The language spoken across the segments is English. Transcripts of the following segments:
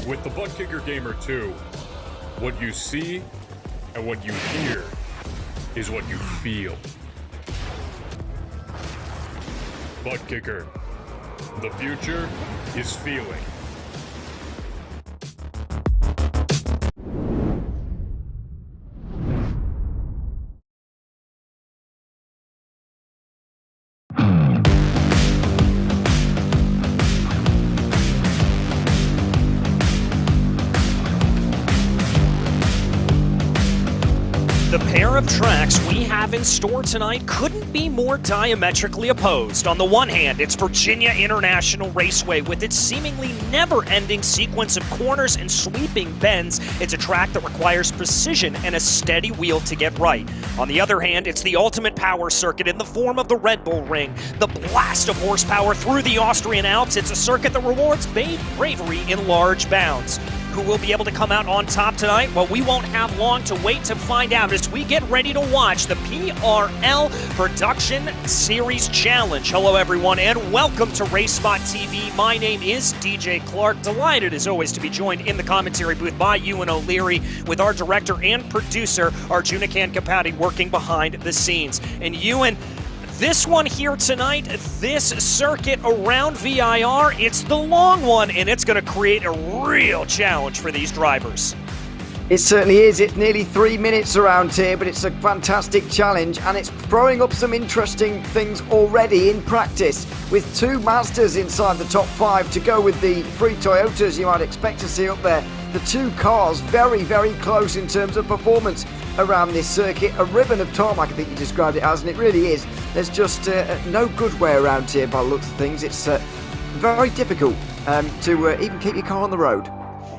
With the Butt Kicker Gamer 2, what you see and what you hear is what you feel. Butt Kicker. The future is feeling. The pair of tracks we have in store tonight couldn't be more diametrically opposed. On the one hand, it's Virginia International Raceway with its seemingly never-ending sequence of corners and sweeping bends. It's a track that requires precision and a steady wheel to get right. On the other hand, it's the ultimate power circuit in the form of the Red Bull Ring. The blast of horsepower through the Austrian Alps. It's a circuit that rewards bravery in large bounds. Who will be able to come out on top tonight? Well, we won't have long to wait to find out as we get ready to watch the PRL Production Series Challenge. Hello, everyone, and welcome to RaceSpotTV. My name is DJ Clark. Delighted, as always, to be joined in the commentary booth by Ewan O'Leary with our director and producer, Arjuna Kankapati, working behind the scenes. And Ewan, this one here tonight, this circuit around VIR, it's the long one, and it's going to create a real challenge for these drivers. It certainly is. It's nearly 3 minutes around here, but it's a fantastic challenge, and it's throwing up some interesting things already in practice, with two Mazdas inside the top 5 to go with the 3 Toyotas you might expect to see up there. The two cars very, very close in terms of performance around this circuit. A ribbon of tarmac, I think you described it as, and it really is. There's just no good way around here by the looks of things. It's very difficult to even keep your car on the road.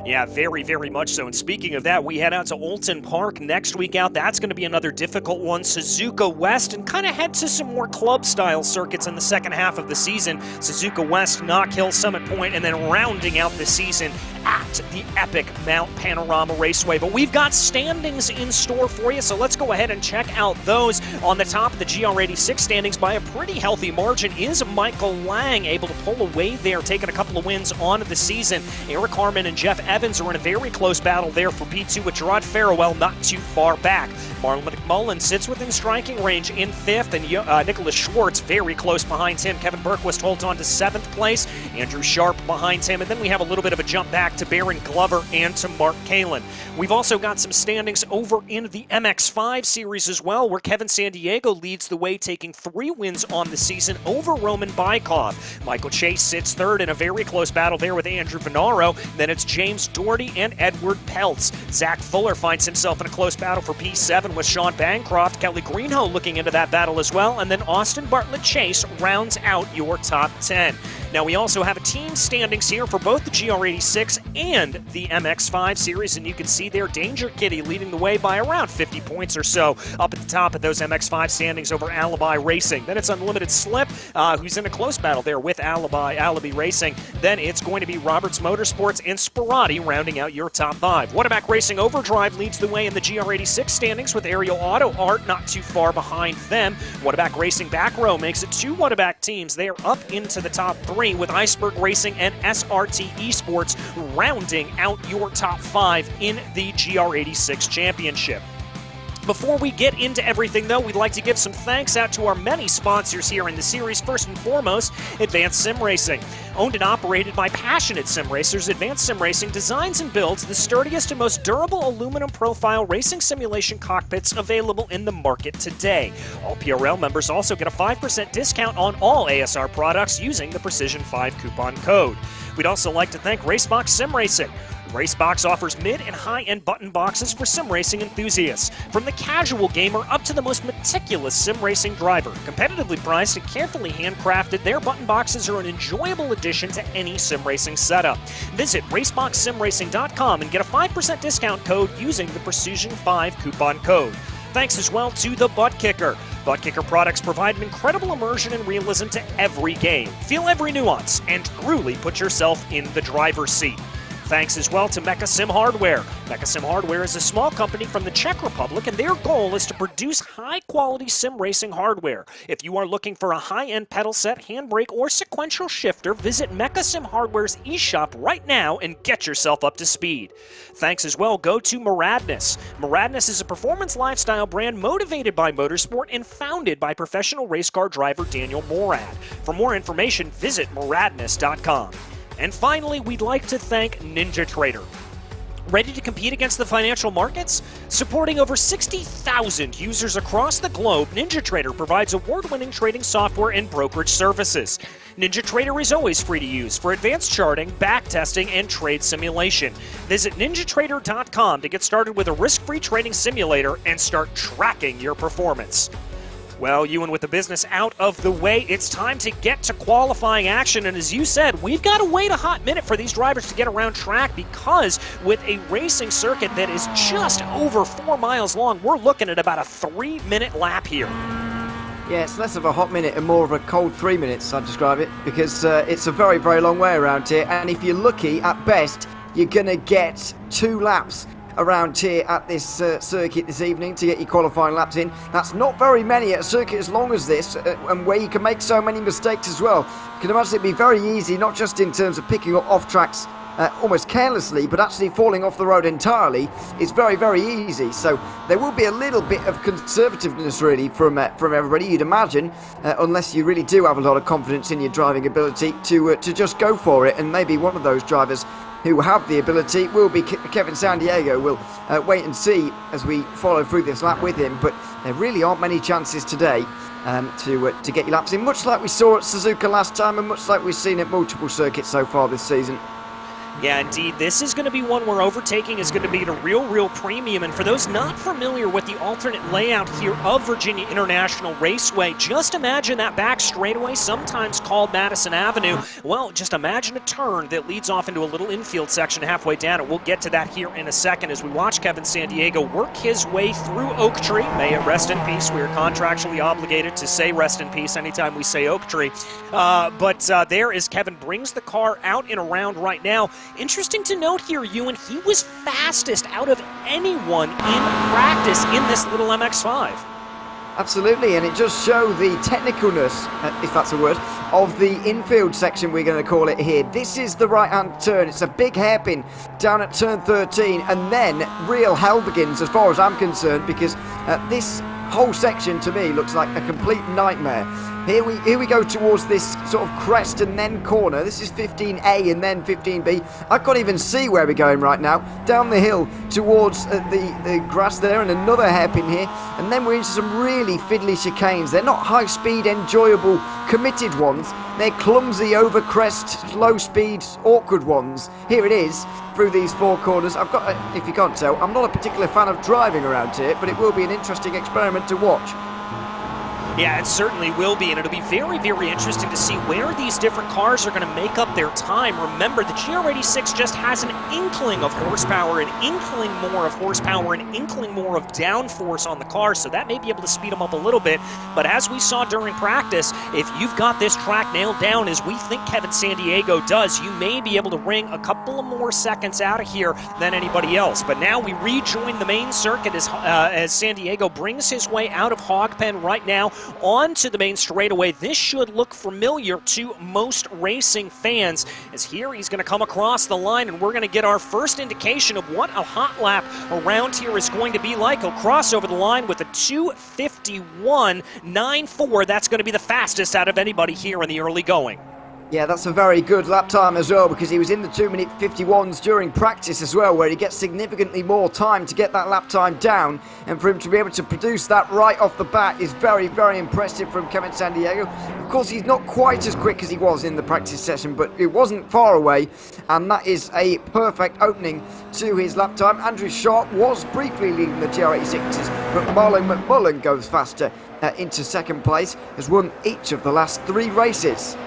Yeah, very, very much so. And speaking of that, we head out to Alton Park next week out. That's going to be another difficult one. Suzuka West, and kind of head to some more club-style circuits in the second half of the season. Suzuka West, Knock Hill, Summit Point, and then rounding out the season at the epic Mount Panorama Raceway. But we've got standings in store for you, so let's go ahead and check out those. On the top of the GR86 standings by a pretty healthy margin is Michael Lang, able to pull away there, taking a couple of wins on the season. Eric Harmon and Jeff Evans are in a very close battle there for P2 with Gerard Farrell not too far back. Marlon McMullen sits within striking range in 5th, and Nicholas Schwartz very close behind him. Kevin Berquist holds on to 7th place. Andrew Sharp behind him, and then we have a little bit of a jump back to Baron Glover and to Mark Kalin. We've also got some standings over in the MX5 series as well, where Kevin Sandiego leads the way, taking 3 wins on the season over Roman Bykov. Michael Chase sits 3rd in a very close battle there with Andrew Venaro. Then it's James Doherty and Edward Peltz. Zach Fuller finds himself in a close battle for P7 with Sean Bancroft. Kelly Greenhoe looking into that battle as well. And then Austin Bartlett Chase rounds out your top 10. Now, we also have a team standings here for both the GR86 and the MX5 series, and you can see there Danger Kitty leading the way by around 50 points or so up at the top of those MX5 standings over Alibi Racing. Then it's Unlimited Slip, who's in a close battle there with Alibi Racing. Then it's going to be Roberts Motorsports and Sperati rounding out your top 5. Whataback Racing Overdrive leads the way in the GR86 standings with Aerial Auto Art not too far behind them. Whataback Racing Back Row makes it 2 Whataback teams. They are up into the top 3 with Iceberg Racing and SRT Esports rounding out your top 5 in the GR86 Championship. Before we get into everything, though, we'd like to give some thanks out to our many sponsors here in the series. First and foremost, Advanced Sim Racing. Owned and operated by passionate sim racers, Advanced Sim Racing designs and builds the sturdiest and most durable aluminum profile racing simulation cockpits available in the market today. All PRL members also get a 5% discount on all ASR products using the Precision 5 coupon code. We'd also like to thank Racebox Sim Racing. Racebox offers mid and high-end button boxes for sim racing enthusiasts. From the casual gamer up to the most meticulous sim racing driver. Competitively priced and carefully handcrafted, their button boxes are an enjoyable addition to any sim racing setup. Visit raceboxsimracing.com and get a 5% discount code using the Precision 5 coupon code. Thanks as well to the Butt Kicker. Butt Kicker products provide an incredible immersion and realism to every game. Feel every nuance and truly put yourself in the driver's seat. Thanks as well to Mecha Sim Hardware. Mecha Sim Hardware is a small company from the Czech Republic, and their goal is to produce high-quality sim racing hardware. If you are looking for a high-end pedal set, handbrake, or sequential shifter, visit Mecha Sim Hardware's eShop right now and get yourself up to speed. Thanks as well go to Muradness. Muradness is a performance lifestyle brand motivated by motorsport and founded by professional race car driver Daniel Morad. For more information, visit muradness.com. And finally, we'd like to thank NinjaTrader. Ready to compete against the financial markets? Supporting over 60,000 users across the globe, NinjaTrader provides award-winning trading software and brokerage services. NinjaTrader is always free to use for advanced charting, backtesting, and trade simulation. Visit ninjatrader.com to get started with a risk-free trading simulator and start tracking your performance. Well, Ewan, with the business out of the way, it's time to get to qualifying action. And as you said, we've got to wait a hot minute for these drivers to get around track, because with a racing circuit that is just over 4 miles long, we're looking at about a 3-minute lap here. Yeah, it's less of a hot minute and more of a cold 3 minutes, I'd describe it, because it's a very, very long way around here. And if you're lucky, at best, you're going to get 2 laps around here at this circuit this evening to get your qualifying laps in. That's not very many at a circuit as long as this, and where you can make so many mistakes as well. You can imagine it'd be very easy, not just in terms of picking up off tracks almost carelessly, but actually falling off the road entirely is very, very easy. So there will be a little bit of conservativeness really from everybody, you'd imagine, unless you really do have a lot of confidence in your driving ability to just go for it. And maybe one of those drivers who have the ability will be Kevin Sandiego. We'll wait and see as we follow through this lap with him, but there really aren't many chances today to get your laps in, much like we saw at Suzuka last time and much like we've seen at multiple circuits so far this season. Yeah, indeed. This is going to be one where overtaking is going to be at a real premium. And for those not familiar with the alternate layout here of Virginia International Raceway, just imagine that back straightaway, sometimes called Madison Avenue. Well, just imagine a turn that leads off into a little infield section halfway down, and we'll get to that here in a second as we watch Kevin Sandiego work his way through Oak Tree. May it rest in peace. We are contractually obligated to say rest in peace anytime we say Oak Tree. But there is Kevin brings the car out and around right now. Interesting to note here, Ewan, he was fastest out of anyone in practice in this little MX-5. Absolutely, and it does show the technicalness, if that's a word, of the infield section, we're going to call it here. This is the right-hand turn. It's a big hairpin down at turn 13, and then real hell begins as far as I'm concerned, because this whole section to me looks like a complete nightmare. Here we go towards this sort of crest and then corner. This is 15A and then 15B. I can't even see where we're going right now. Down the hill towards the grass there, and another hairpin here. And then we're into some really fiddly chicanes. They're not high-speed, enjoyable, committed ones. They're clumsy, over crest, low-speed, awkward ones. Here it is through these 4 corners. I've got, if you can't tell, I'm not a particular fan of driving around here, but it will be an interesting experiment to watch. Yeah, it certainly will be, and it'll be very interesting to see where these different cars are going to make up their time. Remember, the GR86 just has an inkling of horsepower, an inkling more of horsepower, an inkling more of downforce on the car, so that may be able to speed them up a little bit. But as we saw during practice, if you've got this track nailed down, as we think Kevin Sandiego does, you may be able to wring a couple of more seconds out of here than anybody else. But now we rejoin the main circuit as Sandiego brings his way out of Hogpen right now onto the main straightaway. This should look familiar to most racing fans, as here he's going to come across the line, and we're going to get our first indication of what a hot lap around here is going to be like. He'll cross over the line with a 2:51.94. That's going to be the fastest out of anybody here in the early going. Yeah, that's a very good lap time as well, because he was in the 2-minute 51s during practice as well, where he gets significantly more time to get that lap time down, and for him to be able to produce that right off the bat is very impressive from Kevin Sandiego. Of course, he's not quite as quick as he was in the practice session, but it wasn't far away, and that is a perfect opening to his lap time. Andrew Sharp was briefly leading the GR86s, but Marlon McMullen goes faster into second place, has won each of the last 3 races.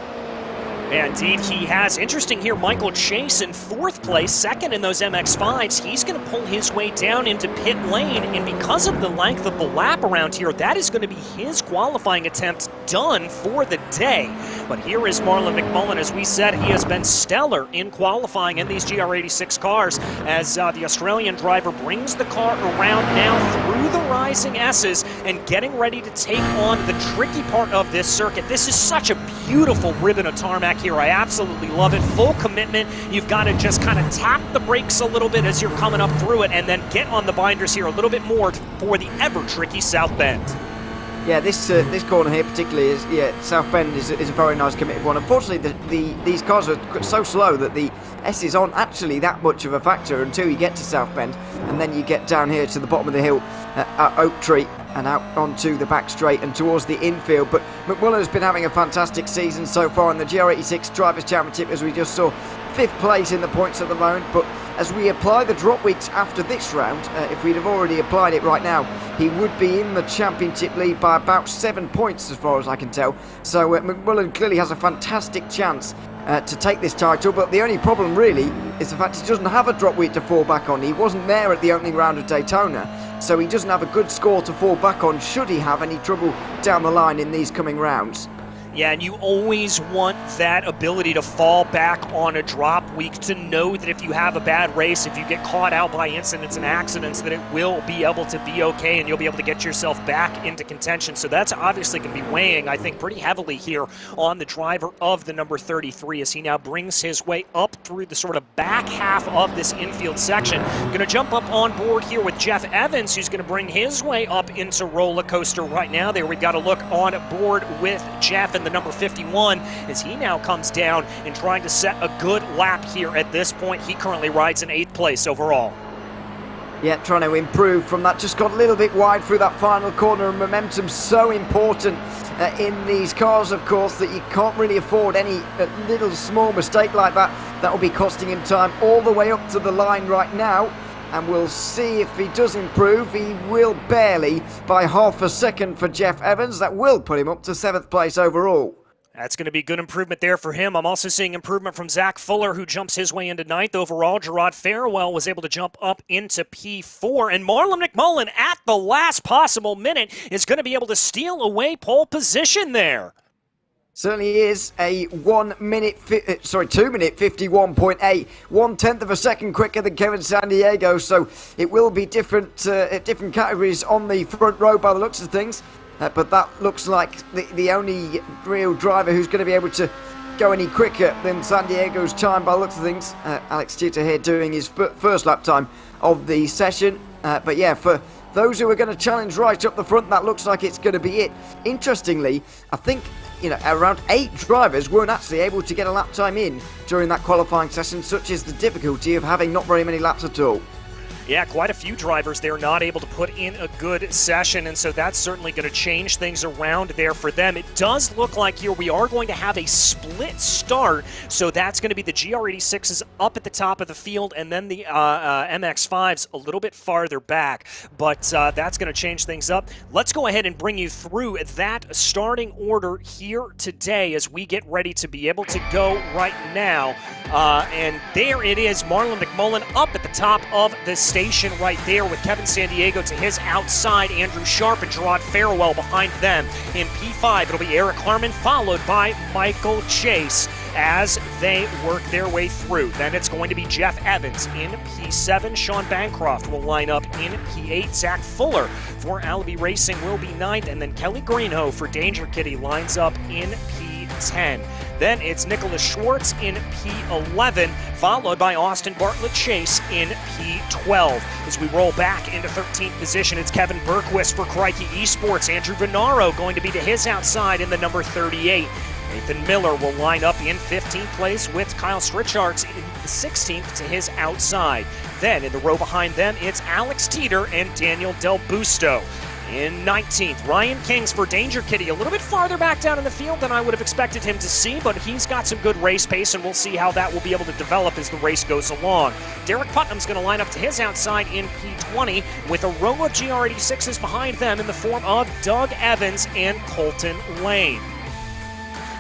Yeah, indeed, he has. Interesting here, Michael Chase in 4th place, 2nd in those MX-5s. He's going to pull his way down into pit lane, and because of the length of the lap around here, that is going to be his qualifying attempt done for the day. But here is Marlon McMullen. As we said, he has been stellar in qualifying in these GR86 cars as the Australian driver brings the car around now through the rising S's and getting ready to take on the tricky part of this circuit. This is such a beautiful ribbon of tarmac here. I absolutely love it. Full commitment. You've got to just kind of tap the brakes a little bit as you're coming up through it and then get on the binders here a little bit more for the ever tricky South Bend. Yeah, this corner here particularly is, South Bend is a very nice committed one. Unfortunately, these cars are so slow that the S's aren't actually that much of a factor until you get to South Bend, and then you get down here to the bottom of the hill at Oak Tree and out onto the back straight and towards the infield. But McMullen has been having a fantastic season so far in the GR86 Drivers' Championship, as we just saw. 5th place in the points at the moment, but as we apply the drop weeks after this round, if we'd have already applied it right now, he would be in the championship lead by about 7 points as far as I can tell. So McMullen clearly has a fantastic chance to take this title, but the only problem really is the fact he doesn't have a drop week to fall back on. He wasn't there at the opening round of Daytona, so he doesn't have a good score to fall back on should he have any trouble down the line in these coming rounds. Yeah, and you always want that ability to fall back on a drop week, to know that if you have a bad race, if you get caught out by incidents and accidents, that it will be able to be okay and you'll be able to get yourself back into contention. So that's obviously going to be weighing, I think, pretty heavily here on the driver of the number 33 as he now brings his way up through the sort of back half of this infield section. Going to jump up on board here with Jeff Evans, who's going to bring his way up into roller coaster right now. There we've got a look on board with Jeff and the number 51 as he now comes down and trying to set a good lap here at this point. He currently rides in 8th place overall. Yeah, trying to improve from that. Just got a little bit wide through that final corner, and momentum's so important in these cars, of course, that you can't really afford any little small mistake like that. That will be costing him time all the way up to the line right now. And we'll see if he does improve. He will barely by half a second for Jeff Evans. That will put him up to 7th place overall. That's going to be good improvement there for him. I'm also seeing improvement from Zach Fuller, who jumps his way into 9th overall. Gerard Farewell was able to jump up into P4. And Marlon McMullen, at the last possible minute, is going to be able to steal away pole position there. Certainly is a 2 minute 51.8, 1/10 of a second quicker than Kevin Sandiego. So it will be different categories on the front row by the looks of things. But that looks like the only real driver who's going to be able to go any quicker than Sandiego's time by the looks of things. Alex Tita here doing his first lap time of the session. But yeah, for those who are going to challenge right up the front, that looks like it's going to be it. Interestingly, I think around 8 drivers weren't actually able to get a lap time in during that qualifying session, such is the difficulty of having not very many laps at all. Yeah, quite a few drivers there not able to put in a good session, and so that's certainly going to change things around there for them. It does look like here we are going to have a split start, so that's going to be the GR86s up at the top of the field and then the MX-5s a little bit farther back, but that's going to change things up. Let's go ahead and bring you through that starting order here today as we get ready to be able to go right now. And there it is, Marlon McMullen up at the top of the station right there with Kevin Sandiego to his outside, Andrew Sharp and Gerard Farewell behind them. In P5, it'll be Eric Harmon, followed by Michael Chase as they work their way through. Then it's going to be Jeff Evans in P7. Sean Bancroft will line up in P8. Zach Fuller for Alibi Racing will be 9th, and then Kelly Greenhoe for Danger Kitty lines up in P10. Then it's Nicholas Schwartz in P11, followed by Austin Bartlett Chase in P12. As we roll back into 13th position, it's Kevin Berquist for Crikey Esports. Andrew Venaro going to be to his outside in the number 38. Nathan Miller will line up in 15th place with Kyle Strichards in the 16th to his outside. Then in the row behind them, it's Alex Teeter and Daniel Del Busto. In 19th, Ryan Kings for Danger Kitty, a little bit farther back down in the field than I would have expected him to see, but he's got some good race pace, and we'll see how that will be able to develop as the race goes along. Derek Putnam's going to line up to his outside in P20, with a row of GR86s behind them in the form of Doug Evans and Colton Lane.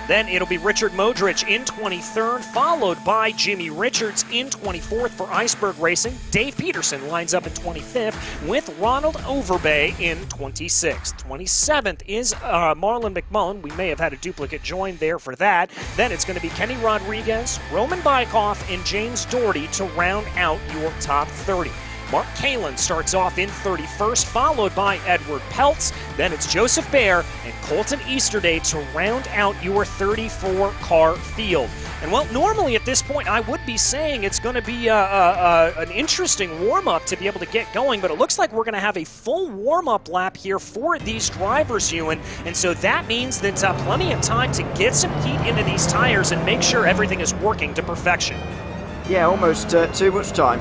Then it'll be Richard Modric in 23rd, followed by Jimmy Richards in 24th for Iceberg Racing. Dave Peterson lines up in 25th with Ronald Overbay in 26th. 27th is Marlon McMullen. We may have had a duplicate join there for that. Then it's going to be Kenny Rodriguez, Roman Bykoff, and James Doherty to round out your top 30. Mark Kalin starts off in 31st, followed by Edward Peltz. Then it's Joseph Baer and Colton Easterday to round out your 34-car field. And well, normally at this point, I would be saying it's going to be an interesting warm-up to be able to get going, but it looks like we're going to have a full warm-up lap here for these drivers, Ewan. And so that means that plenty of time to get some heat into these tires and make sure everything is working to perfection. Yeah, almost too much time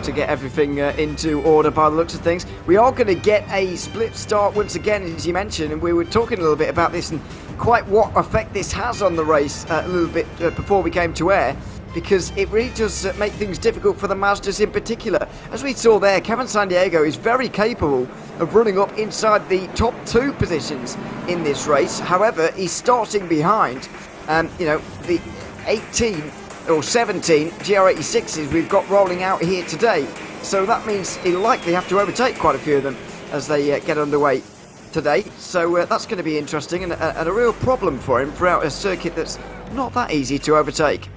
to get everything into order by the looks of things. We are going to get a split start once again, as you mentioned, and we were talking a little bit about this and quite what effect this has on the race a little bit before we came to air, because it really does make things difficult for the Mazdas in particular. As we saw there, Kevin Sandiego is very capable of running up inside the top 2 positions in this race. However, he's starting behind, the 18 or 17 GR86s we've got rolling out here today. So that means he'll likely have to overtake quite a few of them as they get underway today. So that's going to be interesting and a real problem for him throughout a circuit that's not that easy to overtake.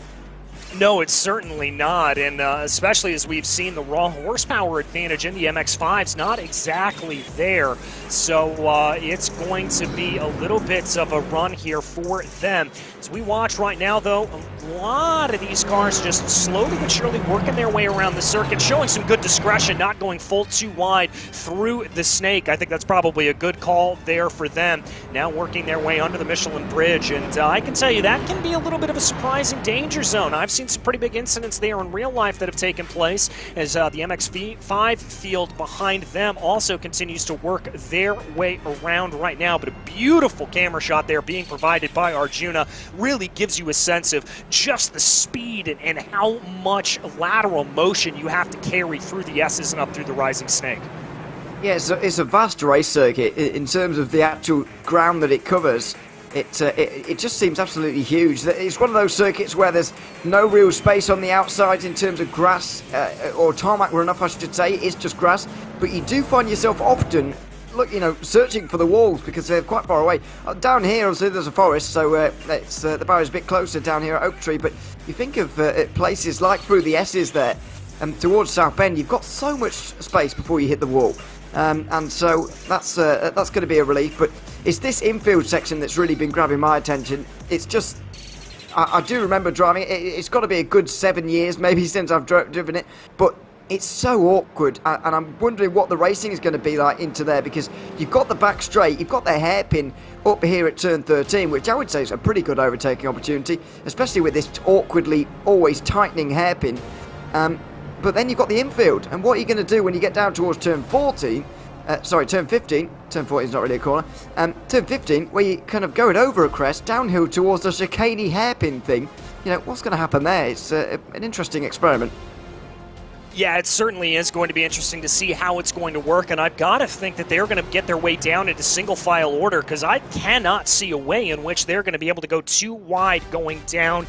No, it's certainly not, and especially as we've seen the raw horsepower advantage in the MX-5's not exactly there, so it's going to be a little bit of a run here for them. As we watch right now, though, a lot of these cars just slowly but surely working their way around the circuit, showing some good discretion, not going full too wide through the snake. I think that's probably a good call there for them. Now working their way under the Michelin Bridge, and I can tell you that can be a little bit of a surprising danger zone. I've seen some pretty big incidents there in real life that have taken place as the MX-5 field behind them also continues to work their way around right now. But a beautiful camera shot there being provided by Arjuna really gives you a sense of just the speed and how much lateral motion you have to carry through the S's and up through the Rising Snake. Yeah, it's a vast race circuit in terms of the actual ground that it covers. It just seems absolutely huge. It's one of those circuits where there's no real space on the outside in terms of grass or tarmac runoff, I should say. It's just grass, but you do find yourself often searching for the walls because they're quite far away. Down here, obviously, there's a forest, so the barrier's a bit closer down here at Oak Tree. But you think of places like through the S's there, and towards South Bend, you've got so much space before you hit the wall. And so that's going to be a relief, but it's this infield section that's really been grabbing my attention. It's just, I do remember driving it. It's got to be a good 7 years maybe since I've driven it, but it's so awkward, and I'm wondering what the racing is going to be like into there, because you've got the back straight, you've got the hairpin up here at turn 13, which I would say is a pretty good overtaking opportunity, especially with this awkwardly always tightening hairpin. But then you've got the infield, and what are you going to do when you get down towards turn 14? Turn 15. Turn 14 is not really a corner. Turn 15, where you're kind of going over a crest, downhill towards the chicaney hairpin thing. What's going to happen there? It's an interesting experiment. Yeah, it certainly is going to be interesting to see how it's going to work, and I've got to think that they're going to get their way down into single-file order, because I cannot see a way in which they're going to be able to go too wide going down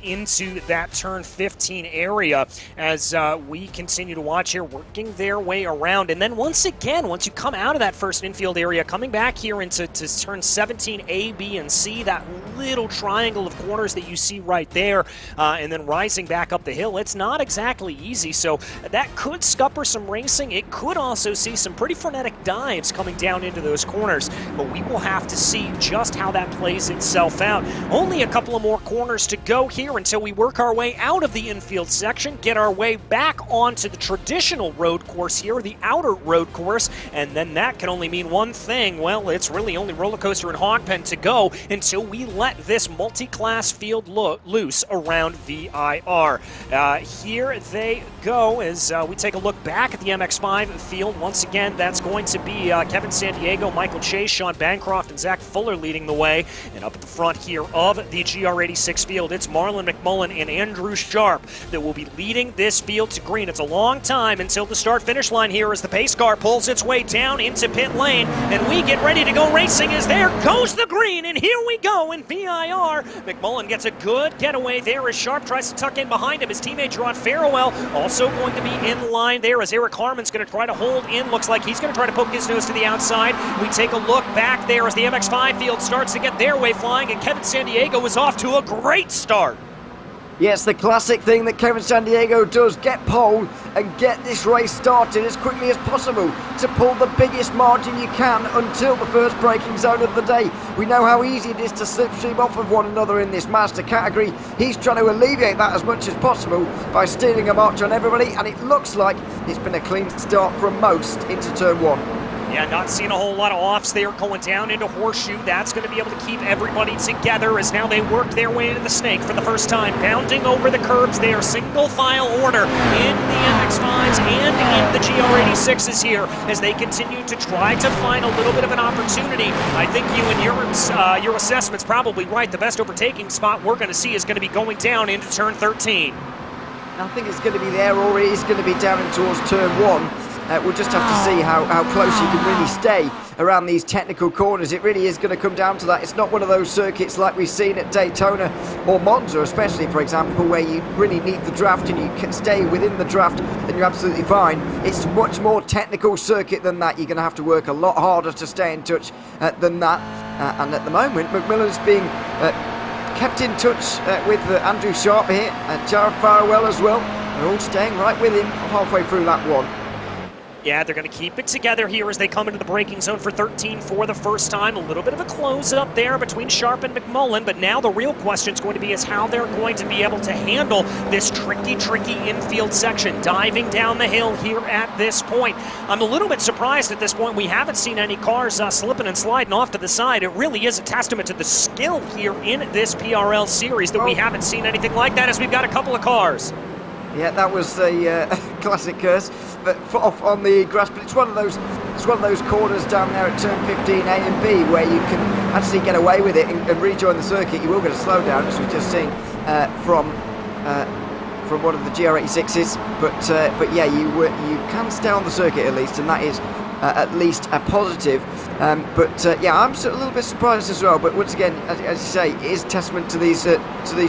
into that turn 15 area as we continue to watch here, working their way around. And then once again, once you come out of that first infield area, coming back here into turn 17, A, B, and C, that little triangle of corners that you see right there, and then rising back up the hill, it's not exactly easy. So that could scupper some racing. It could also see some pretty frenetic dives coming down into those corners, but we will have to see just how that plays itself out. Only a couple of more corners to go here until we work our way out of the infield section, get our way back onto the traditional road course here, the outer road course, and then that can only mean one thing. Well, it's really only roller coaster and hog pen to go until we let this multi-class field loose around VIR. Here they go. go as we take a look back at the MX-5 field. Once again, that's going to be Kevin Sandiego, Michael Chase, Sean Bancroft, and Zach Fuller leading the way. And up at the front here of the GR86 field, it's Marlon McMullen and Andrew Sharp that will be leading this field to green. It's a long time until the start-finish line here as the pace car pulls its way down into pit lane, and we get ready to go racing as there goes the green, and here we go in VIR. McMullen gets a good getaway there as Sharp tries to tuck in behind him. His teammate Gerard Farrell also going to be in line there as Eric Harmon's going to try to hold in. Looks like he's going to try to poke his nose to the outside. We take a look back there as the MX-5 field starts to get their way flying, and Kevin Sandiego is off to a great start. Yes, the classic thing that Kevin Sandiego does, get pole and get this race started as quickly as possible to pull the biggest margin you can until the first braking zone of the day. We know how easy it is to slipstream off of one another in this master category. He's trying to alleviate that as much as possible by stealing a march on everybody, and it looks like it's been a clean start from most into turn one. Yeah, not seeing a whole lot of offs there going down into Horseshoe. That's going to be able to keep everybody together as now they work their way into the snake for the first time, bounding over the curbs there, single file order in the MX-5s and in the GR86s here as they continue to try to find a little bit of an opportunity. I think you and your assessment's probably right. The best overtaking spot we're going to see is going to be going down into turn 13. I think it's going to be there, or it is going to be down in towards turn one. We'll just have to see how close you can really stay around these technical corners. It really is going to come down to that. It's not one of those circuits like we've seen at Daytona or Monza, especially, for example, where you really need the draft and you can stay within the draft and you're absolutely fine. It's a much more technical circuit than that. You're going to have to work a lot harder to stay in touch than that. And at the moment, McMillan's being kept in touch with Andrew Sharp here, Jared Farrell as well. They're all staying right with him halfway through lap one. Yeah, they're going to keep it together here as they come into the braking zone for 13 for the first time. A little bit of a close-up there between Sharp and McMullen, but now the real question is going to be is how they're going to be able to handle this tricky infield section, diving down the hill here at this point. I'm a little bit surprised at this point. We haven't seen any cars slipping and sliding off to the side. It really is a testament to the skill here in this PRL series that we haven't seen anything like that as we've got a couple of cars. Yeah, that was a classic curse, but off on the grass. But it's one of those corners down there at turn 15A and B where you can actually get away with it and rejoin the circuit. You will get a slowdown, as we've just seen from one of the GR86s. But yeah, you can stay on the circuit at least, and that is at least a positive. Yeah, I'm a little bit surprised as well. But once again, as you say, it is a testament to these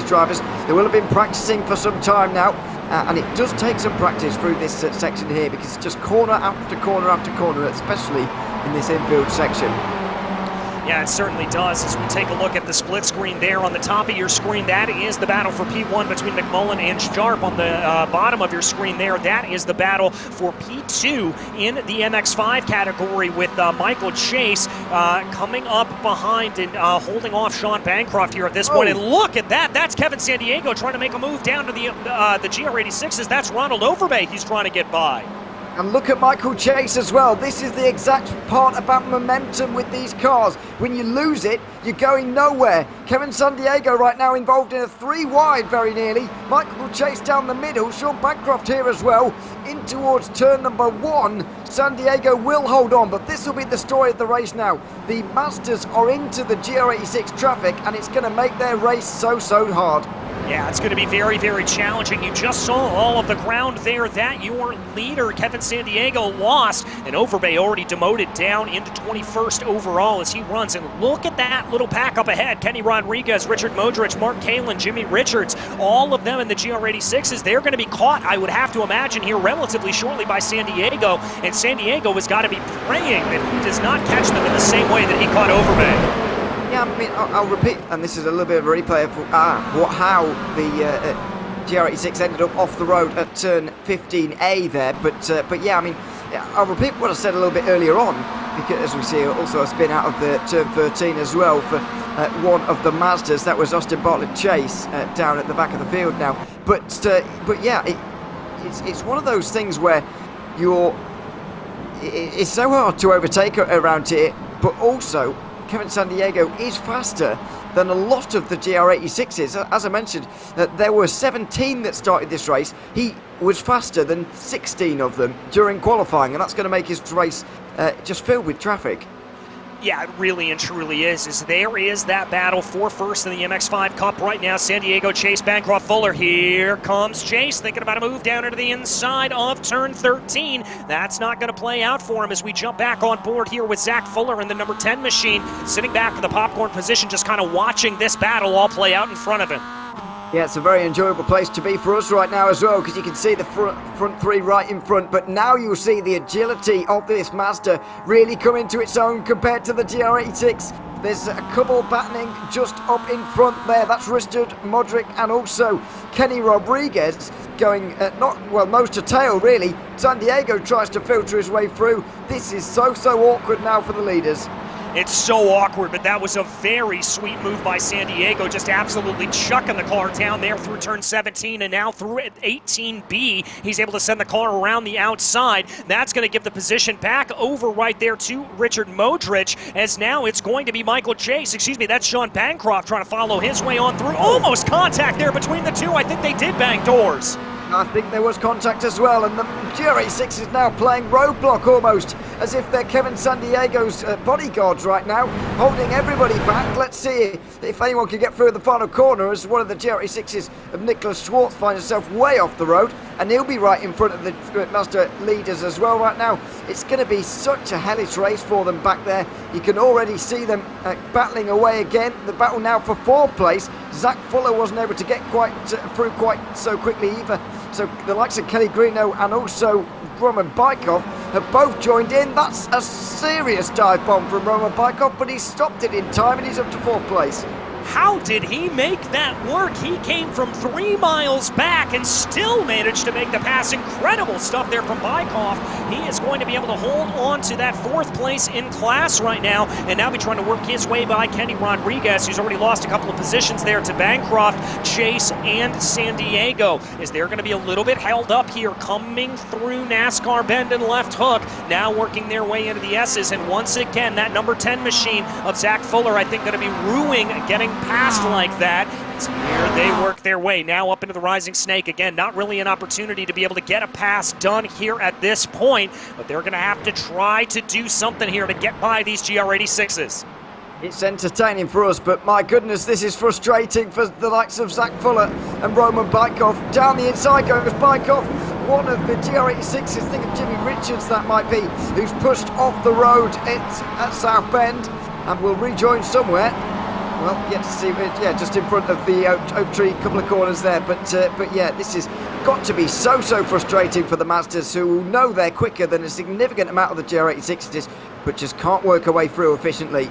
drivers. They will have been practicing for some time now. And it does take some practice through this section here because it's just corner after corner after corner, especially in this infield section. Yeah, it certainly does. As we take a look at the split screen there on the top of your screen, that is the battle for P1 between McMullen and Sharp. On the bottom of your screen there, that is the battle for P2 in the MX-5 category with Michael Chase coming up behind and holding off Sean Bancroft here at this point. And look at that. That's Kevin Sandiego trying to make a move down to the GR86s. That's Ronald Overbay he's trying to get by. And look at Michael Chase as well. This is the exact part about momentum with these cars. When you lose it, you're going nowhere. Kevin Sandiego right now involved in a 3 wide very nearly. Michael Chase down the middle. Sean Bancroft here as well. In towards turn number 1. Sandiego will hold on, but this will be the story of the race now. The Masters are into the GR86 traffic, and it's going to make their race so hard. Yeah, it's going to be very challenging. You just saw all of the ground there that your leader, Kevin Sandiego, lost. And Overbay already demoted down into 21st overall as he runs. And look at that little pack up ahead. Kenny Rodriguez, Richard Modric, Mark Kalin, Jimmy Richards, all of them in the GR86s. They're going to be caught, I would have to imagine, here relatively shortly by Sandiego. And Sandiego has got to be praying that he does not catch them in the same way that he caught Overbay. Yeah, I mean, I'll repeat, and this is a little bit of a replay of how the GR86 ended up off the road at turn 15A there. But yeah, I mean, I'll repeat what I said a little bit earlier on, because as we see also a spin out of the turn 13 as well for one of the Mazdas. That was Austin Bartlett Chase down at the back of the field now. But yeah, it's one of those things where it's so hard to overtake around here, but also Kevin Sandiego is faster than a lot of the GR86s. As I mentioned, there were 17 that started this race. He was faster than 16 of them during qualifying, and that's going to make his race just filled with traffic. Yeah, it really and truly is. There is that battle for first in the MX-5 Cup right now. San Diego, Chase, Bancroft, Fuller. Here comes Chase, thinking about a move down into the inside of turn 13. That's not going to play out for him as we jump back on board here with Zach Fuller in the number 10 machine, sitting back in the popcorn position, just kind of watching this battle all play out in front of him. Yeah, it's a very enjoyable place to be for us right now as well, because you can see the front three right in front, but now you'll see the agility of this Mazda really come into its own compared to the GR86. There's a couple battling just up in front there. That's Richard Modric and also Kenny Rodriguez going nose to tail really. San Diego tries to filter his way through. This is so awkward now for the leaders. It's so awkward, but that was a very sweet move by San Diego, just absolutely chucking the car down there through turn 17 and now through 18B. He's able to send the car around the outside. That's going to give the position back over right there to Richard Modric, as now it's going to be Michael Chase. Excuse me, that's Sean Bancroft trying to follow his way on through. Almost contact there between the two. I think they did bang doors. I think there was contact as well, and the GR86 is now playing roadblock almost, as if they're Kevin San Diego's bodyguards right now, holding everybody back. Let's see if anyone can get through the final corner, as one of the GR86s of Nicholas Schwartz finds himself way off the road, and he'll be right in front of the Mazda leaders as well right now. It's going to be such a hellish race for them back there. You can already see them battling away again. The battle now for fourth place. Zach Fuller wasn't able to get through quite so quickly either. So the likes of Kelly Greeno and also Roman Bykov have both joined in. That's a serious dive bomb from Roman Bykov, but he stopped it in time and he's up to fourth place. How did he make that work? He came from 3 miles back and still managed to make the pass. Incredible stuff there from Bykov. He is going to be able to hold on to that fourth place in class right now, and now be trying to work his way by Kenny Rodriguez, who's already lost a couple of positions there to Bancroft, Chase, and San Diego. Is they're going to be a little bit held up here, coming through NASCAR bend and left hook, now working their way into the S's, and once again, that number 10 machine of Zach Fuller, I think, going to be ruining getting past like that. It's here they work their way now up into the Rising Snake. Again, not really an opportunity to be able to get a pass done here at this point, but they're going to have to try to do something here to get by these GR86s. It's entertaining for us, but my goodness, this is frustrating for the likes of Zach Fuller and Roman Bykov. Down the inside goes Bykov, one of the GR86s, think of Jimmy Richards that might be, who's pushed off the road at South Bend and will rejoin somewhere. Well, yet to see, yeah, just in front of the oak tree, couple of corners there. But yeah, this has got to be so frustrating for the Mazdas, who know they're quicker than a significant amount of the GR86s, but just can't work a way through efficiently.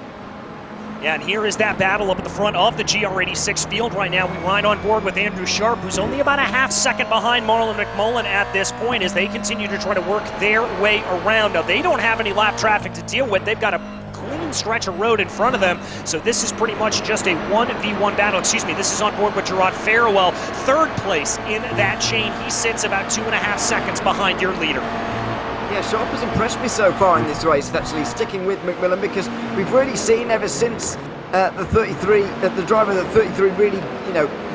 Yeah, and here is that battle up at the front of the GR86 field right now. We ride on board with Andrew Sharp, who's only about a half second behind Marlon McMullen at this point, as they continue to try to work their way around. Now, they don't have any lap traffic to deal with. They've got a clean stretch of road in front of them, so this is pretty much just a 1v1 battle. Excuse me, this is on board with Gerard Farewell, third place in that chain. He sits about 2.5 seconds behind your leader. Yeah, Sharp has impressed me so far in this race, actually sticking with McMillan, because we've really seen ever since the 33, the driver of the 33 really,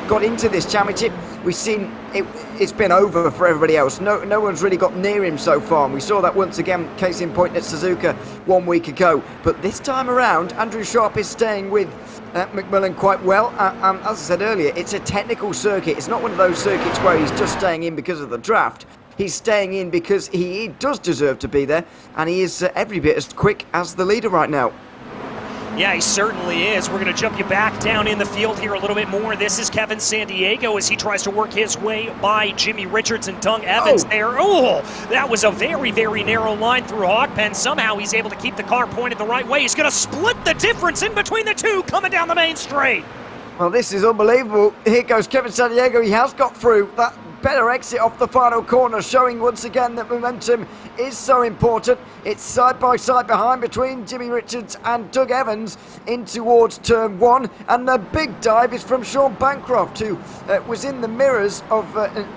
got into this championship, we've seen it's been over for everybody else. No one's really got near him so far, and we saw that once again, case in point at Suzuka 1 week ago. But this time around, Andrew Sharp is staying with McMillan quite well. As I said earlier, it's a technical circuit. It's not one of those circuits where he's just staying in because of the draft. He's staying in because he does deserve to be there, and he is every bit as quick as the leader right now. Yeah, he certainly is. We're going to jump you back down in the field here a little bit more. This is Kevin San Diego as he tries to work his way by Jimmy Richards and Doug Evans there. Oh, that was a very narrow line through Hogpen. Somehow he's able to keep the car pointed the right way. He's going to split the difference in between the two coming down the main straight. Well, this is unbelievable. Here goes Kevin San Diego. He has got through that better exit off the final corner, showing once again that momentum is so important. It's side by side behind between Jimmy Richards and Doug Evans in towards turn 1, and the big dive is from Sean Bancroft, who was in the mirrors of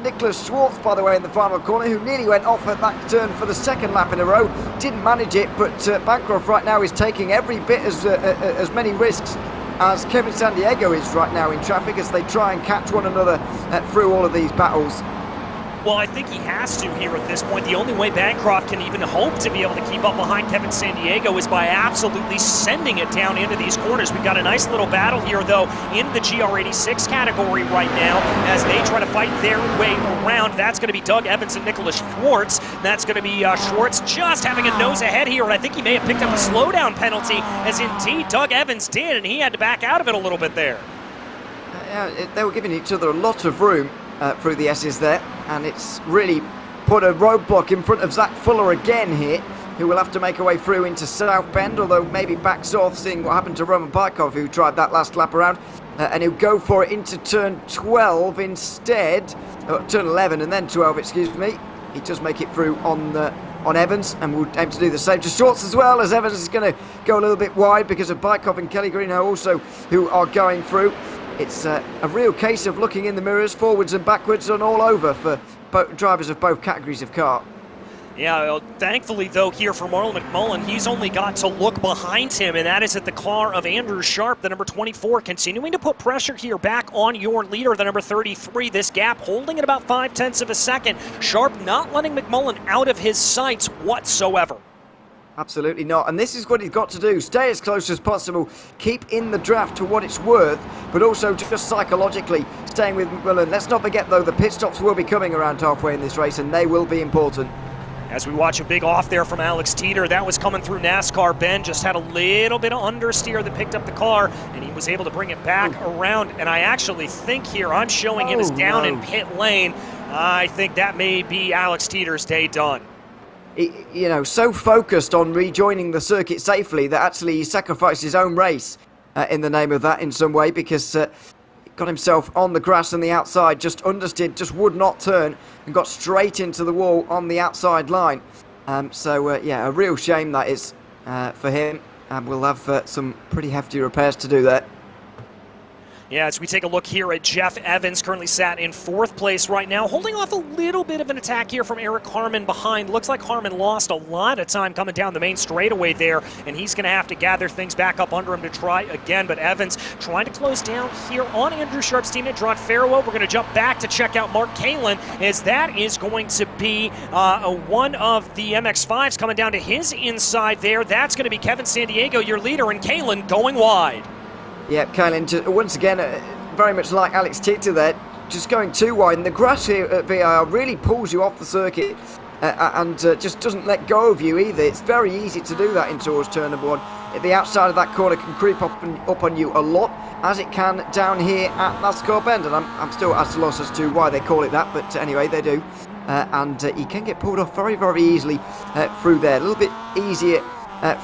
Nicholas Schwartz, by the way, in the final corner, who nearly went off at that turn for the second lap in a row. Didn't manage it, but Bancroft right now is taking every bit as many risks as Kevin Sandiego is right now in traffic as they try and catch one another through all of these battles. Well, I think he has to here at this point. The only way Bancroft can even hope to be able to keep up behind Kevin Sandiego is by absolutely sending it down into these corners. We've got a nice little battle here, though, in the GR86 category right now as they try to fight their way around. That's going to be Doug Evans and Nicholas Schwartz. That's going to be Schwartz just having a nose ahead here, and I think he may have picked up a slowdown penalty, as indeed Doug Evans did, and he had to back out of it a little bit there. They were giving each other a lot of room through the S's there, and it's really put a roadblock in front of Zach Fuller again here, who will have to make a way through into South Bend, although maybe backs off, seeing what happened to Roman Bykov, who tried that last lap around, and he'll go for it into turn 12 instead, turn 11 and then 12, excuse me. He does make it through on Evans, and will aim to do the same to Schwartz as well, as Evans is going to go a little bit wide because of Bykov and Kelly Greenhow also, who are going through. It's a real case of looking in the mirrors, forwards and backwards and all over for drivers of both categories of car. Yeah, well, thankfully, though, here for Marlon McMullen, he's only got to look behind him, and that is at the car of Andrew Sharp, the number 24, continuing to put pressure here back on your leader, the number 33. This gap holding at about 0.5 of a second. Sharp not letting McMullen out of his sights whatsoever. Absolutely not, and this is what he's got to do. Stay as close as possible, keep in the draft to what it's worth, but also just psychologically staying with McMullen. Let's not forget, though, the pit stops will be coming around halfway in this race, and they will be important. As we watch a big off there from Alex Teeter, that was coming through NASCAR. Ben just had a little bit of understeer that picked up the car, and he was able to bring it back around. And I actually think here, I'm showing him as down in pit lane. I think that may be Alex Teeter's day done. You know, so focused on rejoining the circuit safely that actually he sacrificed his own race in the name of that in some way, because got himself on the grass on the outside, just understeered, just would not turn, and got straight into the wall on the outside line. Yeah, a real shame that is for him, and we'll have some pretty hefty repairs to do there. Yeah, as we take a look here at Jeff Evans, currently sat in 4th place right now, holding off a little bit of an attack here from Eric Harmon behind. Looks like Harmon lost a lot of time coming down the main straightaway there, and he's going to have to gather things back up under him to try again. But Evans trying to close down here on Andrew Sharp's teammate, Gerard Farrow. We're going to jump back to check out Mark Kalin, as that is going to be one of the MX-5s coming down to his inside there. That's going to be Kevin Sandiego, your leader, and Kalin going wide. Yeah, Kalin, once again, very much like Alex Teeter there, just going too wide. And the grass here at VIR really pulls you off the circuit and just doesn't let go of you either. It's very easy to do that in towards turn number 1. The outside of that corner can creep up on you a lot, as it can down here at NASCAR Bend. And I'm still at a loss as to why they call it that, but anyway, they do. And he can get pulled off very, very easily through there. A little bit easier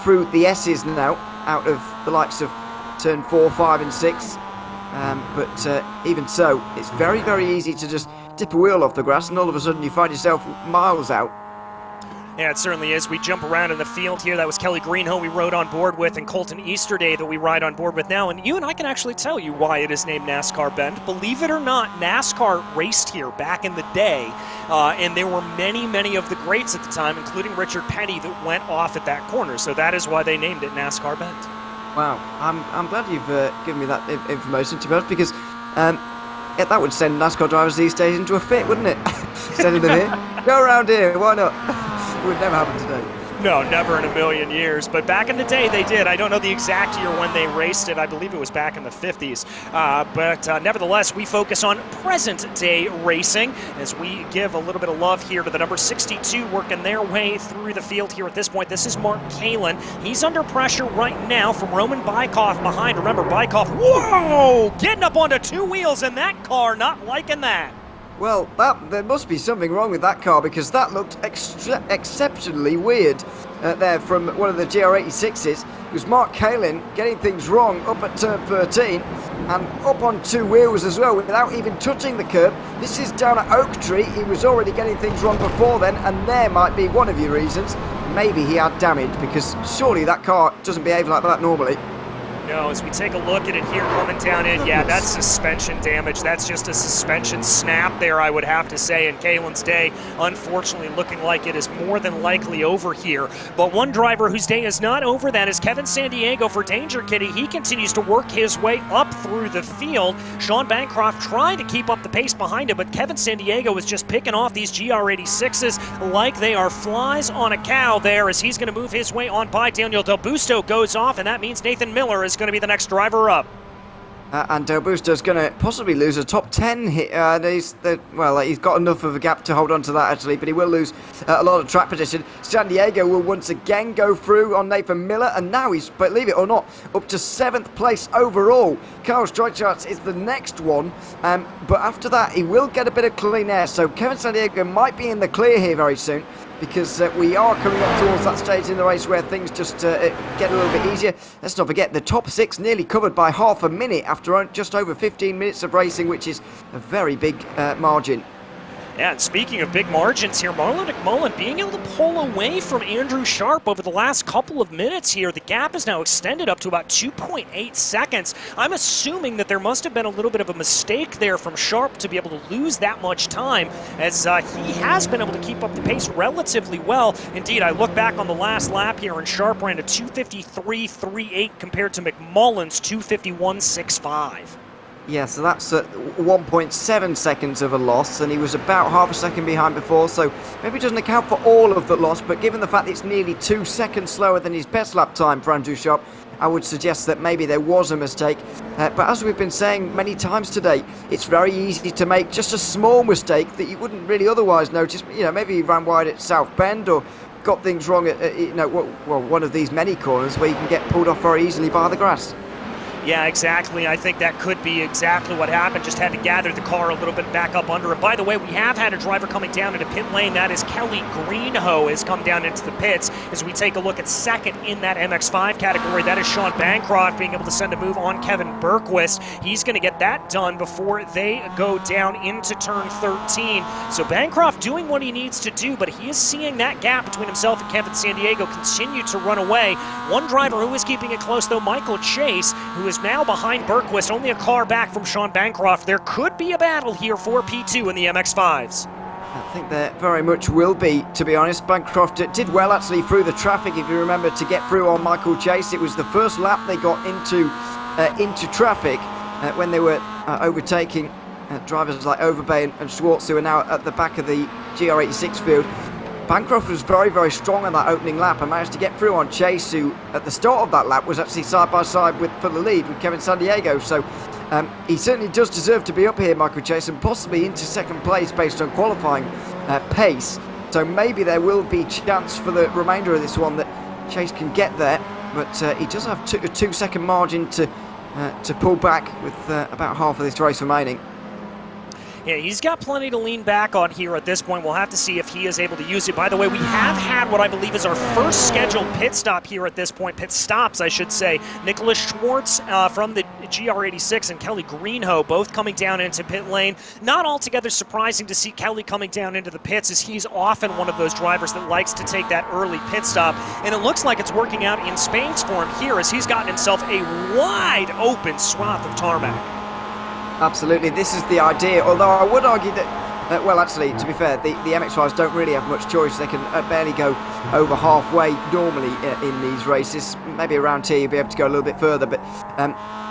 through the S's now, out of the likes of turn 4, 5 and 6, but even so, it's very, very easy to just dip a wheel off the grass and all of a sudden you find yourself miles out. Yeah, it certainly is. We jump around in the field here. That was Kelly Greenhow we rode on board with, and Colton Easterday that we ride on board with now. And you and I can actually tell you why it is named NASCAR Bend. Believe it or not, NASCAR raced here back in the day, and there were many, many of the greats at the time, including Richard Petty, that went off at that corner. So that is why they named it NASCAR Bend. Wow, I'm glad you've given me that information, to be honest, because that would send NASCAR drivers these days into a fit, wouldn't it? Sending them here. Go around here, why not? It would never happen today. No, never in a million years. But back in the day, they did. I don't know the exact year when they raced it. I believe it was back in the 50s. But nevertheless, we focus on present-day racing as we give a little bit of love here to the number 62 working their way through the field here at this point. This is Mark Kalin. He's under pressure right now from Roman Bykov behind. Remember, Bykov, whoa, getting up onto 2 wheels in that car, not liking that. Well, there must be something wrong with that car, because that looked exceptionally weird there from one of the GR86s. It was Mark Kalin getting things wrong up at turn 13 and up on 2 wheels as well without even touching the curb. This is down at Oak Tree. He was already getting things wrong before then, and there might be one of your reasons. Maybe he had damage, because surely that car doesn't behave like that normally. No, as we take a look at it here coming down in, yeah, that's suspension damage. That's just a suspension snap there, I would have to say. And Kalen's day, unfortunately, looking like it is more than likely over here. But one driver whose day is not over, that is Kevin Sandiego for Danger Kitty. He continues to work his way up through the field. Sean Bancroft trying to keep up the pace behind him, but Kevin Sandiego is just picking off these GR86s like they are flies on a cow there as he's going to move his way on by. Daniel Del Busto goes off, and that means Nathan Miller is going to be the next driver up. And Del Busto's going to possibly lose a top 10 hit. He's got enough of a gap to hold on to that, actually, but he will lose a lot of track position. San Diego will once again go through on Nathan Miller, and now he's, believe it or not, up to 7th place overall. Carl Streichardt is the next one, but after that, he will get a bit of clean air, so Kevin San Diego might be in the clear here very soon, because we are coming up towards that stage in the race where things just get a little bit easier. Let's not forget the top 6 nearly covered by half a minute after just over 15 minutes of racing, which is a very big margin. Yeah, and speaking of big margins here, Marlon McMullen being able to pull away from Andrew Sharp over the last couple of minutes here. The gap is now extended up to about 2.8 seconds. I'm assuming that there must have been a little bit of a mistake there from Sharp to be able to lose that much time, as he has been able to keep up the pace relatively well. Indeed, I look back on the last lap here, and Sharp ran a 2:53.38 compared to McMullen's 2:51.65. Yeah, so that's 1.7 seconds of a loss, and he was about half a second behind before, so maybe it doesn't account for all of the loss, but given the fact that it's nearly 2 seconds slower than his best lap time for Andrew Sharp, I would suggest that maybe there was a mistake. But as we've been saying many times today, it's very easy to make just a small mistake that you wouldn't really otherwise notice. You know, maybe he ran wide at South Bend or got things wrong at one of these many corners where you can get pulled off very easily by the grass. Yeah, exactly. I think that could be exactly what happened. Just had to gather the car a little bit back up under it. By the way, we have had a driver coming down into pit lane. That is Kelly Greenhoe has come down into the pits. As we take a look at second in that MX5 category, that is Sean Bancroft being able to send a move on Kevin Bergquist. He's going to get that done before they go down into turn 13. So Bancroft doing what he needs to do, but he is seeing that gap between himself and Kevin Sandiego continue to run away. One driver who is keeping it close, though, Michael Chase, who is now behind Bergquist, only a car back from Sean Bancroft. There could be a battle here for P2 in the MX5s. I think there very much will be, to be honest. Bancroft did well actually through the traffic, if you remember, to get through on Michael Chase. It was the first lap they got into traffic when they were overtaking drivers like Overbay and Schwartz, who are now at the back of the GR86 field. Bancroft was very, very strong on that opening lap and managed to get through on Chase, who at the start of that lap was actually side by side for the lead with Kevin Sandiego. So he certainly does deserve to be up here, Michael Chase, and possibly into second place based on qualifying pace. So maybe there will be chance for the remainder of this one that Chase can get there, but he does have a 2-second margin to pull back with about half of this race remaining. Yeah, he's got plenty to lean back on here at this point. We'll have to see if he is able to use it. By the way, we have had what I believe is our first scheduled pit stop here at this point. Pit stops, I should say. Nicholas Schwartz from the GR86 and Kelly Greenhoe both coming down into pit lane. Not altogether surprising to see Kelly coming down into the pits, as he's often one of those drivers that likes to take that early pit stop. And it looks like it's working out in Spain's for him here, as he's gotten himself a wide open swath of tarmac. Absolutely, this is the idea, although I would argue that, well, actually, to be fair, the MX5s don't really have much choice. They can barely go over halfway normally in these races. Maybe around here you'll be able to go a little bit further, but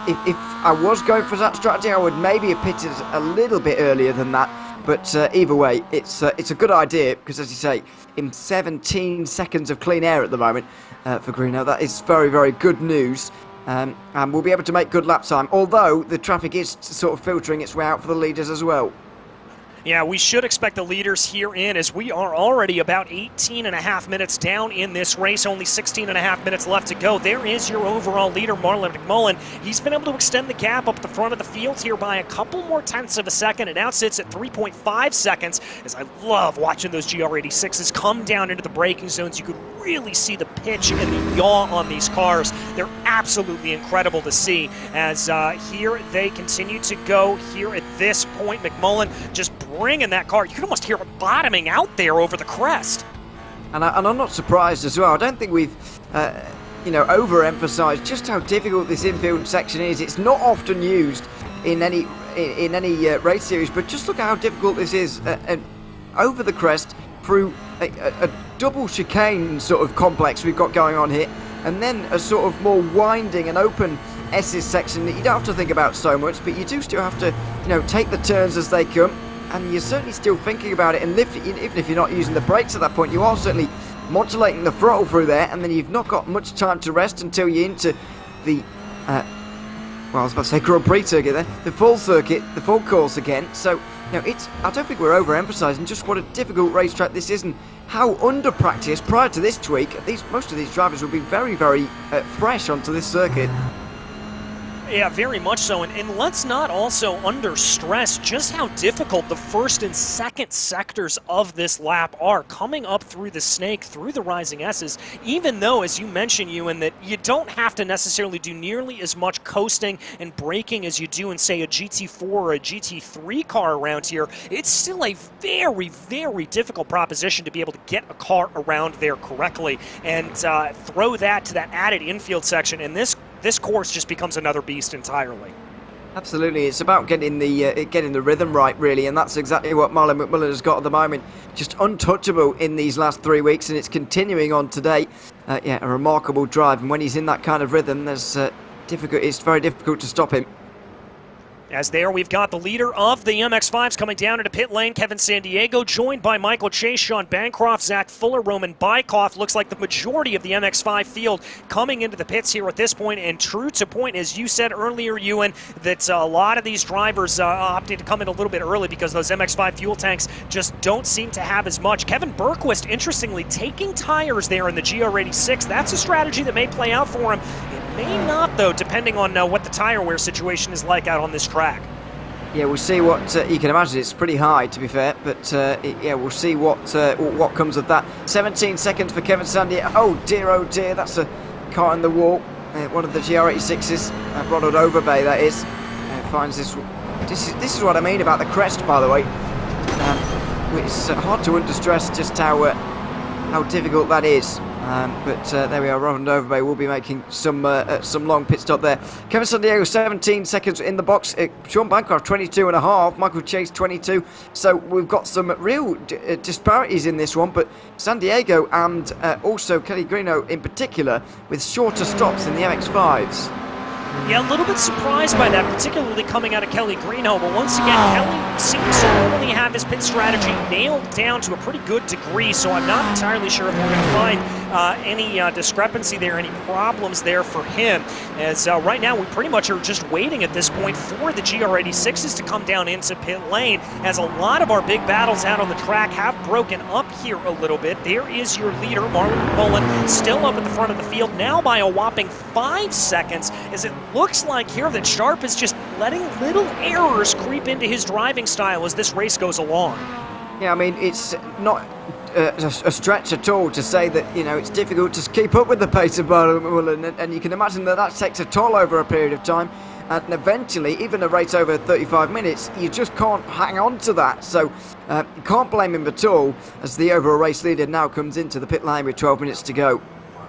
if I was going for that strategy, I would maybe have pitted a little bit earlier than that. But either way, it's a good idea, because, as you say, in 17 seconds of clean air at the moment for Greenhoe, that is very, very good news. And we'll be able to make good lap time, although the traffic is sort of filtering its way out for the leaders as well. Yeah, we should expect the leaders here in, as we are already about 18.5 minutes down in this race, only 16.5 minutes left to go. There is your overall leader, Marlon McMullen. He's been able to extend the gap up the front of the field here by a couple more tenths of a second. It now sits at 3.5 seconds, as I love watching those GR86s come down into the braking zones. You could really see the pitch and the yaw on these cars. They're absolutely incredible to see, as here they continue to go here at this point. McMullen just bringing that car. You can almost hear it bottoming out there over the crest. And I'm not surprised as well. I don't think we've overemphasize just how difficult this infield section is. It's not often used in any race series, but just look at how difficult this is. Over the crest through a double chicane sort of complex we've got going on here, and then a sort of more winding and open S's section that you don't have to think about so much, but you do still have to take the turns as they come, and you're certainly still thinking about it. And even if you're not using the brakes at that point, you are certainly modulating the throttle through there, and then you've not got much time to rest until you're into the well, I was about to say Grand Prix circuit there, the full circuit, the full course again. So I don't think we're overemphasizing just what a difficult racetrack this is, and how under practice prior to this tweak, most of these drivers will be very, very fresh onto this circuit. Yeah, very much so, and let's not also under stress just how difficult the first and second sectors of this lap are, coming up through the snake, through the rising S's, even though, as you mentioned, Ewan, that you don't have to necessarily do nearly as much coasting and braking as you do in, say, a GT4 or a GT3 car around here. It's still a very, very difficult proposition to be able to get a car around there correctly, and throw that to that added infield section, and this course just becomes another beast entirely. Absolutely, it's about getting the rhythm right, really, and that's exactly what Marlon McMullen has got at the moment. Just untouchable in these last 3 weeks, and it's continuing on today. Yeah, a remarkable drive, and when he's in that kind of rhythm, it's very difficult to stop him. As there, we've got the leader of the MX-5s coming down into pit lane, Kevin Sandiego, joined by Michael Chase, Sean Bancroft, Zach Fuller, Roman Bykoff. Looks like the majority of the MX-5 field coming into the pits here at this point, and true to point, as you said earlier, Ewan, that a lot of these drivers opting to come in a little bit early because those MX-5 fuel tanks just don't seem to have as much. Kevin Bergquist, interestingly, taking tires there in the GR86. That's a strategy that may play out for him. It may not, though, depending on what the tire wear situation is like out on this track. Yeah, we'll see what you can imagine. It's pretty high, to be fair, but yeah, we'll see what comes of that. 17 seconds for Kevin Sandiego. Oh dear, that's a car in the wall. One of the GR86s, Ronald Overbay, that is, finds this. This is what I mean about the crest, by the way. It's hard to understress just how difficult that is. But there we are, Ronald Overbay will be making some long pit stop there. Kevin Sandiego 17 seconds in the box, Sean Bancroft 22.5, Michael Chase 22, so we've got some real disparities in this one, but Sandiego and also Kelly Greeno in particular with shorter stops in the MX-5s. Yeah, a little bit surprised by that, particularly coming out of Kelly Greeno, but once again, Kelly seems to normally have his pit strategy nailed down to a pretty good degree, so I'm not entirely sure if we're going to find any discrepancy there, any problems there for him, as right now we pretty much are just waiting at this point for the GR86s to come down into pit lane, as a lot of our big battles out on the track have broken up here a little bit. There is your leader, Marlon McMullen, still up at the front of the field, now by a whopping 5 seconds, as it looks like here that Sharp is just letting little errors creep into his driving style as this race goes along. Yeah, I mean, it's not a stretch at all to say that, it's difficult to keep up with the pace of Marlon McMullen, and you can imagine that takes a toll over a period of time, and eventually, even a race over 35 minutes, you just can't hang on to that, so you can't blame him at all, as the overall race leader now comes into the pit lane with 12 minutes to go.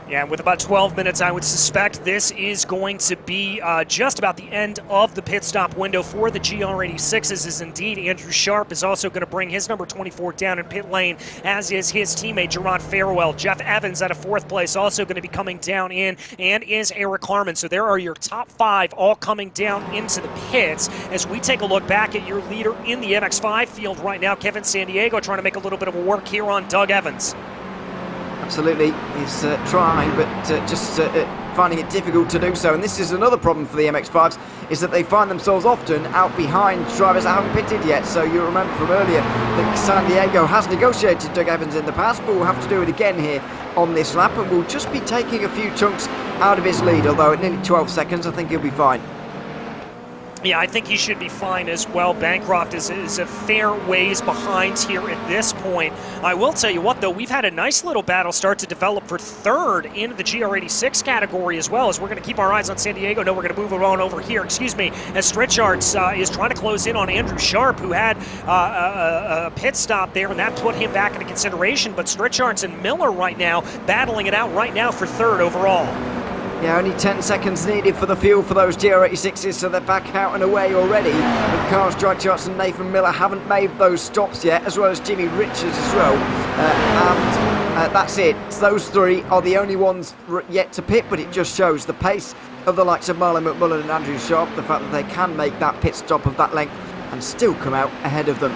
Yeah, with about 12 minutes, I would suspect this is going to be just about the end of the pit stop window for the GR86s, as indeed Andrew Sharp is also going to bring his number 24 down in pit lane, as is his teammate Gerard Farewell. Jeff Evans out of 4th place also going to be coming down in, and is Eric Harmon. So there are your top 5 all coming down into the pits. As we take a look back at your leader in the MX-5 field right now, Kevin Sandiego trying to make a little bit of work here on Doug Evans. Absolutely, he's trying, but just finding it difficult to do so. And this is another problem for the MX-5s, is that they find themselves often out behind drivers that haven't pitted yet. So you remember from earlier that Sandiego has negotiated Doug Evans in the past, but we'll have to do it again here on this lap, and we'll just be taking a few chunks out of his lead, although at nearly 12 seconds, I think he'll be fine. Yeah, I think he should be fine as well. Bancroft is a fair ways behind here at this point. I will tell you what, though, we've had a nice little battle start to develop for 3rd in the GR86 category as well, as we're going to keep our eyes on Sandiego. No, we're going to move it on over here, as Stritchards is trying to close in on Andrew Sharp, who had a pit stop there, and that put him back into consideration. But Stritchards and Miller right now battling it out right now for 3rd overall. Yeah, only 10 seconds needed for the fuel for those GR86s, so they're back out and away already. But Carl Strikeschartz and Nathan Miller haven't made those stops yet, as well as Jimmy Richards as well. And that's it. Those three are the only ones yet to pit, but it just shows the pace of the likes of Marlon McMullen and Andrew Sharp, the fact that they can make that pit stop of that length and still come out ahead of them.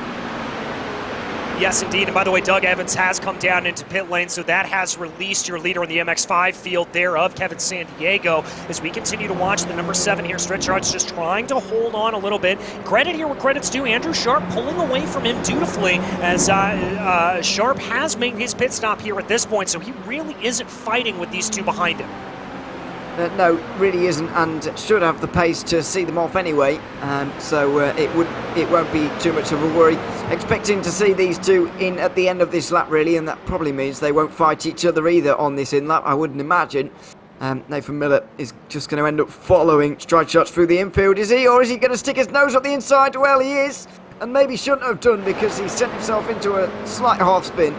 Yes, indeed. And by the way, Doug Evans has come down into pit lane, so that has released your leader in the MX5 field there of Kevin Sandiego. As we continue to watch the number 7 here, Strikeschartz just trying to hold on a little bit. Credit here where credit's due. Andrew Sharp pulling away from him dutifully, as Sharp has made his pit stop here at this point, so he really isn't fighting with these two behind him. No, really isn't, and should have the pace to see them off anyway. So it won't be too much of a worry. Expecting to see these two in at the end of this lap, really, and that probably means they won't fight each other either on this in lap, I wouldn't imagine. Nathan Miller is just going to end up following Strikeschartz through the infield, is he? Or is he going to stick his nose up the inside? Well, he is, and maybe shouldn't have done because he sent himself into a slight half spin.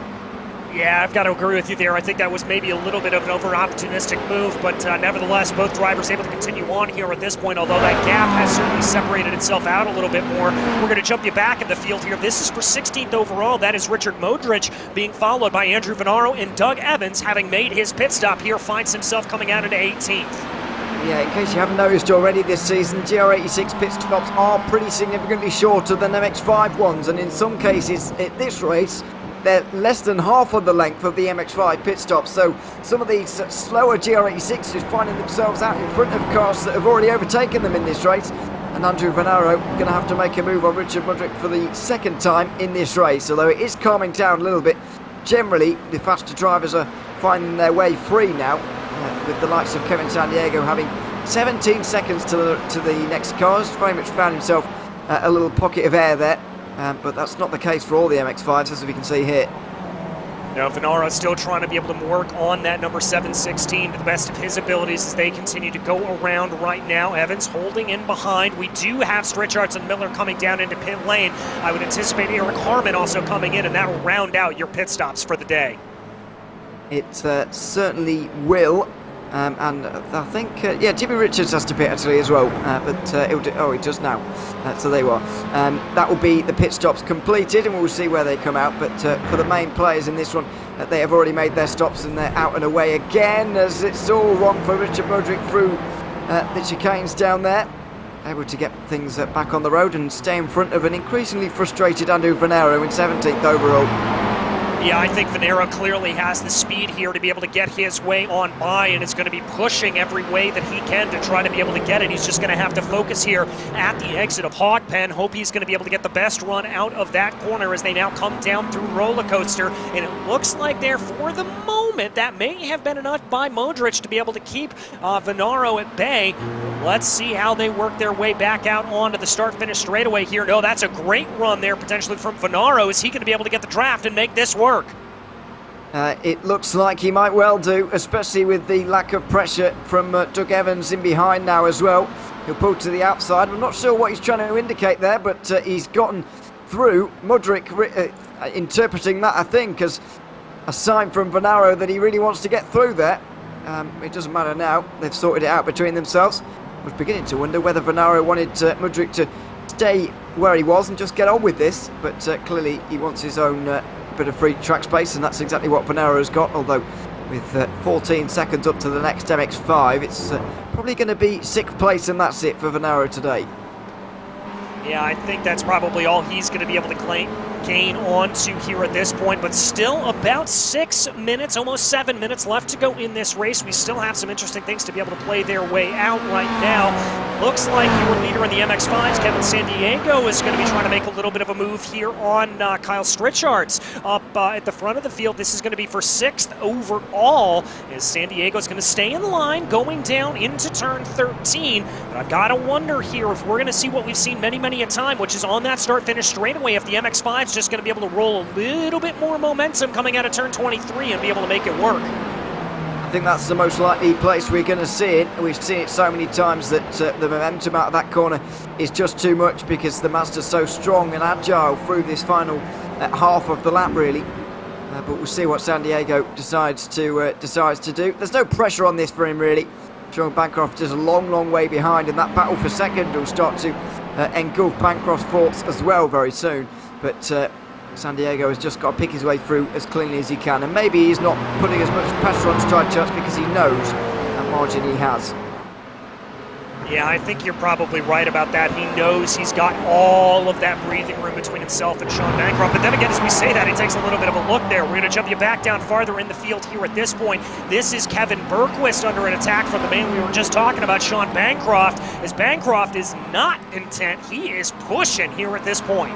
Yeah, I've got to agree with you there. I think that was maybe a little bit of an over-opportunistic move, but nevertheless, both drivers able to continue on here at this point, although that gap has certainly separated itself out a little bit more. We're going to jump you back in the field here. This is for 16th overall. That is Richard Modric being followed by Andrew Venaro, and Doug Evans, having made his pit stop here, finds himself coming out into 18th. Yeah, in case you haven't noticed already this season, GR86 pit stops are pretty significantly shorter than MX5 ones, and in some cases at this race, they're less than half of the length of the MX5 pit stops, so some of these slower GR86s finding themselves out in front of cars that have already overtaken them in this race. And Andrew Venaro going to have to make a move on Richard Mudrick for the second time in this race, although it is calming down a little bit. Generally, the faster drivers are finding their way free now, with the likes of Kevin Sandiego having 17 seconds to the next cars. Very much found himself a little pocket of air there. But that's not the case for all the MX5s, as we can see here. Now, Venaro still trying to be able to work on that number 716 to the best of his abilities as they continue to go around right now. Evans holding in behind. We do have Strikeschartz and Miller coming down into pit lane. I would anticipate Eric Harmon also coming in, and that will round out your pit stops for the day. It certainly will. And I think, yeah, Jimmy Richards has to pit actually as well, he does now. So there you are. That will be the pit stops completed, and we'll see where they come out. But for the main players in this one, they have already made their stops, and they're out and away again, as it's all wrong for Richard Modric through the chicanes down there. Able to get things back on the road and stay in front of an increasingly frustrated Andrew Venaro in 17th overall. Yeah, I think Venaro clearly has the speed here to be able to get his way on by, and is going to be pushing every way that he can to try to be able to get it. He's just going to have to focus here at the exit of Hog Pen. Hope he's going to be able to get the best run out of that corner as they now come down through Roller Coaster. And it looks like there, for the moment, that may have been enough by Modric to be able to keep Venaro at bay. Let's see how they work their way back out onto the start-finish straightaway here. No, that's a great run there potentially from Venaro. Is he going to be able to get the draft and make this work? It looks like he might well do, especially with the lack of pressure from Doug Evans in behind now as well. He'll pull to the outside. I'm not sure what he's trying to indicate there, but he's gotten through. Mudrick interpreting that, I think, as a sign from Venaro that he really wants to get through there. It doesn't matter now. They've sorted it out between themselves. I was beginning to wonder whether Venaro wanted Mudrick to stay where he was and just get on with this, but clearly he wants his own bit of free track space, and that's exactly what Venaro has got, although with 14 seconds up to the next MX5, it's probably going to be 6th place, and that's it for Venaro today. Yeah, I think that's probably all he's going to be able to gain onto here at this point, but still about 6 minutes, almost 7 minutes left to go in this race. We still have some interesting things to be able to play their way out right now. Looks like your leader in the MX5s, Kevin Sandiego, is going to be trying to make a little bit of a move here on Kyle Strikeschartz up at the front of the field. This is going to be for 6th overall, as Sandiego is going to stay in line going down into turn 13. But I've got to wonder here if we're going to see what we've seen many a time, which is on that start-finish straightaway, if the MX5's just going to be able to roll a little bit more momentum coming out of turn 23 and be able to make it work. I think that's the most likely place we're going to see it. We've seen it so many times that the momentum out of that corner is just too much because the Mazda's so strong and agile through this final half of the lap, really. But we'll see what Sandiego decides to do. There's no pressure on this for him, really. Sean Bancroft is a long way behind, and that battle for second will start to engulf Bancroft's thoughts as well very soon. But San Diego has just got to pick his way through as cleanly as he can, and maybe he's not putting as much pressure on straight shots because he knows that margin he has. Yeah, I think you're probably right about that. He knows he's got all of that breathing room between himself and Sean Bancroft. But then again, as we say that, he takes a little bit of a look there. We're going to jump you back down farther in the field here at this point. This is Kevin Bergquist under an attack from the man we were just talking about, Sean Bancroft. As Bancroft is not intent, he is pushing here at this point.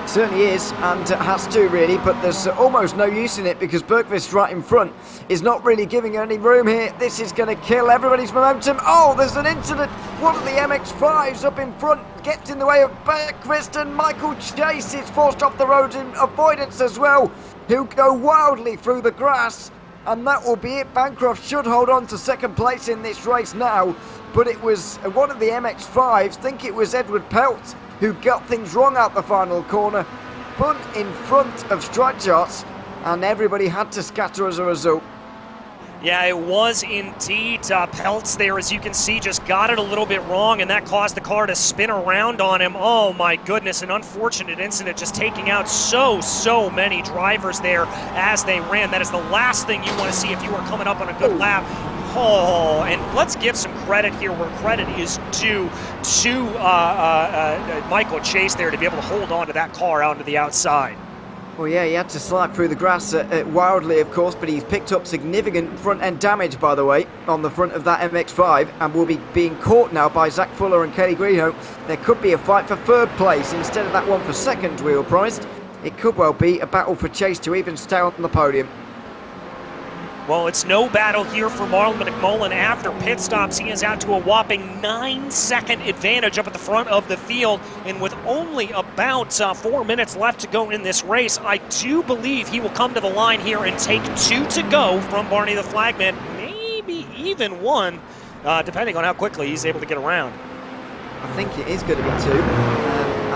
Certainly is, and has to really, but there's almost no use in it because Bergqvist right in front is not really giving any room here. This is going to kill everybody's momentum. Oh, there's an incident. One of the MX-5s up in front gets in the way of Bergqvist, and Michael Chase is forced off the road in avoidance as well, who go wildly through the grass, and that will be it. Bancroft should hold on to second place in this race now, but it was one of the MX-5s, I think it was Edward Pelt, who got things wrong out the final corner, spun in front of straight shots, and everybody had to scatter as a result. Yeah, it was indeed Peltz there, as you can see, just got it a little bit wrong, and that caused the car to spin around on him. Oh my goodness, an unfortunate incident, just taking out so many drivers there as they ran. That is the last thing you want to see if you are coming up on a good lap. Oh, and let's give some credit here where credit is due to Michael Chase there to be able to hold on to that car out to the outside. Well, yeah, he had to slide through the grass wildly, of course, but he's picked up significant front-end damage, by the way, on the front of that MX-5, and will be being caught now by Zach Fuller and Kelly Greenhoe. There could be a fight for third place instead of that one for second, we were priced. It could well be a battle for Chase to even stay on the podium. Well, it's no battle here for Marlon McMullen. After pit stops, he is out to a whopping 9-second advantage up at the front of the field. And with only about 4 minutes left to go in this race, I do believe he will come to the line here and take 2 to go from Barney the Flagman. Maybe even 1, depending on how quickly he's able to get around. I think it is going to be 2.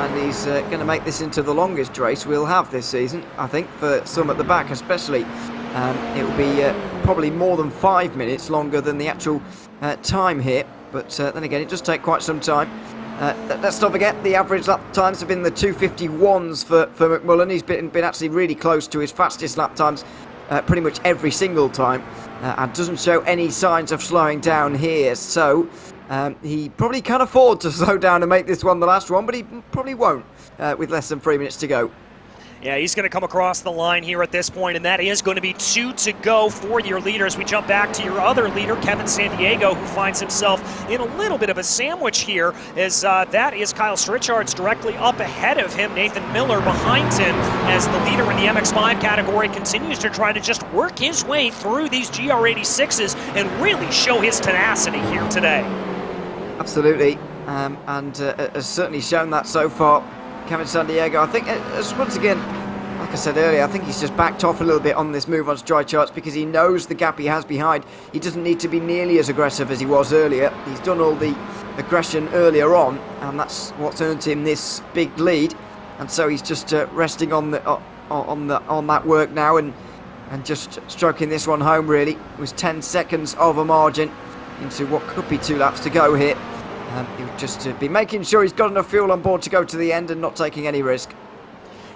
And he's going to make this into the longest race we'll have this season, I think, for some at the back especially. It will be probably more than 5 minutes longer than the actual time here, but then again, it does take quite some time. Let's not forget the average lap times have been the 2:51s for McMullen. He's been actually really close to his fastest lap times pretty much every single time, and doesn't show any signs of slowing down here, so he probably can afford to slow down and make this one the last one, but he probably won't with less than 3 minutes to go. Yeah, he's going to come across the line here at this point, and that is going to be 2 to go for your leaders. We jump back to your other leader, Kevin San Diego, who finds himself in a little bit of a sandwich here, as that is Kyle Stritchard's directly up ahead of him, Nathan Miller behind him, as the leader in the MX-5 category continues to try to just work his way through these GR86s and really show his tenacity here today. Absolutely, and has certainly shown that so far. Kevin San Diego, I think, once again, like I said earlier, I think he's just backed off a little bit on this move on stride charts because he knows the gap he has behind. He doesn't need to be nearly as aggressive as he was earlier. He's done all the aggression earlier on, and that's what's earned him this big lead. And so he's just resting on that work now and just stroking this one home. Really, it was 10 seconds of a margin into what could be 2 laps to go here. He would just be making sure he's got enough fuel on board to go to the end and not taking any risk.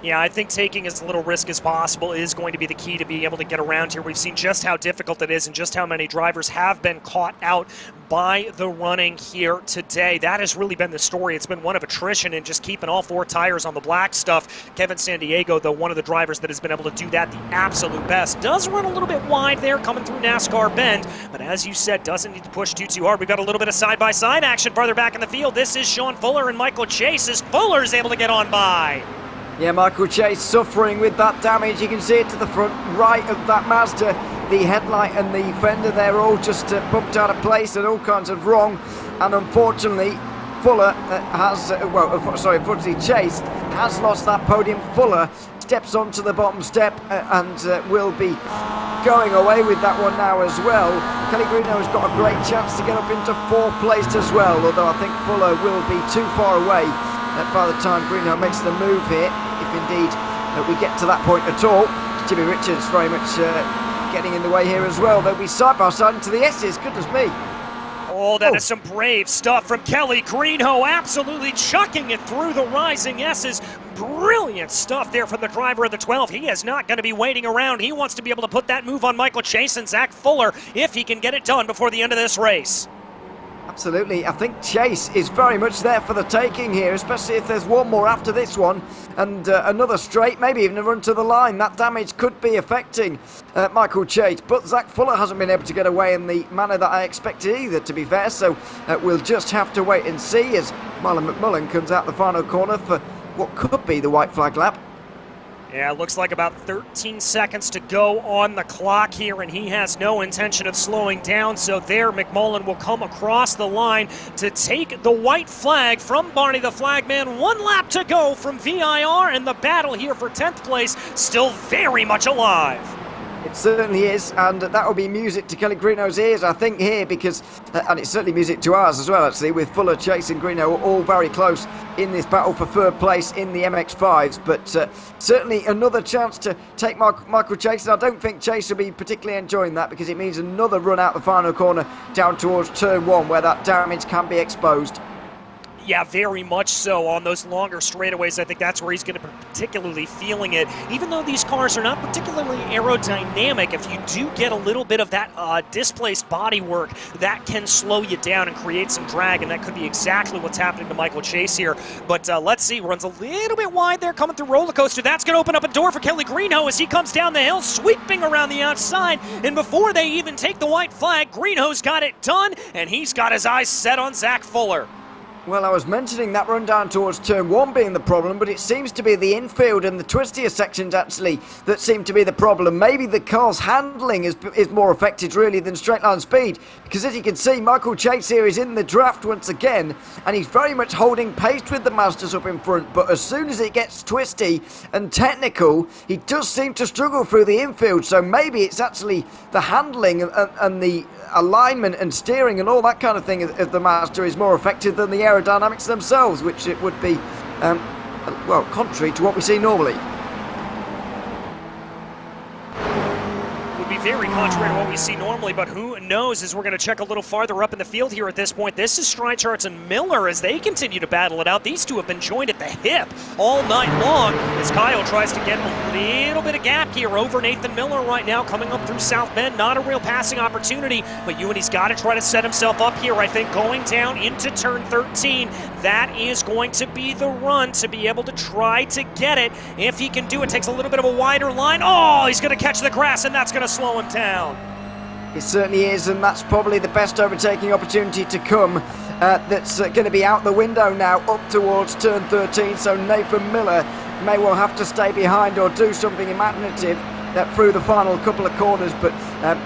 Yeah, I think taking as little risk as possible is going to be the key to being able to get around here. We've seen just how difficult it is and just how many drivers have been caught out by the running here today. That has really been the story. It's been one of attrition and just keeping all 4 tires on the black stuff. Kevin San Diego, though, one of the drivers that has been able to do that the absolute best. Does run a little bit wide there coming through NASCAR Bend, but as you said, doesn't need to push too hard. We've got a little bit of side-by-side action farther back in the field. This is Sean Fuller and Michael Chase as Fuller's able to get on by. Yeah, Michael Chase suffering with that damage. You can see it to the front right of that Mazda. The headlight and the fender, they're all just bumped out of place and all kinds of wrong. And unfortunately, unfortunately Chase has lost that podium. Fuller steps onto the bottom step and will be going away with that one now as well. Kelly Greenhoe has got a great chance to get up into 4th place as well, although I think Fuller will be too far away by the time Greenhoe makes the move here, if indeed we get to that point at all. Jimmy Richards very much getting in the way here as well. They'll be side by side into the S's, goodness me. Oh, that is some brave stuff from Kelly Greenhoe, absolutely chucking it through the rising S's. Brilliant stuff there from the driver of the 12. He is not going to be waiting around. He wants to be able to put that move on Michael Chase and Zach Fuller if he can get it done before the end of this race. Absolutely. I think Chase is very much there for the taking here, especially if there's one more after this one and another straight, maybe even a run to the line. That damage could be affecting Michael Chase, but Zach Fuller hasn't been able to get away in the manner that I expected either, to be fair, so we'll just have to wait and see as Marlon McMullen comes out the final corner for what could be the white flag lap. Yeah, it looks like about 13 seconds to go on the clock here, and he has no intention of slowing down. So there, McMullen will come across the line to take the white flag from Barney the Flagman. 1 lap to go from VIR, and the battle here for 10th place still very much alive. It certainly is, and that will be music to Kelly Greenhoe's ears, I think, here, because, and it's certainly music to ours as well, actually, with Fuller, Chase and Greenhoe all very close in this battle for 3rd place in the MX-5s, but certainly another chance to take Michael Chase, and I don't think Chase will be particularly enjoying that, because it means another run out the final corner down towards turn 1, where that damage can be exposed. Yeah, very much so. On those longer straightaways, I think that's where he's going to be particularly feeling it. Even though these cars are not particularly aerodynamic, if you do get a little bit of that displaced bodywork, that can slow you down and create some drag, and that could be exactly what's happening to Michael Chase here. But let's see, runs a little bit wide there coming through roller coaster. That's going to open up a door for Kelly Greenhoe as he comes down the hill, sweeping around the outside. And before they even take the white flag, Greenhoe's got it done, and he's got his eyes set on Zach Fuller. Well, I was mentioning that run down towards turn 1 being the problem, but it seems to be the infield and the twistier sections actually that seem to be the problem. Maybe the car's handling is more affected really than straight line speed, because as you can see, Michael Chase here is in the draft once again, and he's very much holding pace with the Mazdas up in front, but as soon as it gets twisty and technical, he does seem to struggle through the infield, so maybe it's actually the handling and the alignment and steering and all that kind of thing of the Mazda is more affected than the aerodynamics themselves, which it would be, well, contrary to what we see normally. Very contrary to what we see normally, but who knows as we're going to check a little farther up in the field here at this point. This is Streichhardt and Miller as they continue to battle it out. These two have been joined at the hip all night long as Kyle tries to get a little bit of gap here over Nathan Miller right now coming up through South Bend. Not a real passing opportunity, but Ewan's got to try to set himself up here, I think, going down into turn 13. That is going to be the run to be able to try to get it. If he can do it, takes a little bit of a wider line. Oh, he's going to catch the grass, and that's going to slow him down. It certainly is, and that's probably the best overtaking opportunity to come. That's going to be out the window now up towards turn 13, so Nathan Miller may well have to stay behind or do something imaginative through the final couple of corners, but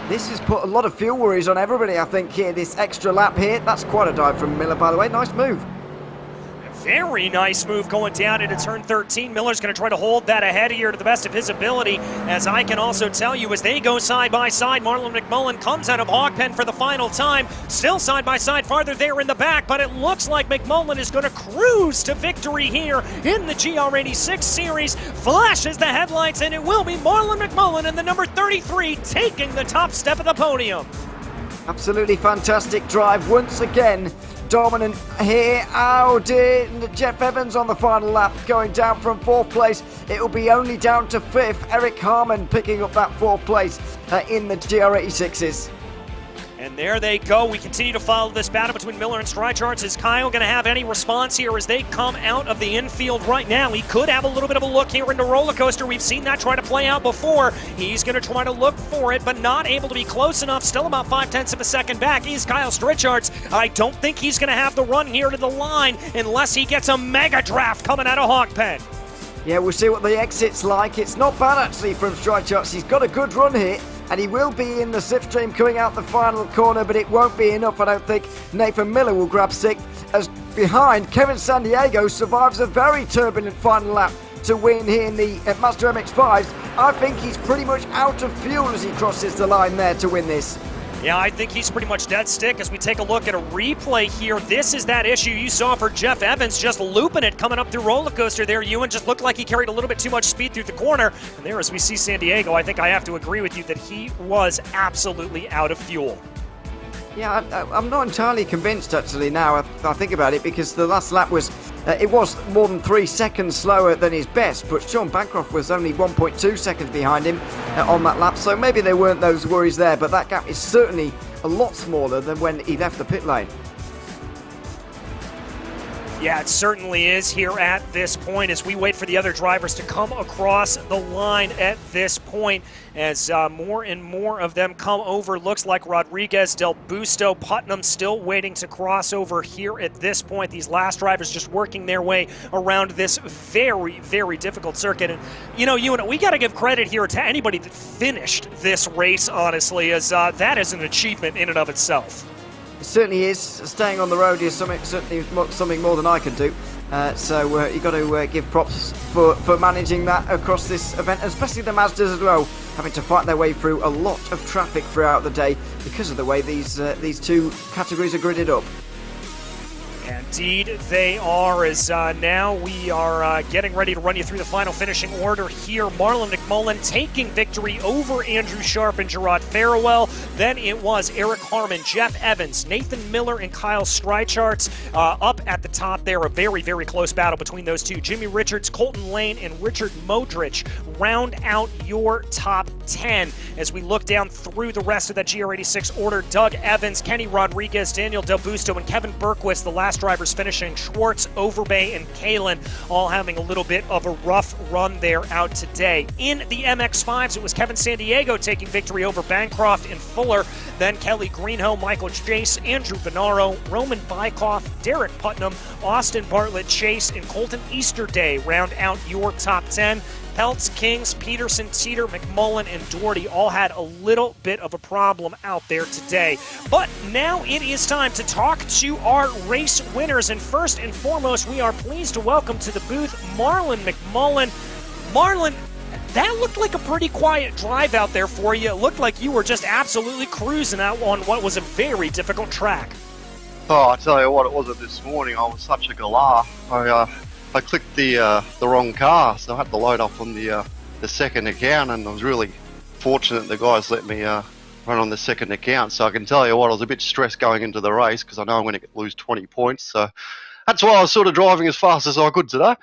this has put a lot of fuel worries on everybody, I think, here, this extra lap here. That's quite a dive from Miller, by the way. Nice move. Very nice move going down into turn 13. Miller's going to try to hold that ahead here to the best of his ability. As I can also tell you, as they go side by side, Marlon McMullen comes out of Hog Pen for the final time. Still side by side farther there in the back, but it looks like McMullen is going to cruise to victory here in the GR86 series. Flashes the headlights, and it will be Marlon McMullen in the number 33 taking the top step of the podium. Absolutely fantastic drive once again. Dominant here. Oh dear, Jeff Evans on the final lap going down from 4th place. It will be only down to 5th. Eric Harmon picking up that 4th place in the GR86s. And there they go. We continue to follow this battle between Miller and Streichhardt. Is Kyle going to have any response here as they come out of the infield right now? He could have a little bit of a look here into roller coaster. We've seen that try to play out before. He's going to try to look for it, but not able to be close enough. Still about 0.5 of a second back is Kyle Streichhardt. I don't think he's going to have the run here to the line unless he gets a mega draft coming out of Hog Pen. Yeah, we'll see what the exit's like. It's not bad actually from Streichhardt. He's got a good run here, and he will be in the slipstream coming out the final corner, but it won't be enough, I don't think. Nathan Miller will grab 6th, as behind Kevin Sandiego survives a very turbulent final lap to win here in the Mazda MX-5s. I think he's pretty much out of fuel as he crosses the line there to win this. Yeah, I think he's pretty much dead stick as we take a look at a replay here. This is that issue you saw for Jeff Evans, just looping it coming up through roller coaster there. Ewan just looked like he carried a little bit too much speed through the corner. And there, as we see San Diego, I think I have to agree with you that he was absolutely out of fuel. Yeah, I'm not entirely convinced actually now I think about it, because the last lap was, it was more than 3 seconds slower than his best, but Sean Bancroft was only 1.2 seconds behind him on that lap, so maybe there weren't those worries there, but that gap is certainly a lot smaller than when he left the pit lane. Yeah, it certainly is here at this point as we wait for the other drivers to come across the line at this point. As more and more of them come over, looks like Rodriguez, Del Busto, Putnam still waiting to cross over here at this point. These last drivers just working their way around this very, very difficult circuit. And, you know, Ewan, we got to give credit here to anybody that finished this race, honestly, as that is an achievement in and of itself. It certainly is. Staying on the road is certainly something more than I can do. So you've got to give props for managing that across this event, especially the Mazdas as well, having to fight their way through a lot of traffic throughout the day because of the way these two categories are gridded up. Indeed, they are, as now we are getting ready to run you through the final finishing order here. Marlon McMullen taking victory over Andrew Sharp and Gerard Farewell. Then it was Eric Harmon, Jeff Evans, Nathan Miller, and Kyle Streichart up at the top there. A very, very close battle between those two. Jimmy Richards, Colton Lane, and Richard Modric round out your top 10. As we look down through the rest of that GR86 order, Doug Evans, Kenny Rodriguez, Daniel Del Busto, and Kevin Berquist, the last drivers finishing. Schwartz, Overbay, and Kalen all having a little bit of a rough run there out today. In the MX5s, it was Kevin Sandiego taking victory over Bancroft and Fuller, then Kelly Greenhoe, Michael Chase, Andrew Venaro, Roman Bykoff, Derek Putnam, Austin Bartlett Chase, and Colton Easterday round out your top 10. Peltz, Kings, Peterson, Teeter, McMullen, and Doherty all had a little bit of a problem out there today. But now it is time to talk to our race winners. And first and foremost, we are pleased to welcome to the booth Marlon McMullen. Marlon, that looked like a pretty quiet drive out there for you. It looked like you were just absolutely cruising out on what was a very difficult track. Oh, I tell you what, it wasn't this morning. I was such a galah. I clicked the wrong car, so I had to load up on the second account, and I was really fortunate the guys let me run on the second account. So I can tell you what, I was a bit stressed going into the race because I know I'm going to lose 20 points. So that's why I was sort of driving as fast as I could today.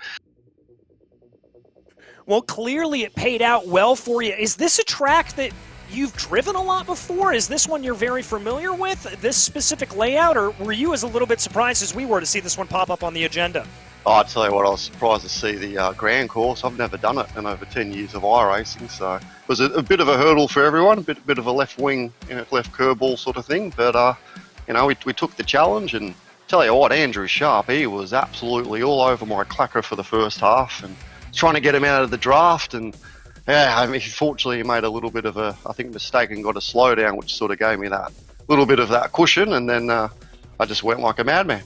Well, clearly it paid out well for you. Is this a track that you've driven a lot before? Is this one you're very familiar with, this specific layout, or were you as a little bit surprised as we were to see this one pop up on the agenda? Oh, I tell you what, I was surprised to see the Grand Course. I've never done it in over 10 years of iRacing, so it was a bit of a hurdle for everyone, a bit of a left wing, left curveball sort of thing. But we took the challenge, and tell you what, Andrew Sharp, he was absolutely all over my clacker for the first half, and trying to get him out of the draft. And yeah, I mean, fortunately, he made a little bit of a, I think, mistake and got a slowdown, which sort of gave me that little bit of that cushion, and then I just went like a madman.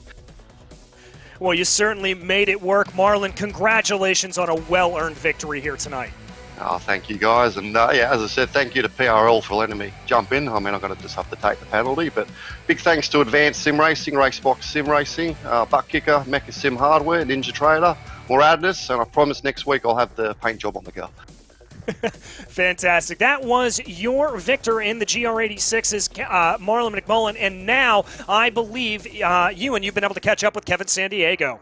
Well, you certainly made it work, Marlon. Congratulations on a well-earned victory here tonight. Oh, thank you, guys. And yeah, as I said, thank you to PRL for letting me jump in. I mean, I'm going to just have to take the penalty, but big thanks to Advanced Sim Racing, RaceBox Sim Racing, Butt Kicker, Mecha Sim Hardware, Ninja Trader, Moradness, and I promise next week I'll have the paint job on the car. Fantastic. That was your victor in the GR86's Marlon McMullen, and now I believe you've been able to catch up with Kevin Sandiego.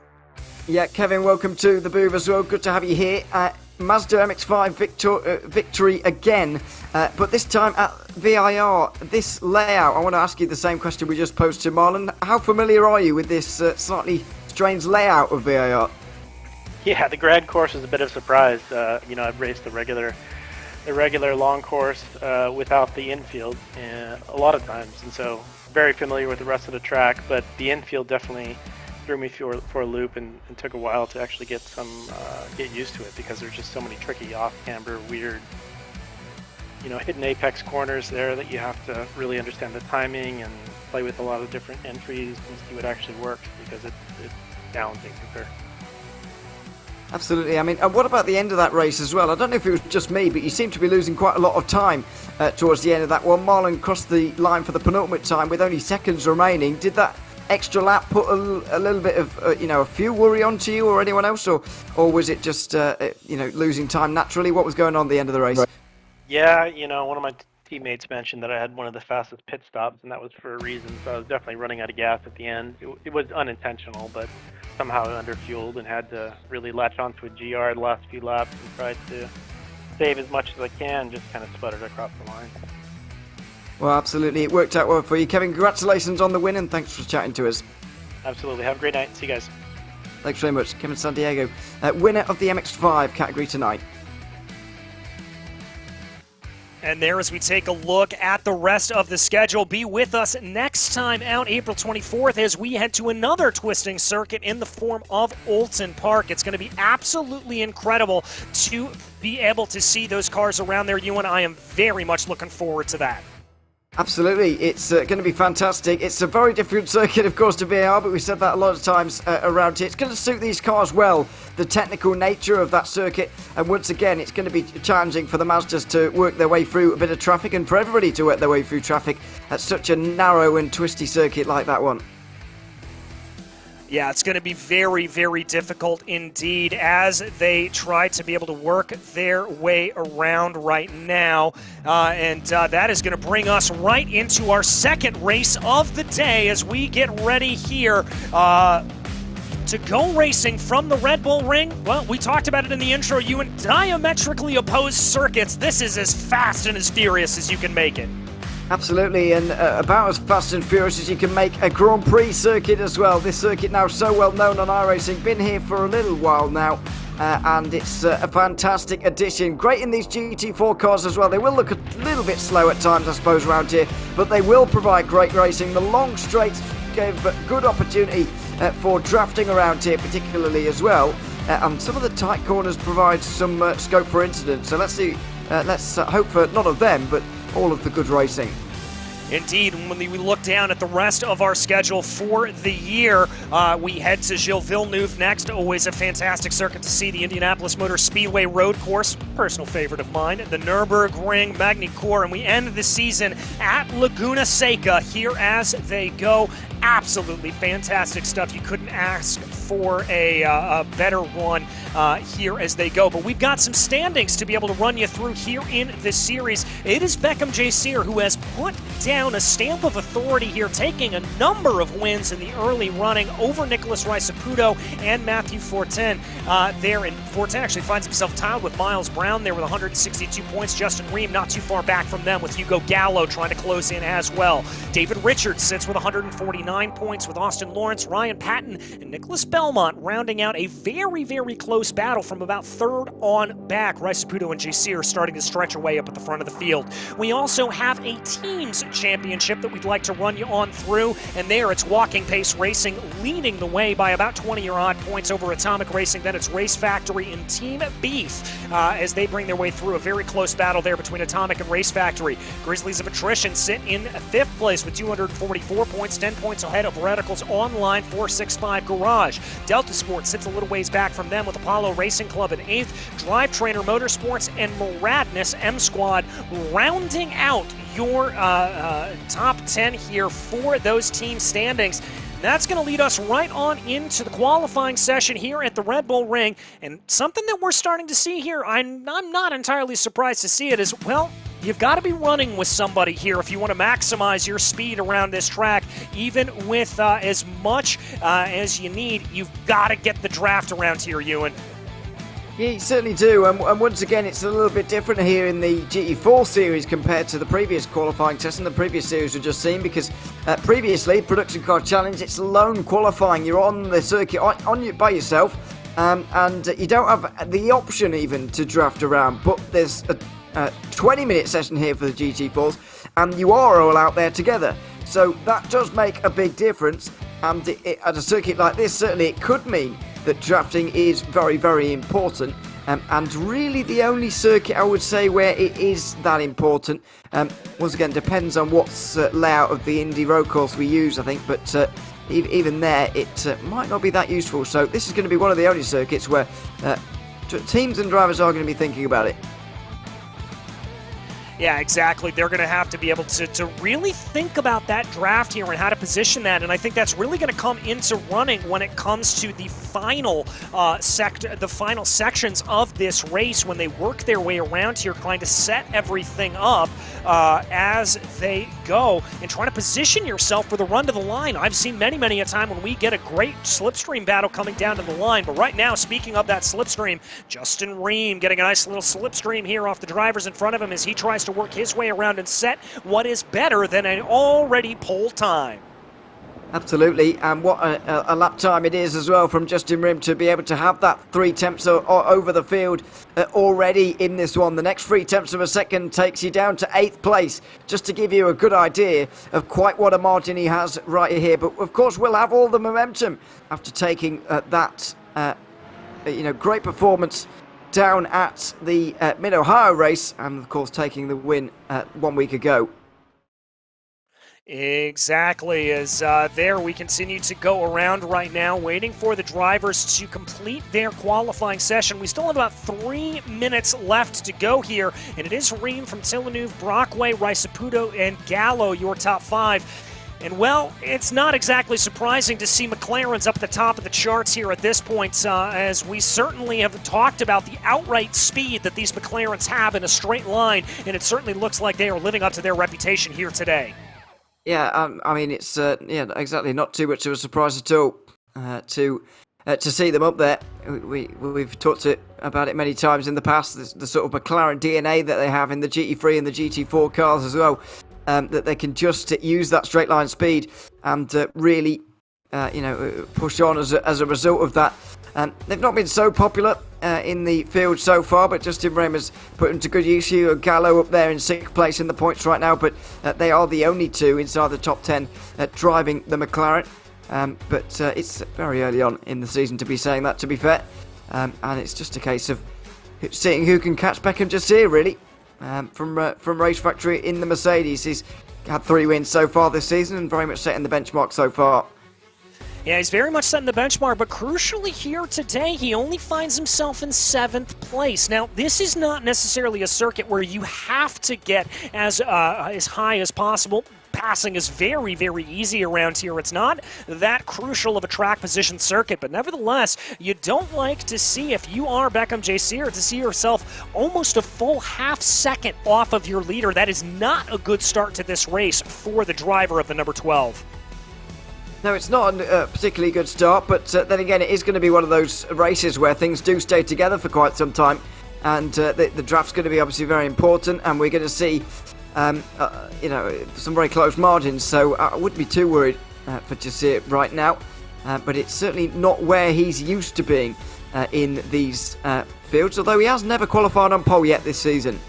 Yeah, Kevin, welcome to the booth as well. Good to have you here. Mazda MX-5 victory again, but this time at VIR. This layout, I want to ask you the same question we just posed to Marlon. How familiar are you with this slightly strange layout of VIR? Yeah, the Grand Course was a bit of a surprise. I've raced the regular long course without the infield a lot of times, and so very familiar with the rest of the track. But the infield definitely threw me for a loop, and took a while to actually get used to it, because there's just so many tricky off-camber, weird, hidden apex corners there that you have to really understand the timing and play with a lot of different entries and see what actually works, because it's challenging for sure. Absolutely. I mean, what about the end of that race as well? I don't know if it was just me, but you seem to be losing quite a lot of time towards the end of that one. Marlon crossed the line for the penultimate time with only seconds remaining. Did that extra lap put a little bit of, a fuel worry onto you or anyone else, or was it just, losing time naturally? What was going on at the end of the race? Yeah, one of my teammates mentioned that I had one of the fastest pit stops, and that was for a reason. So I was definitely running out of gas at the end. It was unintentional, but somehow I underfueled and had to really latch onto a GR the last few laps and tried to save as much as I can, just kind of sputtered across the line. Well, absolutely. It worked out well for you. Kevin, congratulations on the win, and thanks for chatting to us. Absolutely. Have a great night. See you guys. Thanks very much. Kevin Santiago, winner of the MX5 category tonight. And there, as we take a look at the rest of the schedule, be with us next time out, April 24th, as we head to another twisting circuit in the form of Oulton Park. It's going to be absolutely incredible to be able to see those cars around there. You and I am very much looking forward to that. Absolutely, it's going to be fantastic. It's a very different circuit, of course, to VAR, but we said that a lot of times around here. It's going to suit these cars well, the technical nature of that circuit, and once again, it's going to be challenging for the Mazdas to work their way through a bit of traffic, and for everybody to work their way through traffic at such a narrow and twisty circuit like that one. Yeah, it's going to be very, very difficult indeed as they try to be able to work their way around right now. And that is going to bring us right into our second race of the day as we get ready here to go racing from the Red Bull Ring. Well, we talked about it in the intro, you in diametrically opposed circuits. This is as fast and as furious as you can make it. Absolutely, and about as fast and furious as you can make a Grand Prix circuit as well. This circuit now so well known on iRacing, been here for a little while now, and it's a fantastic addition. Great in these GT4 cars as well. They will look a little bit slow at times, I suppose, around here, but they will provide great racing. The long straights gave good opportunity for drafting around here, particularly as well, and some of the tight corners provide some scope for incidents. So let's see. Let's hope for none of them, but all of the good racing. Indeed, when we look down at the rest of our schedule for the year, we head to Gilles Villeneuve next. Always a fantastic circuit to see, the Indianapolis Motor Speedway road course, personal favorite of mine, the Nürburgring, Magny-Cours, and we end the season at Laguna Seca here as they go. Absolutely fantastic stuff. You couldn't ask for a better one here as they go. But we've got some standings to be able to run you through here in this series. It is Beckham J. Sear who has put down a stamp of authority here, taking a number of wins in the early running over Nicholas Risaputo and Matthew Fortin there. And Fortin actually finds himself tied with Miles Brown there with 162 points. Justin Ream not too far back from them with Hugo Gallo trying to close in as well. David Richards sits with 149 points with Austin Lawrence, Ryan Patton, and Nicholas Belmont rounding out a very, very close battle from about third on back. Risaputo and JC are starting to stretch away up at the front of the field. We also have a teams championship that we'd like to run you on through, and there it's Walking Pace Racing leading the way by about 20 or odd points over Atomic Racing. Then it's Race Factory and Team Beef as they bring their way through a very close battle there between Atomic and Race Factory. Grizzlies of Attrition sit in 5th place with 244 points, 10 points ahead of Radicals Online 465 Garage. Delta Sports sits a little ways back from them with Apollo Racing Club in 8th. Drive Trainer Motorsports and Moradness M Squad rounding out your top 10 here for those team standings. That's going to lead us right on into the qualifying session here at the Red Bull Ring. And something that we're starting to see here, I'm not entirely surprised to see it, is, well, you've got to be running with somebody here if you want to maximize your speed around this track. Even with as much as you need, you've got to get the draft around here, Ewan. Yeah, you certainly do, and once again it's a little bit different here in the GT4 series compared to the previous qualifying test and the previous series we've just seen, because previously, Production Car Challenge, it's lone qualifying. You're on the circuit by yourself, and you don't have the option even to draft around, but there's a 20-minute session here for the GT4s, and you are all out there together. So that does make a big difference, and at a circuit like this, certainly it could mean that drafting is very, very important, and really the only circuit I would say where it is that important. Once again, depends on what's layout of the Indy road course we use, I think, but even there it might not be that useful. So this is going to be one of the only circuits where teams and drivers are going to be thinking about it. Yeah, exactly. They're going to have to be able to really think about that draft here and how to position that, and I think that's really going to come into running when it comes to the final final sections of this race, when they work their way around here, trying to set everything up as they go and trying to position yourself for the run to the line. I've seen many a time when we get a great slipstream battle coming down to the line, but right now, speaking of that slipstream, Justin Ream getting a nice little slipstream here off the drivers in front of him as he tries to work his way around and set what is better than an already pole time. Absolutely, and what a lap time it is as well from Justin Rim to be able to have that 3 tenths over the field already in this one. The next 3 tenths of a second takes you down to 8th place, just to give you a good idea of quite what a margin he has right here. But of course, we'll have all the momentum after taking that great performance down at the Mid-Ohio race, and of course taking the win 1 week ago. Exactly, as there we continue to go around right now, waiting for the drivers to complete their qualifying session. We still have about 3 minutes left to go here, and it is Ream from Villeneuve, Brockway, RaceSpotTV, and Gallo, your top 5. And, well, it's not exactly surprising to see McLaren's up at the top of the charts here at this point, as we certainly have talked about the outright speed that these McLarens have in a straight line, and it certainly looks like they are living up to their reputation here today. Yeah, I mean, it's exactly not too much of a surprise at all to see them up there. We've talked about it many times in the past, the sort of McLaren DNA that they have in the GT3 and the GT4 cars as well. That they can just use that straight line speed and really, push on as a result of that. They've not been so popular in the field so far, but Justin Ream has put them to good use. You Gallo up there in 6th place in the points right now, but they are the only 2 inside the top 10 driving the McLaren. But it's very early on in the season to be saying that, to be fair. And it's just a case of seeing who can catch Beckham just here, really. From Race Factory in the Mercedes. He's had 3 wins so far this season and very much setting the benchmark so far. Yeah, he's very much setting the benchmark, but crucially here today, he only finds himself in 7th place. Now, this is not necessarily a circuit where you have to get as high as possible. Passing is very easy around here. It's not that crucial of a track position circuit, but nevertheless, you don't like to see, if you are Beckham J. Sear, to see yourself almost a full half second off of your leader. That is not a good start to this race for the driver of the number 12. No, it's not a particularly good start, but then again, it is going to be one of those races where things do stay together for quite some time, and the draft's going to be obviously very important, and we're going to see some very close margins, so I wouldn't be too worried for Jasir right now, but it's certainly not where he's used to being in these fields, although he has never qualified on pole yet this season.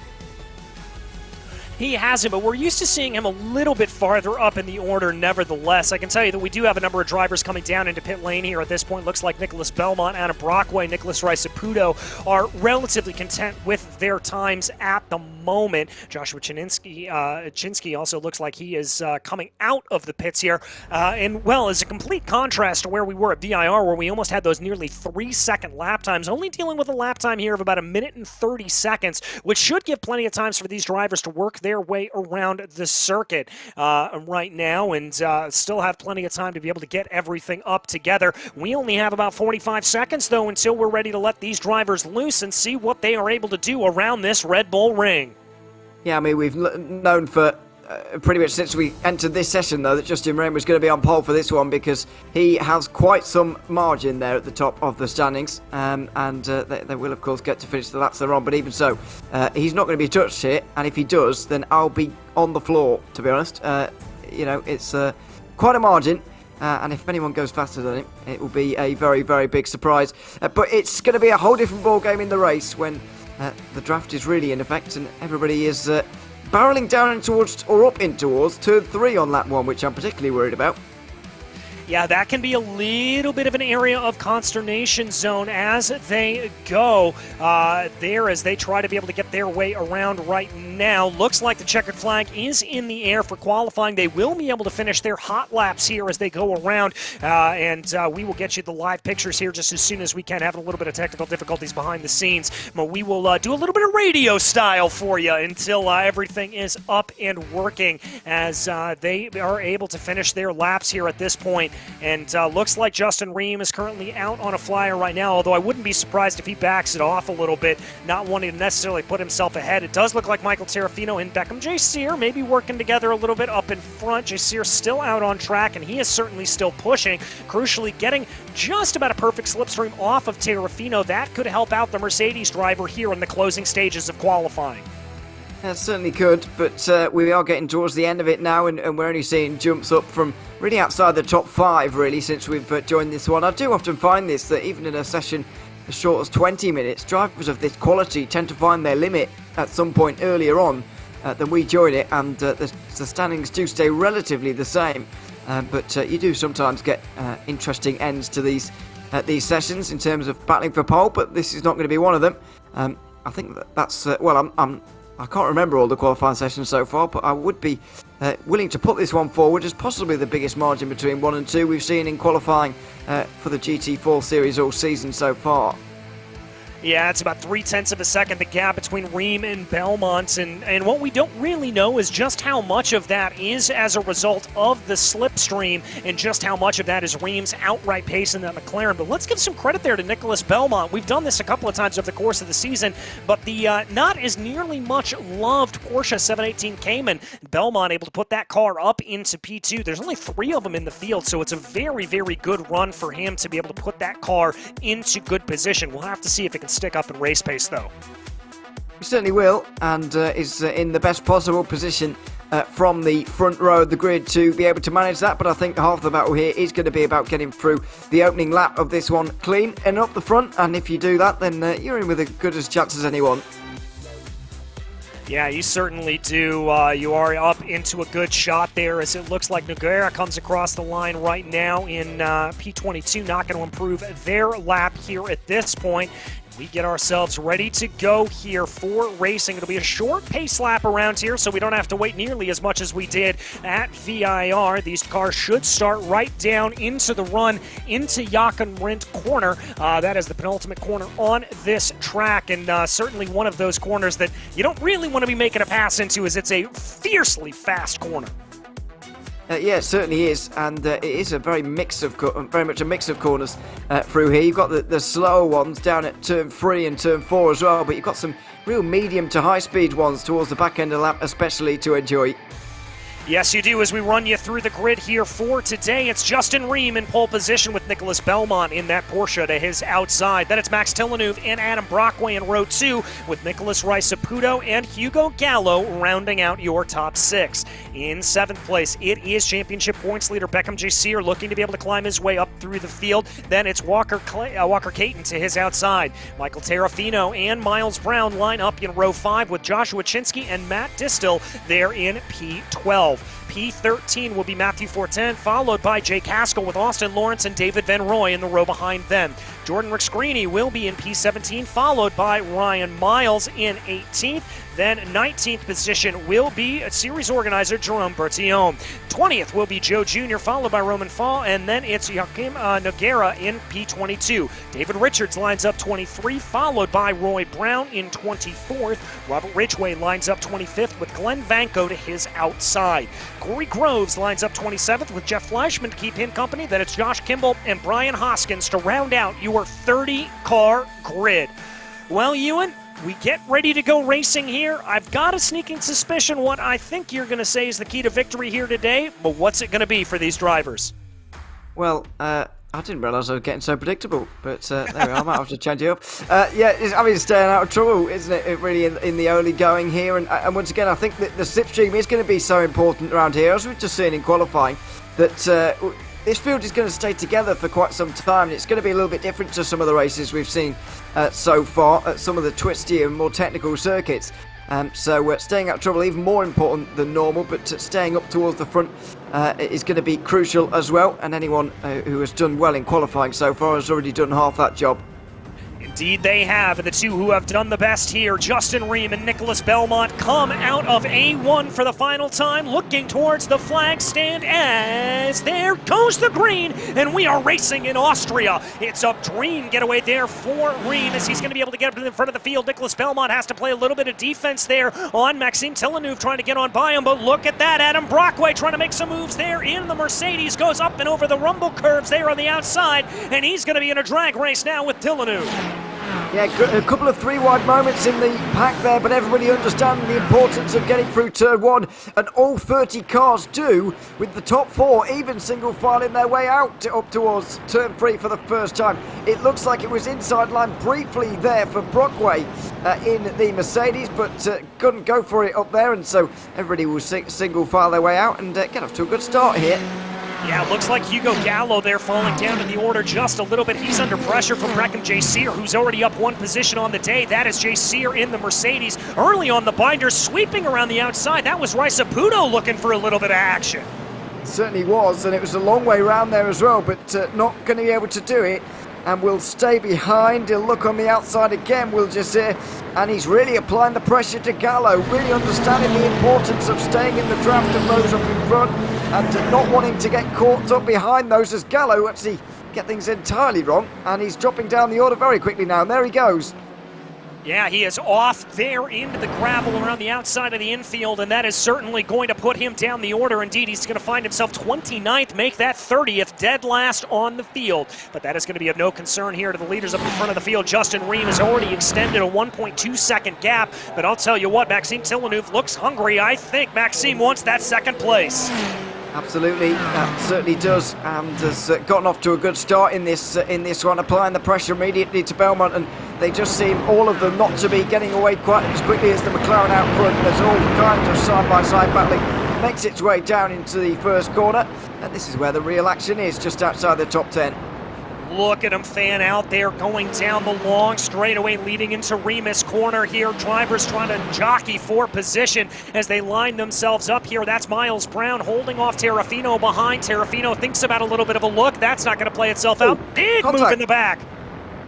He hasn't, but we're used to seeing him a little bit farther up in the order nevertheless. I can tell you that we do have a number of drivers coming down into pit lane here at this point. Looks like Nicholas Belmont, Adam Brockway, Nicholas RaceSpotTV are relatively content with their times at the moment. Joshua Chinsky also looks like he is coming out of the pits here. And, well, as a complete contrast to where we were at VIR, where we almost had those nearly 3-second lap times, only dealing with a lap time here of about 1 minute and 30 seconds, which should give plenty of times for these drivers to work their way around the circuit right now, and still have plenty of time to be able to get everything up together. We only have about 45 seconds, though, until we're ready to let these drivers loose and see what they are able to do around this Red Bull ring. Yeah, I mean, we've known for pretty much since we entered this session, though, that Justin Ream was going to be on pole for this one, because he has quite some margin there at the top of the standings, and they will, of course, get to finish the laps they're on, but even so, he's not going to be touched here, and if he does, then I'll be on the floor, to be honest. It's quite a margin, and if anyone goes faster than him, it will be a very big surprise. But it's going to be a whole different ball game in the race when the draft is really in effect, and everybody is barreling down in towards, or up in towards, turn 3 on lap 1, which I'm particularly worried about. Yeah, that can be a little bit of an area of consternation zone as they go there as they try to be able to get their way around right now. Looks like the checkered flag is in the air for qualifying. They will be able to finish their hot laps here as they go around, and we will get you the live pictures here just as soon as we can. Having a little bit of technical difficulties behind the scenes, but we will do a little bit of radio style for you until everything is up and working as they are able to finish their laps here at this point. And looks like Justin Ream is currently out on a flyer right now, although I wouldn't be surprised if he backs it off a little bit, not wanting to necessarily put himself ahead. It does look like Michael Terrafino and Beckham J. Sear maybe working together a little bit up in front. J. Sear still out on track, and he is certainly still pushing, crucially getting just about a perfect slipstream off of Terrafino. That could help out the Mercedes driver here in the closing stages of qualifying. That certainly could, but we are getting towards the end of it now, and we're only seeing jumps up from really outside the top 5, really, since we've joined this one. I do often find this, that even in a session as short as 20 minutes, drivers of this quality tend to find their limit at some point earlier on than we join it, and the standings do stay relatively the same. But you do sometimes get interesting ends to these sessions in terms of battling for pole, but this is not going to be one of them. I think that's I can't remember all the qualifying sessions so far, but I would be willing to put this one forward as possibly the biggest margin between 1 and 2 we've seen in qualifying for the GT4 series all season so far. Yeah, it's about 0.3 of a second, the gap between Ream and Belmont, and what we don't really know is just how much of that is as a result of the slipstream and just how much of that is Ream's outright pace in that McLaren. But let's give some credit there to Nicholas Belmont. We've done this a couple of times over the course of the season, but the not as nearly much loved Porsche 718 Cayman, Belmont able to put that car up into P2. There's only 3 of them in the field, so it's a very, very good run for him to be able to put that car into good position. We'll have to see if it can stick up in race pace, though. He certainly will, and is in the best possible position from the front row of the grid to be able to manage that. But I think half the battle here is going to be about getting through the opening lap of this one clean and up the front, and if you do that, then you're in with as good a chance as anyone. Yeah, you certainly do. You are up into a good shot there as it looks like Nogueira comes across the line right now in P22. Not going to improve their lap here at this point. We get ourselves ready to go here for racing. It'll be a short pace lap around here, so we don't have to wait nearly as much as we did at VIR. These cars should start right down into the run into Jochen Rindt corner. That is the penultimate corner on this track, and certainly one of those corners that you don't really want to be making a pass into, as it's a fiercely fast corner. Yeah, it certainly is, and it is a very much a mix of corners through here. You've got the slower ones down at turn 3 and turn 4 as well, but you've got some real medium to high speed ones towards the back end of the lap especially to enjoy. Yes, you do. As we run you through the grid here for today, it's Justin Ream in pole position with Nicholas Belmont in that Porsche to his outside. Then it's Max Villeneuve and Adam Brockway in row 2 with Nicholas Rice-Saputo and Hugo Gallo rounding out your top 6. In 7th place, it is championship points leader Beckham J. Sear looking to be able to climb his way up through the field. Then it's Walker Caton to his outside. Michael Terrafino and Miles Brown line up in row 5 with Joshua Chinsky and Matt Distel there in P12. P13 will be Matthew Fortin, followed by Jake Haskell with Austin Lawrence and David Van Roy in the row behind them. Jordan Rick-Screeny will be in P17, followed by Ryan Miles in 18th. Then 19th position will be series organizer Jerome Bertillon. 20th will be Joe Jr., followed by Roman Fall, and then it's Joaquim Nogueira in P22. David Richards lines up 23, followed by Roy Brown in 24th. Robert Ridgway lines up 25th with Glenn Vanko to his outside. Corey Groves lines up 27th with Jeff Fleischman to keep him company. Then it's Josh Kimball and Brian Hoskins to round out your 30-car grid. Well, Ewan, we get ready to go racing here. I've got a sneaking suspicion what I think you're going to say is the key to victory here today, but what's it going to be for these drivers? Well, I didn't realise I was getting so predictable, but there we are. I might have to change it up. It's staying out of trouble, isn't it, really, in the early going here. And once again, I think that the slipstream is going to be so important around here, as we've just seen in qualifying, that this field is going to stay together for quite some time. It's going to be a little bit different to some of the races we've seen so far at some of the twisty and more technical circuits. So staying out of trouble even more important than normal, but staying up towards the front is going to be crucial as well. And anyone who has done well in qualifying so far has already done half that job. Indeed they have, and the two who have done the best here, Justin Ream and Nicholas Belmont, come out of A1 for the final time, looking towards the flag stand as there goes the green, and we are racing in Austria. It's a dream getaway there for Ream as he's going to be able to get up to the front of the field. Nicholas Belmont has to play a little bit of defense there on Maxime Tillanuve trying to get on by him, but look at that, Adam Brockway trying to make some moves there in the Mercedes, goes up and over the rumble curves there on the outside, and he's going to be in a drag race now with Tillanuve. Yeah, a couple of three-wide moments in the pack there, but everybody understands the importance of getting through turn 1, and all 30 cars do, with the top 4 even single filing their way out up towards turn 3 for the first time. It looks like it was inside line briefly there for Brockway in the Mercedes, but couldn't go for it up there, and so everybody will single file their way out and get off to a good start here. Yeah, looks like Hugo Gallo there falling down in the order just a little bit. He's under pressure from Breckham J. Sear, who's already up one position on the day. That is J. Sear in the Mercedes. Early on the binder, sweeping around the outside. That was Raisaputo looking for a little bit of action. It certainly was, and it was a long way round there as well, but not going to be able to do it. And will stay behind. He'll look on the outside again, Will Jasir, and he's really applying the pressure to Gallo, really understanding the importance of staying in the draft of those up in front and not wanting to get caught up behind those, as Gallo actually get things entirely wrong, and he's dropping down the order very quickly now, and there he goes. Yeah, he is off there into the gravel around the outside of the infield, and that is certainly going to put him down the order. Indeed, he's going to find himself 29th, make that 30th, dead last on the field. But that is going to be of no concern here to the leaders up in front of the field. Justin Ream has already extended a 1.2-second gap, but I'll tell you what, Maxime Tillanuve looks hungry. I think Maxime wants that second place. Absolutely, certainly does, and has gotten off to a good start in this one, applying the pressure immediately to Belmont, and they just seem, all of them, not to be getting away quite as quickly as the McLaren out front. There's all kinds of side-by-side battling, makes its way down into the first corner, and this is where the real action is, just outside the top 10. Look at him fan out there, going down the long straightaway leading into Remus corner here. Drivers trying to jockey for position as they line themselves up here. That's Miles Brown holding off Terrafino behind. Terrafino thinks about a little bit of a look. That's not going to play itself out. Big move in the back.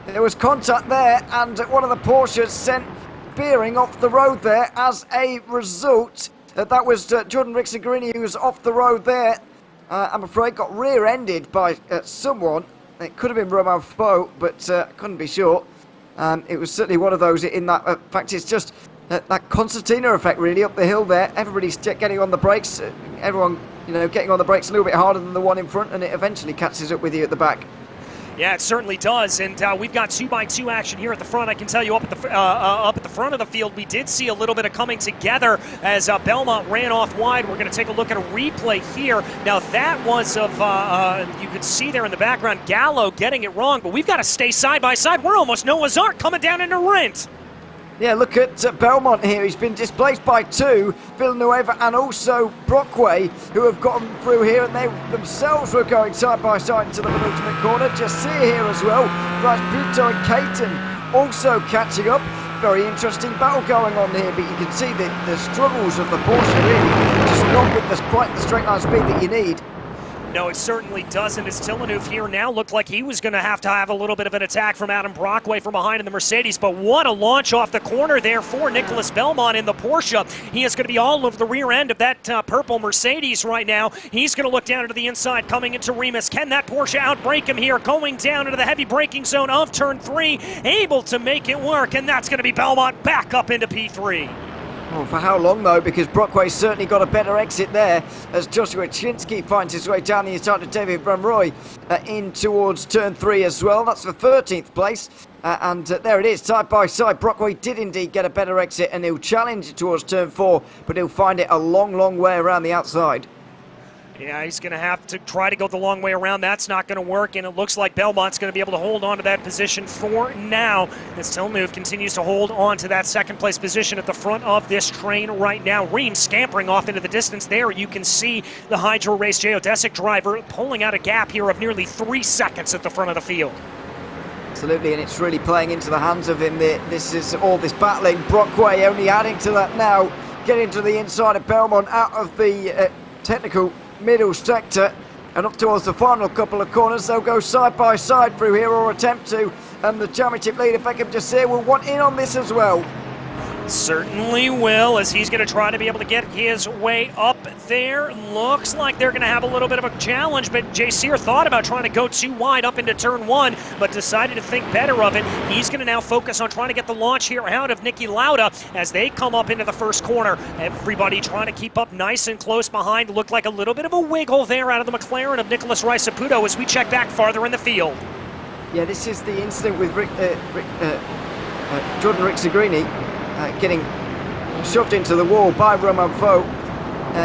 There was contact there, and one of the Porsches sent Beering off the road there as a result. That was Jordan Rixagarini, who was off the road there. I'm afraid got rear-ended by someone. It could have been Romain Faux, but couldn't be sure. It was certainly one of those in that. In fact, it's just that concertina effect really up the hill there. Everybody's getting on the brakes. Everyone, getting on the brakes a little bit harder than the one in front, and it eventually catches up with you at the back. Yeah, it certainly does, and we've got 2x2 action here at the front. I can tell you up at the front of the field, we did see a little bit of coming together as Belmont ran off wide. We're going to take a look at a replay here. Now that was of, you could see there in the background, Gallo getting it wrong, but we've got to stay side by side. We're almost Noah's Ark coming down into Rent. Yeah, look at Belmont here. He's been displaced by two, Villanueva and also Brockway, who have gotten through here, and they themselves were going side by side into the penultimate corner. Jasir here as well. Raisaputo and Caton also catching up. Very interesting battle going on here, but you can see the struggles of the Porsche really, just not with quite the straight line speed that you need. No, it certainly doesn't. As Tillanuve here now looked like he was going to have a little bit of an attack from Adam Brockway from behind in the Mercedes, but what a launch off the corner there for Nicholas Belmont in the Porsche. He is going to be all over the rear end of that purple Mercedes right now. He's going to look down into the inside coming into Remus. Can that Porsche outbrake him here? Going down into the heavy braking zone of turn 3, able to make it work, and that's going to be Belmont back up into P3. Oh, for how long though? Because Brockway's certainly got a better exit there as Joshua Chinsky finds his way down the inside to David Van Roy in towards turn 3 as well. That's the 13th place. And there it is, side by side. Brockway did indeed get a better exit, and he'll challenge it towards turn 4, but he'll find it a long, long way around the outside. Yeah, he's going to have to try to go the long way around. That's not going to work, and it looks like Belmont's going to be able to hold on to that position for now as Tillanuve continues to hold on to that second-place position at the front of this train right now. Ream scampering off into the distance there. You can see the Hydro Race geodesic driver pulling out a gap here of nearly 3 seconds at the front of the field. Absolutely, and it's really playing into the hands of him. This is all this battling. Brockway only adding to that now, getting to the inside of Belmont, out of the technical middle sector and up towards the final couple of corners. They'll go side by side through here, or attempt to, and the championship leader Beckham Jasir will want in on this as well. Certainly will, as he's going to try to be able to get his way up there. Looks like they're going to have a little bit of a challenge, but Jasir thought about trying to go too wide up into turn one, but decided to think better of it. He's going to now focus on trying to get the launch here out of Niki Lauda as they come up into the first corner. Everybody trying to keep up nice and close behind. Looked like a little bit of a wiggle there out of the McLaren of Nicholas RaceSpotTV as we check back farther in the field. Yeah, this is the incident with Jordan Rixigrini getting shoved into the wall by Romain Faux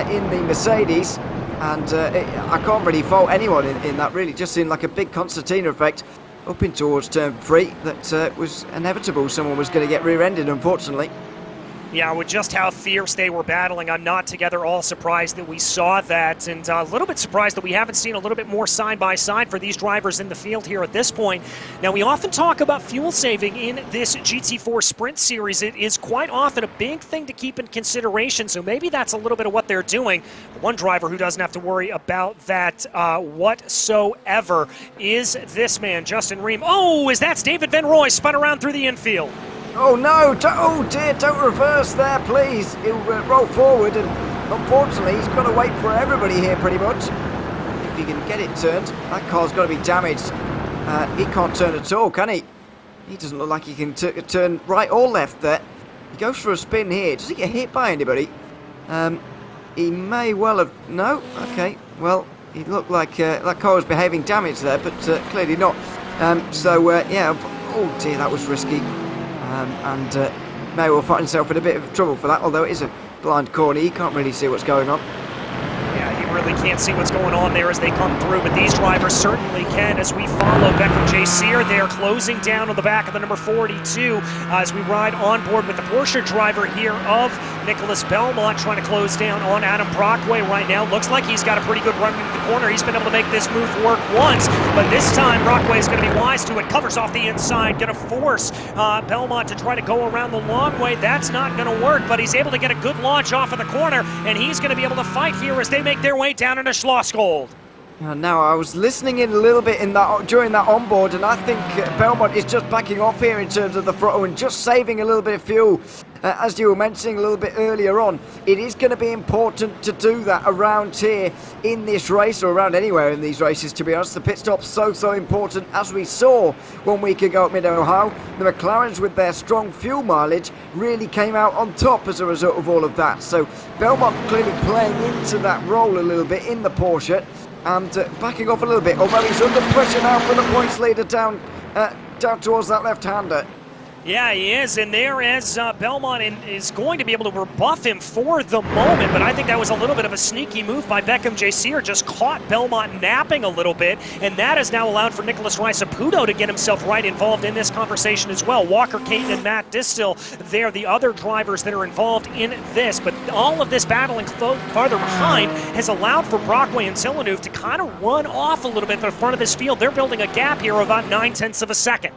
in the Mercedes, and I can't really fault anyone in that, really. Just seemed like a big concertina effect up in towards turn 3 that was inevitable. Someone was going to get rear-ended, unfortunately. Yeah, with just how fierce they were battling, I'm not together all surprised that we saw that, and a little bit surprised that we haven't seen a little bit more side-by-side for these drivers in the field here at this point. Now, we often talk about fuel saving in this GT4 Sprint Series. It is quite often a big thing to keep in consideration, so maybe that's a little bit of what they're doing. One driver who doesn't have to worry about that whatsoever is this man, Justin Ream. Oh, that's David Van Roy spun around through the infield. Oh no, oh dear, don't reverse there, please. He'll roll forward, and unfortunately he's got to wait for everybody here pretty much. If he can get it turned, that car's got to be damaged. He can't turn at all, can he? He doesn't look like he can turn right or left there. He goes for a spin here. Does he get hit by anybody? He may well have... No? Okay, well, he looked like that car was behaving damaged there, but clearly not. Yeah, oh dear, that was risky. And may well find himself in a bit of trouble for that, although it is a blind corner. He can't really see what's going on. Yeah, you really can't see what's going on there as they come through, but these drivers certainly can as we follow Beckham Jasir there, closing down on the back of the number 42 as we ride on board with the Porsche driver here of Nicholas Belmont, trying to close down on Adam Brockway right now. Looks like he's got a pretty good run into the corner. He's been able to make this move work once, but this time Brockway is going to be wise to it. Covers off the inside, going to force Belmont to try to go around the long way. That's not going to work, but he's able to get a good launch off of the corner, and he's going to be able to fight here as they make their way down into Schlossgold. Now, I was listening in a little bit during that onboard, and I think Belmont is just backing off here in terms of the throttle and just saving a little bit of fuel. As you were mentioning a little bit earlier on, it is going to be important to do that around here in this race, or around anywhere in these races, to be honest. The pit stop's so important, as we saw 1 week ago at Mid-Ohio. The McLarens, with their strong fuel mileage, really came out on top as a result of all of that. So Belmont clearly playing into that role a little bit in the Porsche, and backing off a little bit, although he's under pressure now for the points leader down towards that left-hander. Yeah, he is, and there as Belmont is going to be able to rebuff him for the moment, but I think that was a little bit of a sneaky move by Beckham Jasir, just caught Belmont napping a little bit, and that has now allowed for Nicholas RaceSpotTV to get himself right involved in this conversation as well. Walker Caton and Matt Distil, they're the other drivers that are involved in this, but all of this battling farther behind has allowed for Brockway and Villeneuve to kind of run off a little bit at the front of this field. They're building a gap here of about 9/10 of a second.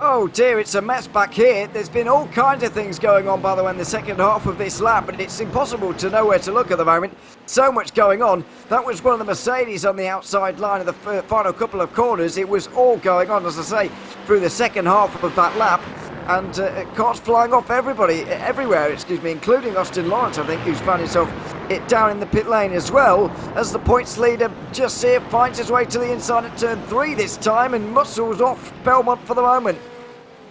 Oh dear, it's a mess back here. There's been all kinds of things going on, by the way, in the second half of this lap, but it's impossible to know where to look at the moment. So much going on. That was one of the Mercedes on the outside line of the final couple of corners. It was all going on, as I say, through the second half of that lap. And cars flying off everywhere, including Austin Lawrence, I think, who's found himself down in the pit lane as well, as the points leader Jasir finds his way to the inside at turn 3 this time and muscles off Belmont for the moment.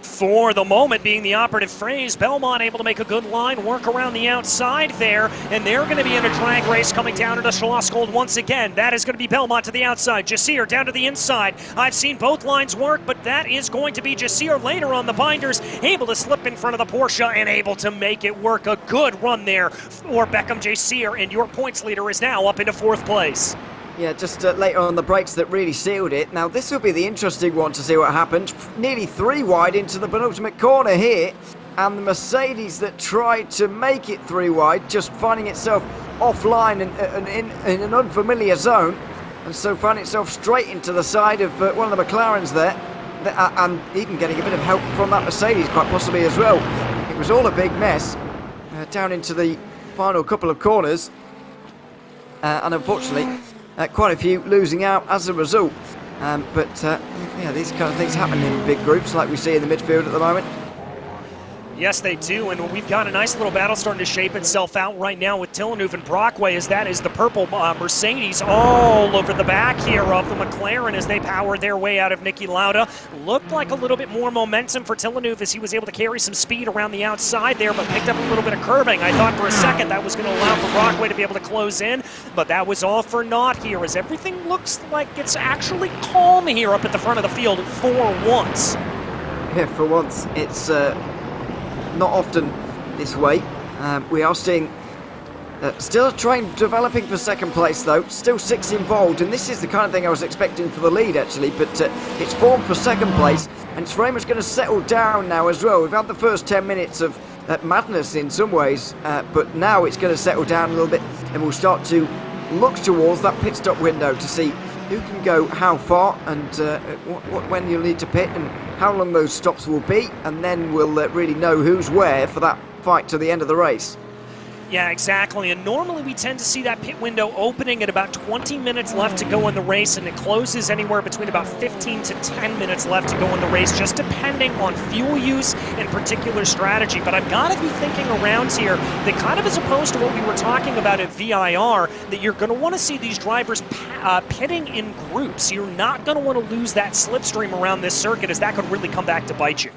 For the moment being the operative phrase, Belmont able to make a good line, work around the outside there, and they're going to be in a drag race coming down into Schlossgold once again. That is going to be Belmont to the outside, Jasir down to the inside. I've seen both lines work, but that is going to be Jasir later on the binders, able to slip in front of the Porsche and able to make it work. A good run there for Beckham Jasir, and your points leader is now up into 4th place. Yeah, just later on the brakes that really sealed it. Now, this will be the interesting one to see what happened. Nearly 3 wide into the penultimate corner here, and the Mercedes that tried to make it 3 wide just finding itself offline and in an unfamiliar zone, and so found itself straight into the side of one of the McLarens there. and even getting a bit of help from that Mercedes, quite possibly as well. It was all a big mess down into the final couple of corners, and unfortunately, quite a few losing out as a result. But yeah, these kind of things happen in big groups, like we see in the midfield at the moment. Yes, they do, and we've got a nice little battle starting to shape itself out right now with Villeneuve and Brockway, as that is the purple Mercedes all over the back here of the McLaren as they power their way out of Niki Lauda. Looked like a little bit more momentum for Villeneuve as he was able to carry some speed around the outside there, but picked up a little bit of curbing. I thought for a second that was going to allow for Brockway to be able to close in, but that was all for naught here, as everything looks like it's actually calm here up at the front of the field for once. Yeah, for once. It's not often this way. We are seeing still a train developing for second place though, still 6 involved, and this is the kind of thing I was expecting for the lead actually, but it's formed for second place, and it's very much going to settle down now as well. We've had the first 10 minutes of madness in some ways, but now it's going to settle down a little bit, and we'll start to look towards that pit stop window to see who can go how far, and when you'll need to pit, and how long those stops will be, and then we'll really know who's where for that fight to the end of the race. Yeah, exactly, and normally we tend to see that pit window opening at about 20 minutes left to go in the race, and it closes anywhere between about 15 to 10 minutes left to go in the race, just depending on fuel use and particular strategy. But I've got to be thinking around here that kind of as opposed to what we were talking about at VIR, that you're going to want to see these drivers pitting in groups. You're not going to want to lose that slipstream around this circuit, as that could really come back to bite you.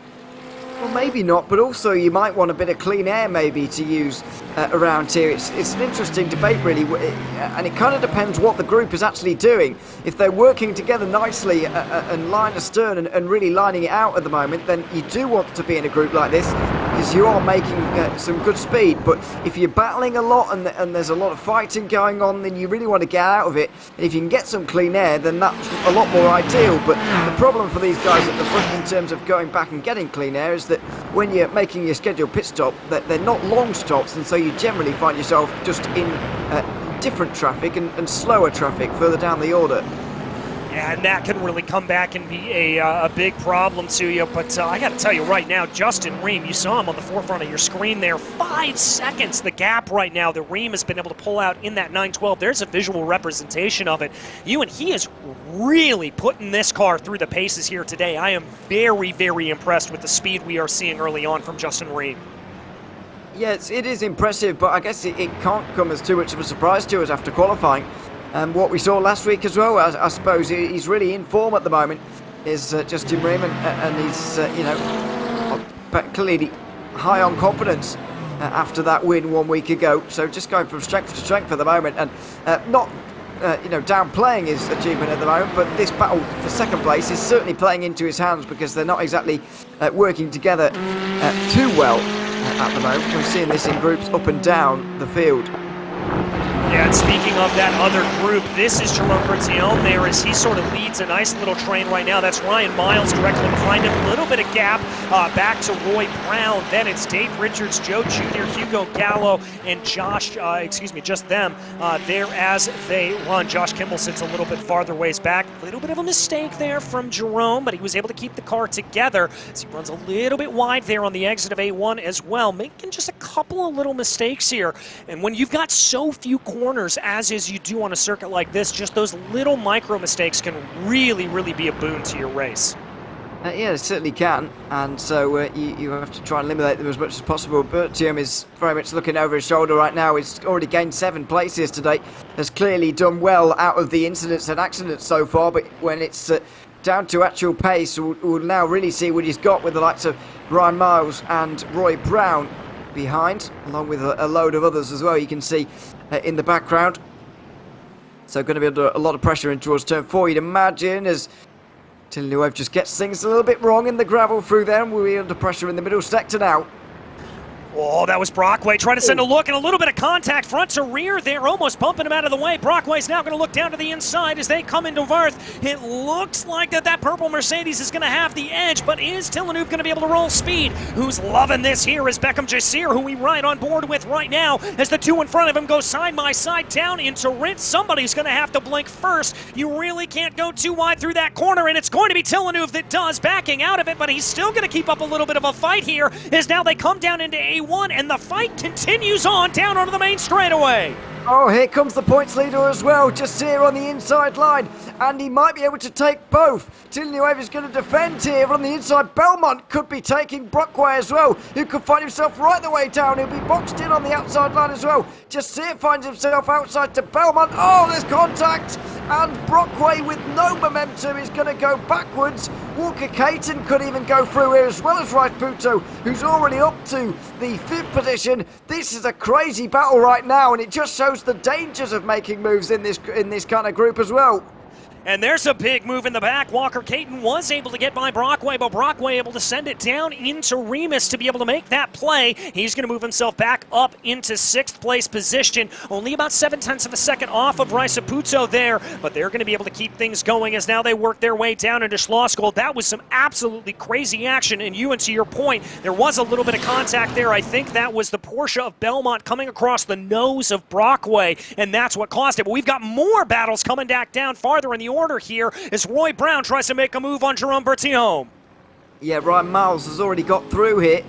Well, maybe not, but also you might want a bit of clean air maybe to use around here. It's an interesting debate really, and it kind of depends what the group is actually doing. If they're working together nicely and line astern and really lining it out at the moment, then you do want to be in a group like this, because you are making some good speed. But if you're battling a lot and there's a lot of fighting going on, then you really want to get out of it. And if you can get some clean air, then that's a lot more ideal. But the problem for these guys at the front in terms of going back and getting clean air is that when you're making your scheduled pit stop, that they're not long stops, and so you generally find yourself just in different traffic and slower traffic further down the order. Yeah, and that can really come back and be a big problem to you. But I got to tell you right now, Justin Ream, you saw him on the forefront of your screen there. 5 seconds, the gap right now that Ream has been able to pull out in that 912. There's a visual representation of it. He is really putting this car through the paces here today. I am very, very impressed with the speed we are seeing early on from Justin Ream. Yes, it is impressive, but I guess it can't come as too much of a surprise to us after qualifying. What we saw last week as well, I suppose he's really in form at the moment, is Justin Ream, and he's, clearly high on confidence after that win 1 week ago. So just going from strength to strength at the moment, and not downplaying his achievement at the moment, but this battle for second place is certainly playing into his hands, because they're not exactly working together too well at the moment. We're seeing this in groups up and down the field. Yeah, and speaking of that other group, this is Jerome Bertillon there as he sort of leads a nice little train right now. That's Ryan Miles directly behind him. A little bit of gap back to Roy Brown. Then it's Dave Richards, Joe Jr., Hugo Gallo, and Josh, just them there as they run. Josh Kimball sits a little bit farther ways back. A little bit of a mistake there from Jerome, but he was able to keep the car together. So he runs a little bit wide there on the exit of A1 as well, making just a couple of little mistakes here. And when you've got so few corners, as is you do on a circuit like this, just those little micro mistakes can really, really be a boon to your race. Yeah, it certainly can, and so you have to try and eliminate them as much as possible. Bertium is very much looking over his shoulder right now. He's already gained 7 places today, has clearly done well out of the incidents and accidents so far, but when it's down to actual pace, we'll now really see what he's got with the likes of Ryan Miles and Roy Brown behind, along with a load of others as well, you can see in the background. So going to be under a lot of pressure in towards turn 4, you'd imagine, as Villeneuve just gets things a little bit wrong in the gravel through there, and we'll be under pressure in the middle sector now. Oh, that was Brockway trying to send a look and a little bit of contact front to rear there, almost bumping him out of the way. Brockway's now going to look down to the inside as they come into Varth. It looks like that purple Mercedes is going to have the edge, but is Villeneuve going to be able to roll speed? Who's loving this here is Beckham Jasir, who we ride on board with right now as the two in front of him go side by side down into Rinse. Somebody's going to have to blink first. You really can't go too wide through that corner, and it's going to be Villeneuve that does, backing out of it, but he's still going to keep up a little bit of a fight here as now they come down into A1, and the fight continues on down onto the main straightaway. Oh, here comes the points leader as well, just here on the inside line, and he might be able to take both. Villeneuve is going to defend here on the inside. Belmont could be taking Brockway as well, who could find himself right the way down. He'll be boxed in on the outside line as well. Just here finds himself outside to Belmont. Oh, there's contact, and Brockway with no momentum is going to go backwards. Walker Caton could even go through here as well as RaceSpotTV, who's already up to the 5th position. This is a crazy battle right now, and it just shows the dangers of making moves in this kind of group as well. And there's a big move in the back. Walker Caton was able to get by Brockway, but Brockway able to send it down into Remus to be able to make that play. He's going to move himself back up into 6th place position. Only about 0.7 of a second off of RaceSpotTV there, but they're going to be able to keep things going as now they work their way down into Schlossgold. That was some absolutely crazy action, and Ewan, to your point, there was a little bit of contact there. I think that was the Porsche of Belmont coming across the nose of Brockway, and that's what caused it. But we've got more battles coming back down farther in the order here as Roy Brown tries to make a move on Jerome Bertillon. Yeah, Ryan Miles has already got through here,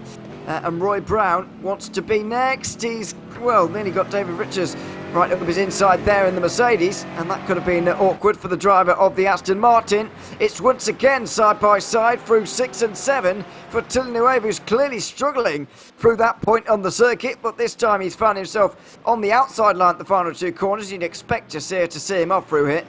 and Roy Brown wants to be next. He's, well, nearly got David Richards right up his inside there in the Mercedes, and that could have been awkward for the driver of the Aston Martin. It's once again side by side through 6 and 7 for Villeneuve, who's clearly struggling through that point on the circuit, but this time he's found himself on the outside line at the final 2 corners. You'd expect Jasir to see him off through here.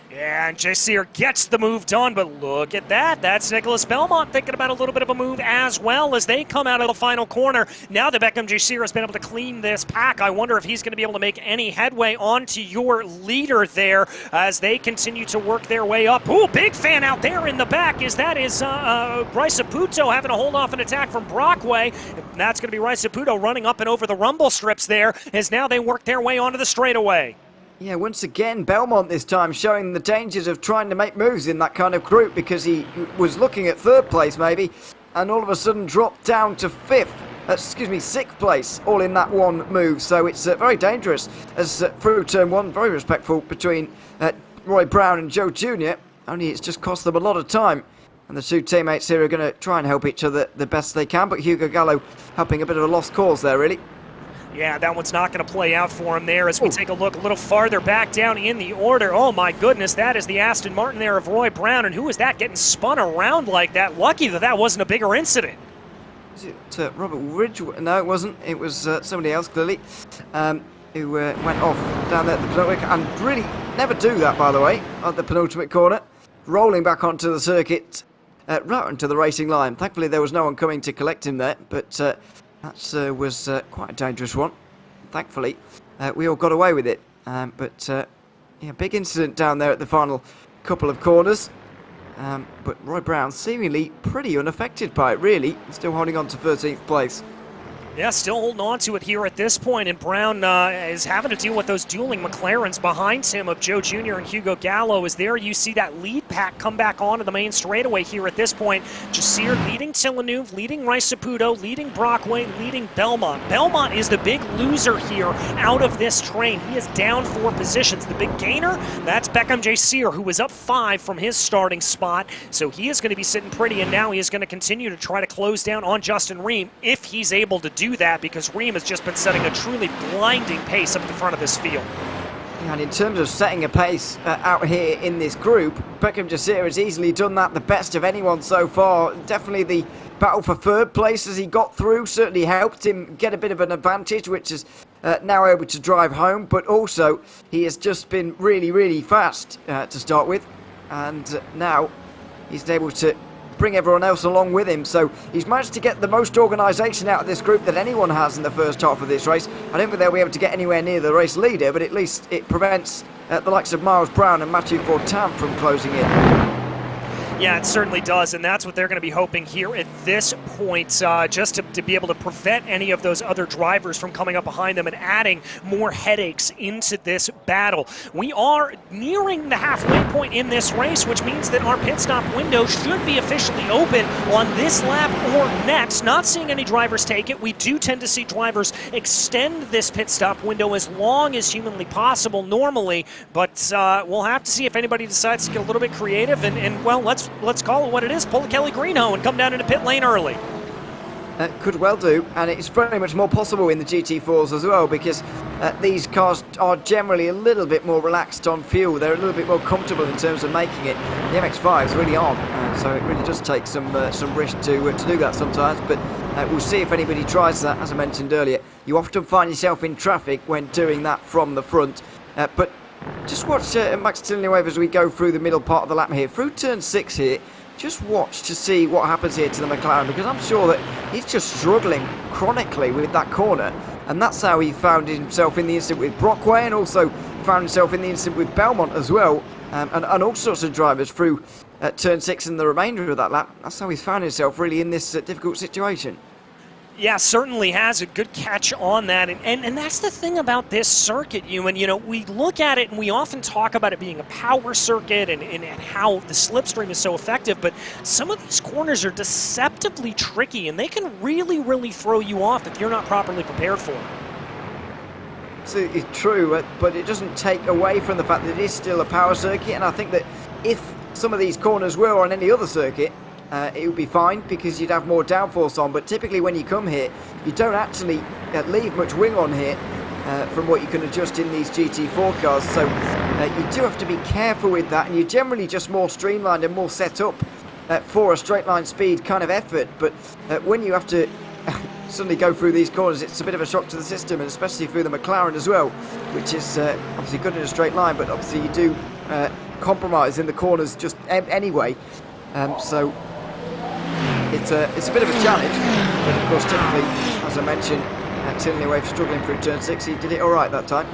Yeah, and Jasir gets the move done, but look at that. That's Nicholas Belmont thinking about a little bit of a move as well as they come out of the final corner. Now that Beckham Jasir has been able to clean this pack, I wonder if he's going to be able to make any headway onto your leader there as they continue to work their way up. Ooh, big fan out there in the back is RaceSpotTV having to hold off an attack from Brockway. And that's going to be RaceSpotTV running up and over the rumble strips there as now they work their way onto the straightaway. Yeah, once again, Belmont this time showing the dangers of trying to make moves in that kind of group, because he was looking at 3rd place maybe, and all of a sudden dropped down to 6th place, all in that one move. So it's very dangerous as through turn 1, very respectful between Roy Brown and Joe Jr., only it's just cost them a lot of time. And the two teammates here are going to try and help each other the best they can, but Hugo Gallo helping a bit of a lost cause there, really. Yeah, that one's not going to play out for him there as we take a look a little farther back down in the order. Oh my goodness, that is the Aston Martin there of Roy Brown, and who is that getting spun around like that? Lucky that wasn't a bigger incident. Is it Robert Ridgeway? No, it wasn't. It was somebody else, clearly, who went off down there at the penultimate, and really never do that, by the way, at the penultimate corner, rolling back onto the circuit, right onto the racing line. Thankfully, there was no one coming to collect him there, but that was quite a dangerous one. Thankfully, we all got away with it. Yeah, big incident down there at the final couple of corners. But Roy Brown seemingly pretty unaffected by it, really. Still holding on to 13th place. Yeah, still holding on to it here at this point, and Brown is having to deal with those dueling McLarens behind him of Joe Jr. and Hugo Gallo. As there you see that lead pack come back onto the main straightaway here at this point. Jasir leading Villeneuve, leading RaceSpotTV, leading Brockway, leading Belmont. Belmont is the big loser here out of this train. He is down 4 positions. The big gainer, that's Beckham Jasir, who was up 5 from his starting spot. So he is going to be sitting pretty, and now he is going to continue to try to close down on Justin Ream if he's able to do that, because Ream has just been setting a truly blinding pace up at the front of this field. And in terms of setting a pace out here in this group, Beckham Jasir has easily done that the best of anyone so far. Definitely the battle for 3rd place as he got through certainly helped him get a bit of an advantage, which is now able to drive home, but also he has just been really, really fast to start with, and now he's able to bring everyone else along with him. So he's managed to get the most organisation out of this group that anyone has in the first half of this race. I don't think they'll be able to get anywhere near the race leader, but at least it prevents the likes of Miles Brown and Mathieu Fortin from closing in. Yeah, it certainly does, and that's what they're going to be hoping here at this point, just to be able to prevent any of those other drivers from coming up behind them and adding more headaches into this battle. We are nearing the halfway point in this race, which means that our pit stop window should be officially open on this lap or next. Not seeing any drivers take it. We do tend to see drivers extend this pit stop window as long as humanly possible normally, but we'll have to see if anybody decides to get a little bit creative and well, let's call it what it is. Pull a Kelly Greenhoe and come down into pit lane early. Could well do, and it's very much more possible in the GT4s as well, because these cars are generally a little bit more relaxed on fuel. They're a little bit more comfortable in terms of making it. The MX-5s really aren't, so it really does take some risk to do that sometimes, but we'll see if anybody tries that. As I mentioned earlier, you often find yourself in traffic when doing that from the front, but just watch Max Villeneuve as we go through the middle part of the lap here, through turn 6 here. Just watch to see what happens here to the McLaren, because I'm sure that he's just struggling chronically with that corner, and that's how he found himself in the incident with Brockway, and also found himself in the incident with Belmont as well, and all sorts of drivers through turn 6 and the remainder of that lap. That's how he's found himself really in this difficult situation. Yeah, certainly has a good catch on that, and that's the thing about this circuit, Ewan. You know, we look at it and we often talk about it being a power circuit and how the slipstream is so effective, but some of these corners are deceptively tricky, and they can really, really throw you off if you're not properly prepared for them. Absolutely true, but it doesn't take away from the fact that it is still a power circuit, and I think that if some of these corners were on any other circuit, it would be fine because you'd have more downforce on, but typically when you come here you don't actually leave much wing on here from what you can adjust in these GT4 cars, so you do have to be careful with that, and you're generally just more streamlined and more set up for a straight line speed kind of effort, but when you have to suddenly go through these corners, it's a bit of a shock to the system, and especially through the McLaren as well, which is obviously good in a straight line, but obviously you do compromise in the corners just anyway, so it's a bit of a challenge, but of course typically, as I mentioned, Villeneuve struggling through turn 6, he did it alright that time.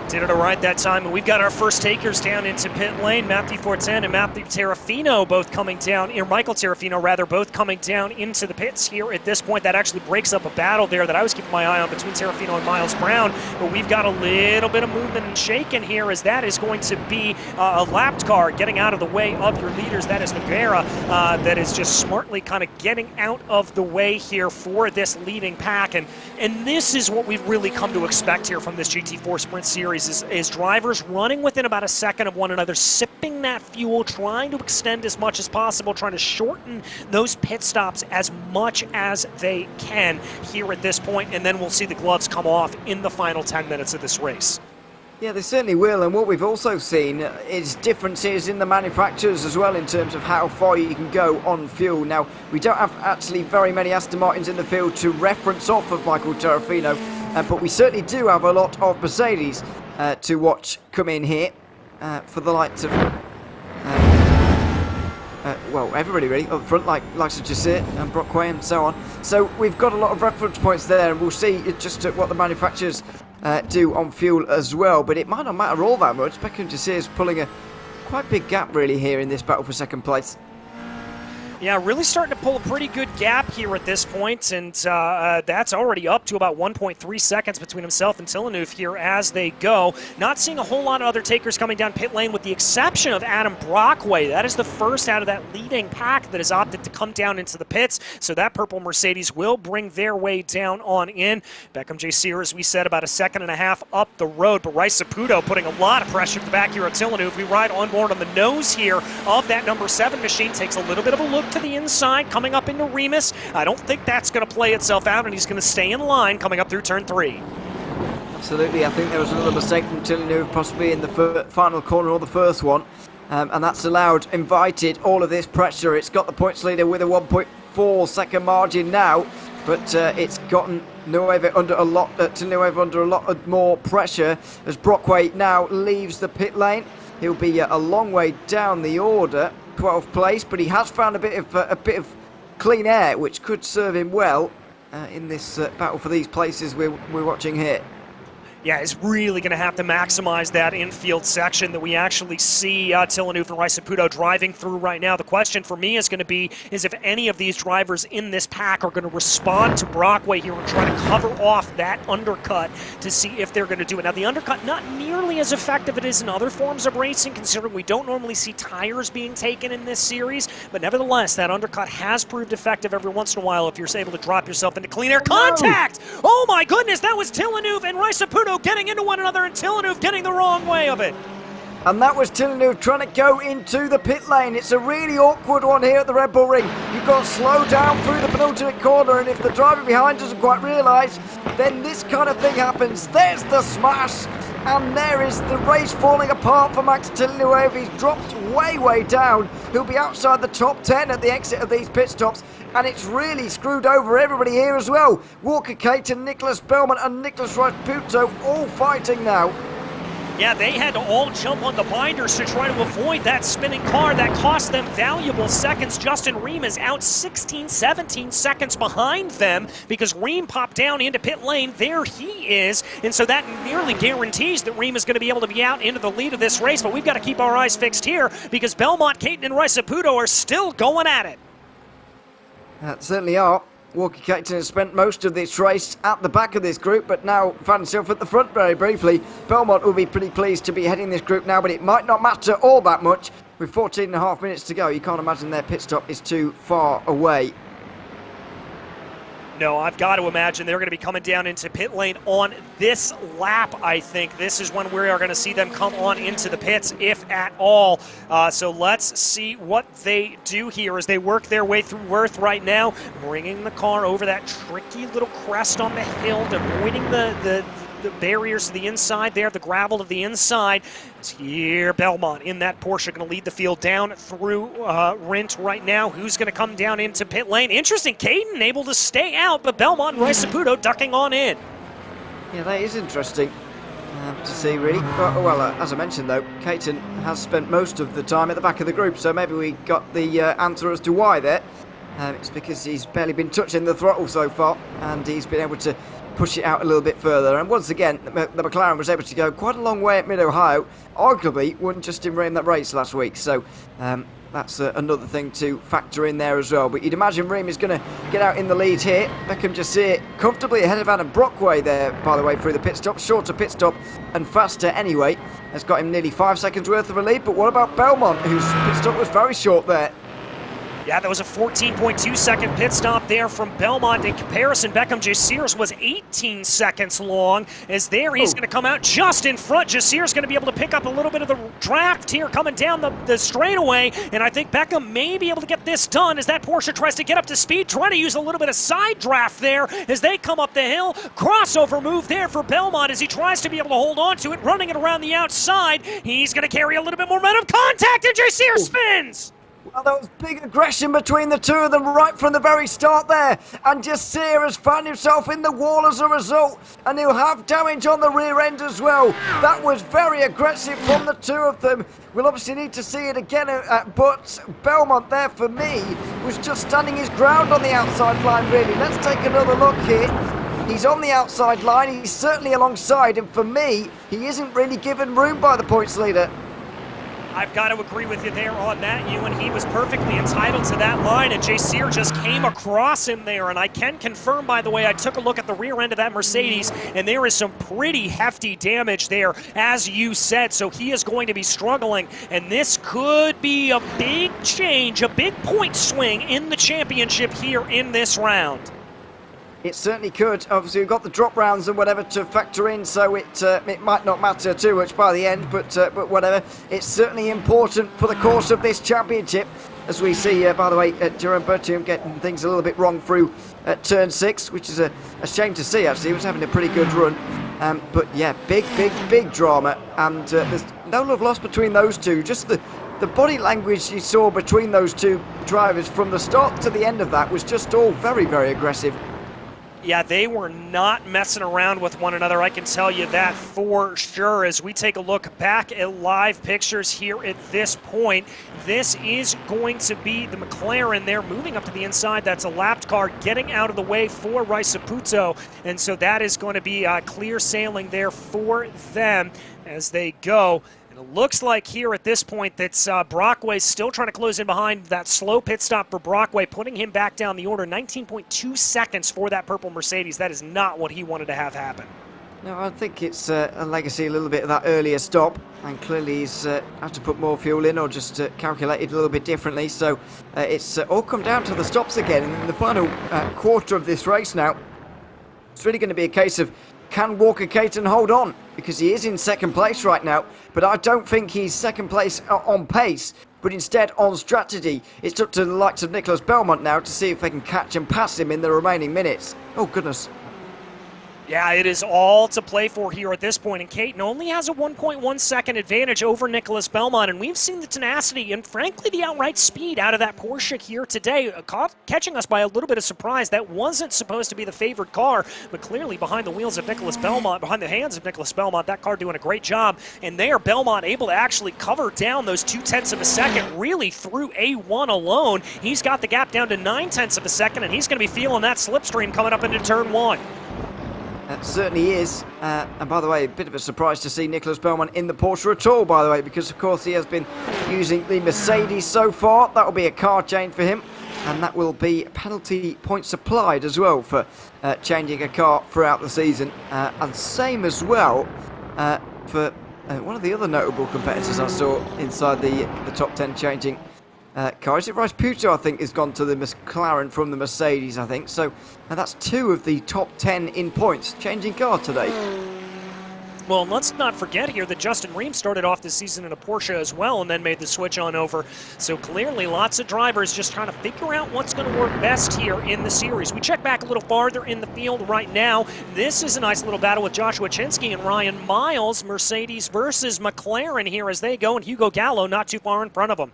Did it all right that time, and we've got our first takers down into pit lane. Matthew Fortin and Matthew Terrafino both coming down, or Michael Terrafino rather, both coming down into the pits here at this point. That actually breaks up a battle there that I was keeping my eye on between Terrafino and Miles Brown, but we've got a little bit of movement and shaking here, as that is going to be a lapped car getting out of the way of your leaders. That is Nogueira that is just smartly kind of getting out of the way here for this leading pack, and this is what we've really come to expect here from this GT4 Sprint Series. Is drivers running within about a second of one another, sipping that fuel, trying to extend as much as possible, trying to shorten those pit stops as much as they can here at this point, and then we'll see the gloves come off in the final 10 minutes of this race. Yeah, they certainly will, and what we've also seen is differences in the manufacturers as well in terms of how far you can go on fuel. Now, we don't have actually very many Aston Martins in the field to reference off of Michael Terrafino, but we certainly do have a lot of Mercedes to watch come in here for the likes of, well, everybody really, up front, like likes of Jasir and Brockway and so on. So we've got a lot of reference points there, and we'll see just what the manufacturers do on fuel as well, but it might not matter all that much. Beckham Jasir is pulling a quite big gap really here in this battle for second place. Yeah, really starting to pull a pretty good gap here at this point, and that's already up to about 1.3 seconds between himself and Villeneuve here as they go. Not seeing a whole lot of other takers coming down pit lane with the exception of Adam Brockway. That is the first out of that leading pack that has opted to come down into the pits, so that purple Mercedes will bring their way down on in. Beckham Jasir, as we said, about a second and a half up the road, but Rice Saputo putting a lot of pressure to the back here at Villeneuve. We ride on board on the nose here of that number 7 machine, takes a little bit of a look to the inside, coming up into Remus. I don't think that's going to play itself out, and he's going to stay in line coming up through turn 3. Absolutely, I think there was another mistake from Villeneuve possibly in the final corner or the first one, and that's invited all of this pressure. It's got the points leader with a 1.4 second margin now, but it's gotten Villeneuve under a lot more pressure as Brockway now leaves the pit lane. He'll be a long way down the order, 12th place, but he has found a bit of clean air, which could serve him well in this battle for these places we're watching here. Yeah, is really going to have to maximize that infield section that we actually see Villeneuve and RaceSpotTV driving through right now. The question for me is going to be is if any of these drivers in this pack are going to respond to Brockway here and try to cover off that undercut to see if they're going to do it. Now, the undercut not nearly as effective as it is in other forms of racing, considering we don't normally see tires being taken in this series, but nevertheless, that undercut has proved effective every once in a while if you're able to drop yourself into clean air contact. Oh my goodness, that was Villeneuve and RaceSpotTV getting into one another and Villeneuve getting the wrong way of it. And that was Villeneuve trying to go into the pit lane. It's a really awkward one here at the Red Bull Ring. You've got to slow down through the penultimate corner, and if the driver behind doesn't quite realise, then this kind of thing happens. There's the smash, and there is the race falling apart for Max Villeneuve. He's dropped way down. He'll be outside the top 10 at the exit of these pit stops, and it's really screwed over everybody here as well. Walker Caton, Nicholas Belmont and Nicholas RaceSpotTV all fighting now. Yeah, they had to all jump on the binders to try to avoid that spinning car. That cost them valuable seconds. Justin Ream is out 16, 17 seconds behind them because Ream popped down into pit lane. There he is. And so that nearly guarantees that Ream is going to be able to be out into the lead of this race. But we've got to keep our eyes fixed here because Belmont, Caton, and RaceSpotTV are still going at it. Certainly are. Walker Caton has spent most of this race at the back of this group, but now found himself at the front very briefly. Belmont will be pretty pleased to be heading this group now, but it might not matter all that much. With 14.5 minutes to go, you can't imagine their pit stop is too far away. No, I've got to imagine they're going to be coming down into pit lane on this lap, I think. This is when we are going to see them come on into the pits, if at all. So let's see what they do here as they work their way through Worth right now, bringing the car over that tricky little crest on the hill, avoiding the barriers to the inside there, the gravel to the inside. It's here, Belmont in that Porsche going to lead the field down through Rint right now. Who's going to come down into pit lane? Interesting, Caden able to stay out, but Belmont and RaceSpotTV ducking on in. Yeah, that is interesting to see, really. Well, as I mentioned, though, Caton has spent most of the time at the back of the group, so maybe we got the answer as to why there. It's because he's barely been touching the throttle so far, and he's been able to push it out a little bit further. And once again, the McLaren was able to go quite a long way at Mid-Ohio. Arguably, wouldn't just in that race last week. So that's another thing to factor in there as well. But you'd imagine Ream is going to get out in the lead here. Beckham just see it comfortably ahead of Adam Brockway there, by the way, through the pit stop. Shorter pit stop and faster anyway. Has got him nearly 5 seconds worth of a lead. But what about Belmont, whose pit stop was very short there? Yeah, that was a 14.2 second pit stop there from Belmont. In comparison, Beckham Jasirs was 18 seconds long. As there, he's going to come out just in front. Jasirs going to be able to pick up a little bit of the draft here coming down the straightaway. And I think Beckham may be able to get this done as that Porsche tries to get up to speed, trying to use a little bit of side draft there as they come up the hill. Crossover move there for Belmont as he tries to be able to hold on to it, running it around the outside. He's going to carry a little bit more momentum. Contact, and Jasirs spins! Well, there was big aggression between the two of them right from the very start there. And Jasir has found himself in the wall as a result. And he'll have damage on the rear end as well. That was very aggressive from the two of them. We'll obviously need to see it again. But Belmont there, for me, was just standing his ground on the outside line, really. Let's take another look here. He's on the outside line. He's certainly alongside. And for me, he isn't really given room by the points leader. I've got to agree with you there on that, Ewan. He was perfectly entitled to that line, and Jasir just came across him there. And I can confirm, by the way, I took a look at the rear end of that Mercedes, and there is some pretty hefty damage there, as you said. So he is going to be struggling, and this could be a big change, a big point swing in the championship here in this round. It certainly could. Obviously, we've got the drop rounds and whatever to factor in, so it might not matter too much by the end, but whatever. It's certainly important for the course of this championship, as we see, by the way, Jerome Bertium getting things a little bit wrong through turn 6, which is a shame to see, actually. He was having a pretty good run. But yeah, big drama, and there's no love lost between those two. Just the body language you saw between those two drivers from the start to the end of that was just all very aggressive. Yeah, they were not messing around with one another, I can tell you that for sure. As we take a look back at live pictures here at this point, this is going to be the McLaren there moving up to the inside. That's a lapped car getting out of the way for RaceSpotTV, and so that is going to be clear sailing there for them as they go. It looks like here at this point that Brockway's still trying to close in behind. That slow pit stop for Brockway, putting him back down the order. 19.2 seconds for that purple Mercedes. That is not what he wanted to have happen. No, I think it's a legacy a little bit of that earlier stop, and clearly he's had to put more fuel in or just calculated a little bit differently. So it's all come down to the stops again in the final quarter of this race now. It's really going to be a case of, can Walker Caton hold on? Because he is in second place right now, but I don't think he's second place on pace, but instead on strategy. It's up to the likes of Nicholas Belmont now to see if they can catch and pass him in the remaining minutes. Oh, goodness. Yeah, it is all to play for here at this point, and Caton only has a 1.1 second advantage over Nicholas Belmont, and we've seen the tenacity and, frankly, the outright speed out of that Porsche here today, catching us by a little bit of surprise. That wasn't supposed to be the favored car, but clearly behind the wheels of Nicholas Belmont, behind the hands of Nicholas Belmont, that car doing a great job, and there, Belmont able to actually cover down those 0.2 of a second, really through A1 alone. He's got the gap down to 0.9 of a second, and he's going to be feeling that slipstream coming up into turn 1. That certainly is. And by the way, a bit of a surprise to see Nicholas Belmont in the Porsche at all, by the way, because of course he has been using the Mercedes so far. That will be a car change for him, and that will be penalty points applied as well for changing a car throughout the season. And same as well for one of the other notable competitors I saw inside the top 10 changing car. Is it RaceSpotTV, I think, has gone to the McLaren from the Mercedes, I think. So that's 2 of the top 10 in points changing car today. Well, let's not forget here that Justin Ream started off this season in a Porsche as well and then made the switch on over. So clearly lots of drivers just trying to figure out what's going to work best here in the series. We check back a little farther in the field right now. This is a nice little battle with Joshua Chinsky and Ryan Miles. Mercedes versus McLaren here as they go, and Hugo Gallo not too far in front of them.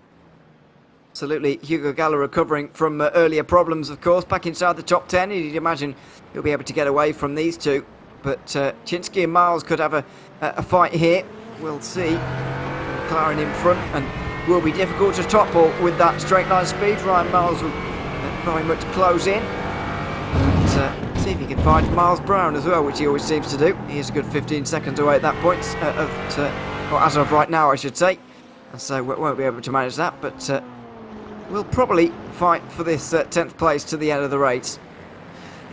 Absolutely. Hugo Gallo recovering from earlier problems, of course, back inside the top 10. You'd imagine he'll be able to get away from these two. But Chinsky and Miles could have a fight here. We'll see. McLaren in front, and will be difficult to topple with that straight line speed. Ryan Miles will very much close in. And see if he can find Miles Brown as well, which he always seems to do. He is a good 15 seconds away at that point, or as of right now, I should say. And so we won't be able to manage that, but we'll probably fight for this 10th place to the end of the race.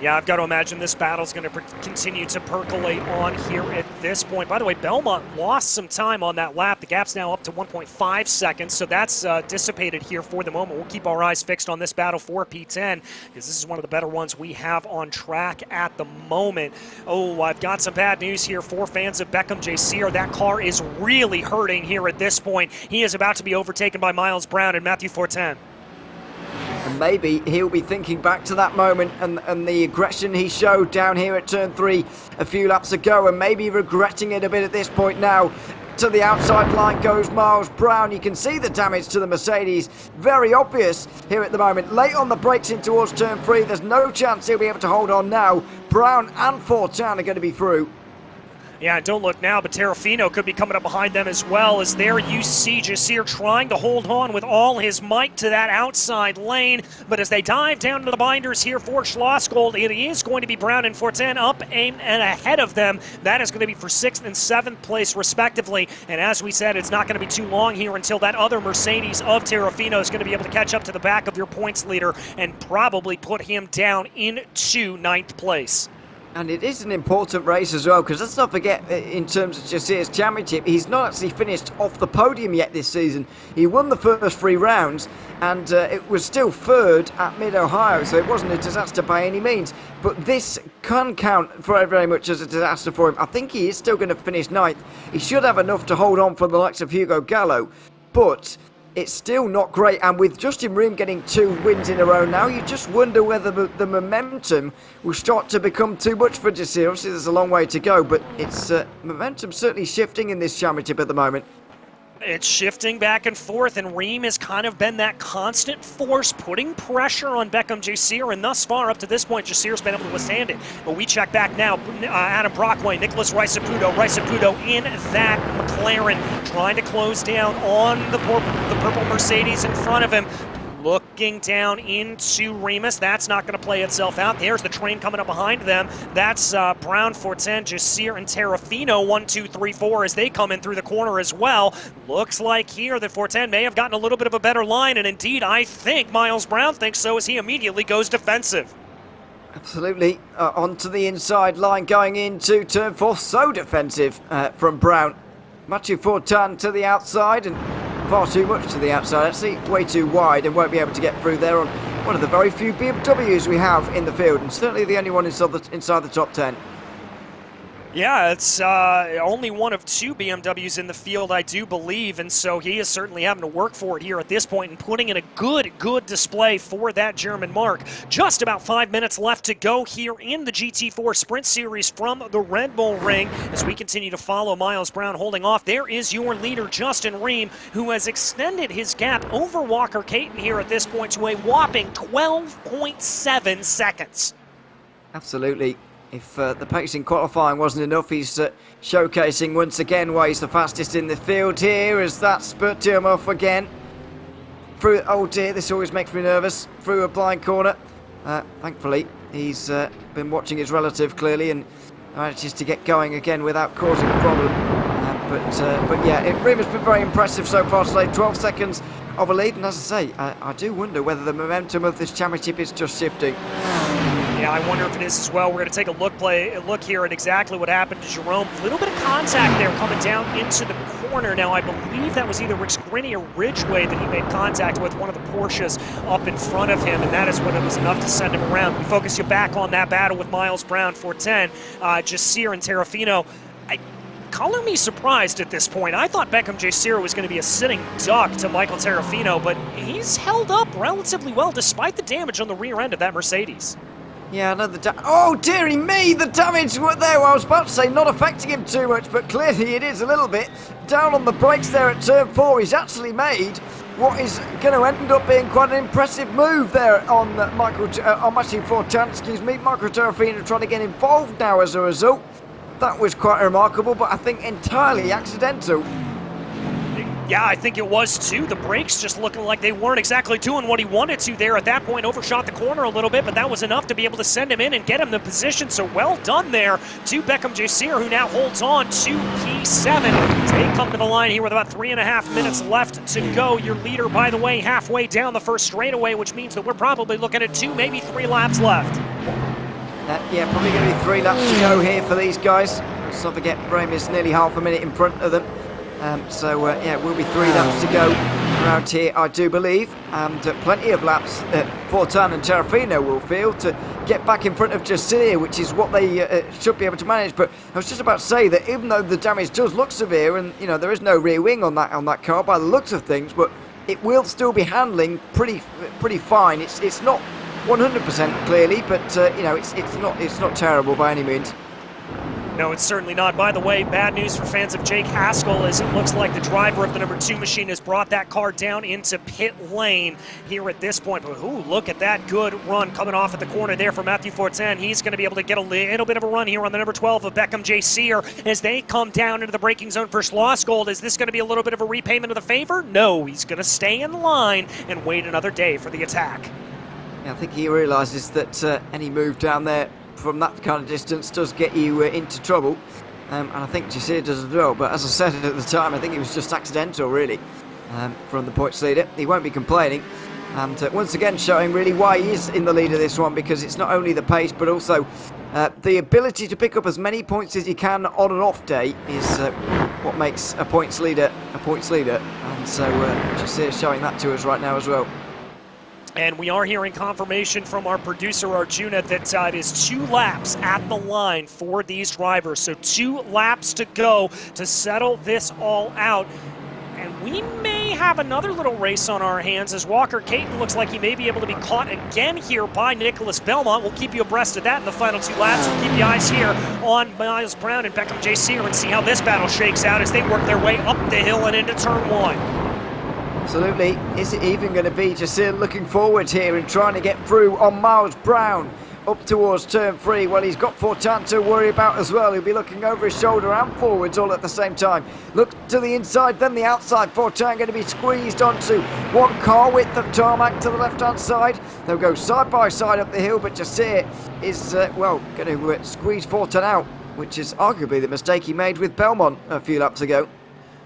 Yeah, I've got to imagine this battle's going to continue to percolate on here at this point. By the way, Belmont lost some time on that lap. The gap's now up to 1.5 seconds, so that's dissipated here for the moment. We'll keep our eyes fixed on this battle for P10, because this is one of the better ones we have on track at the moment. Oh, I've got some bad news here for fans of Beckham J. Sear. That car is really hurting here at this point. He is about to be overtaken by Miles Brown and Matthew Fortin. And maybe he'll be thinking back to that moment and the aggression he showed down here at turn 3 a few laps ago, and maybe regretting it a bit at this point now. To the outside line goes Miles Brown. You can see the damage to the Mercedes. Very obvious here at the moment. Late on the brakes in towards turn 3. There's no chance he'll be able to hold on now. Brown and Fortin are going to be through. Yeah, don't look now, but Terrafino could be coming up behind them as well, as there you see Jasir trying to hold on with all his might to that outside lane. But as they dive down to the binders here for Schlossgold, it is going to be Brown and Fortin up and ahead of them. That is going to be for 6th and 7th place, respectively. And as we said, it's not going to be too long here until that other Mercedes of Terrafino is going to be able to catch up to the back of your points leader and probably put him down into 9th place. And it is an important race as well, because let's not forget, in terms of Jasir's championship, he's not actually finished off the podium yet this season. He won the first 3 rounds, and it was still 3rd at Mid-Ohio, so it wasn't a disaster by any means. But this can count very much as a disaster for him. I think he is still going to finish 9th. He should have enough to hold on for the likes of Hugo Gallo, but it's still not great, and with Justin Ream getting 2 wins in a row now, you just wonder whether the momentum will start to become too much for Jasir. Obviously, there's a long way to go, but it's momentum certainly shifting in this championship at the moment. It's shifting back and forth, and Ream has kind of been that constant force putting pressure on Beckham Jasir, and thus far, up to this point, Jasir's been able to withstand it. But we check back now. Adam Brockway, Nicholas Riceputo in that McLaren, trying to close down on the purple Mercedes in front of him. Looking down into Remus. That's not going to play itself out. There's the train coming up behind them. That's Brown, Fortin, Jasir, and Terrafino. 1, 2, 3, 4 as they come in through the corner as well. Looks like here that Fortin may have gotten a little bit of a better line, and indeed, I think Miles Brown thinks so as he immediately goes defensive. Absolutely. Onto the inside line going into turn 4. So defensive from Brown. Matthew Fortin to the outside, and far too much to the outside, actually, way too wide, and won't be able to get through there on one of the very few BMWs we have in the field, and certainly the only one inside the top 10. Yeah, it's only one of 2 BMWs in the field, I do believe, and so he is certainly having to work for it here at this point and putting in a good display for that German mark. Just about 5 minutes left to go here in the GT4 Sprint Series from the Red Bull Ring as we continue to follow Miles Brown holding off. There is your leader, Justin Ream, who has extended his gap over Walker Caton here at this point to a whopping 12.7 seconds. Absolutely. If the pace in qualifying wasn't enough, he's showcasing once again why he's the fastest in the field here as that spurt him off again. Through, oh dear, this always makes me nervous, through a blind corner. Thankfully, he's been watching his relative clearly and manages to get going again without causing a problem. But yeah, Ream has been very impressive so far today, 12 seconds of a lead, and as I say, I do wonder whether the momentum of this championship is just shifting. Yeah, I wonder if it is as well. We're going to take a look here at exactly what happened to Jerome. A little bit of contact there coming down into the corner. Now, I believe that was either Rick Scrinney or Ridgeway that he made contact with, one of the Porsches up in front of him, and that is what it was enough to send him around. We focus you back on that battle with Miles Brown, Fortin, Jasir, and Terrafino. Color me surprised at this point. I thought Beckham Jasir was going to be a sitting duck to Michael Terrafino, but he's held up relatively well despite the damage on the rear end of that Mercedes. Yeah, no, oh, dearie me, the damage there, well, I was about to say not affecting him too much, but clearly it is a little bit. Down on the brakes there at turn 4, he's actually made what is going to end up being quite an impressive move there on Matthew Fortin, Michael Terrafino trying to get involved now as a result. That was quite remarkable, but I think entirely accidental. Yeah, I think it was too. The brakes just looking like they weren't exactly doing what he wanted to there. At that point, overshot the corner a little bit, but that was enough to be able to send him in and get him the position. So well done there to Beckham Jasir, who now holds on to P7. They come to the line here with about 3.5 minutes left to go. Your leader, by the way, halfway down the first straightaway, which means that we're probably looking at 2, maybe 3 laps left. Yeah, probably going to be 3 laps to go here for these guys. Let's not forget, Ream is nearly half a minute in front of them. Yeah, it will be 3 laps to go around here, I do believe. And plenty of laps Fortin and Terrafino will feel to get back in front of Jasir, which is what they should be able to manage. But I was just about to say that even though the damage does look severe, and you know there is no rear wing on that car by the looks of things, but it will still be handling pretty fine. It's not 100% clearly, but you know it's not terrible by any means. No, it's certainly not. By the way, bad news for fans of Jake Haskell as it looks like the driver of the number 2 machine has brought that car down into pit lane here at this point. But ooh, look at that good run coming off at the corner there for Matthew Fortin. He's going to be able to get a little bit of a run here on the number 12 of Beckham Jasir as they come down into the braking zone for Schlossgold. Is this going to be a little bit of a repayment of the favor? No, he's going to stay in line and wait another day for the attack. Yeah, I think he realises that any move down there from that kind of distance does get you into trouble, and I think Jasir does as well, but as I said at the time, I think it was just accidental really from the points leader. He won't be complaining, and once again showing really why he is in the lead of this one, because it's not only the pace but also the ability to pick up as many points as you can on an off day is what makes a points leader, and so Jasir showing that to us right now as well. And we are hearing confirmation from our producer, Arjuna, that it is 2 laps at the line for these drivers. So 2 laps to go to settle this all out. And we may have another little race on our hands as Walker Caton looks like he may be able to be caught again here by Nicholas Belmont. We'll keep you abreast of that in the final 2 laps. We'll keep your eyes here on Miles Brown and Beckham J. Sear and see how this battle shakes out as they work their way up the hill and into turn 1. Absolutely. Is it even going to be Jasir looking forward here and trying to get through on Miles Brown up towards turn 3? Well, he's got Fortin to worry about as well. He'll be looking over his shoulder and forwards all at the same time. Look to the inside, then the outside. Fortin going to be squeezed onto one car width of tarmac to the left-hand side. They'll go side by side up the hill, but Jasir is, well, going to squeeze Fortin out, which is arguably the mistake he made with Belmont a few laps ago.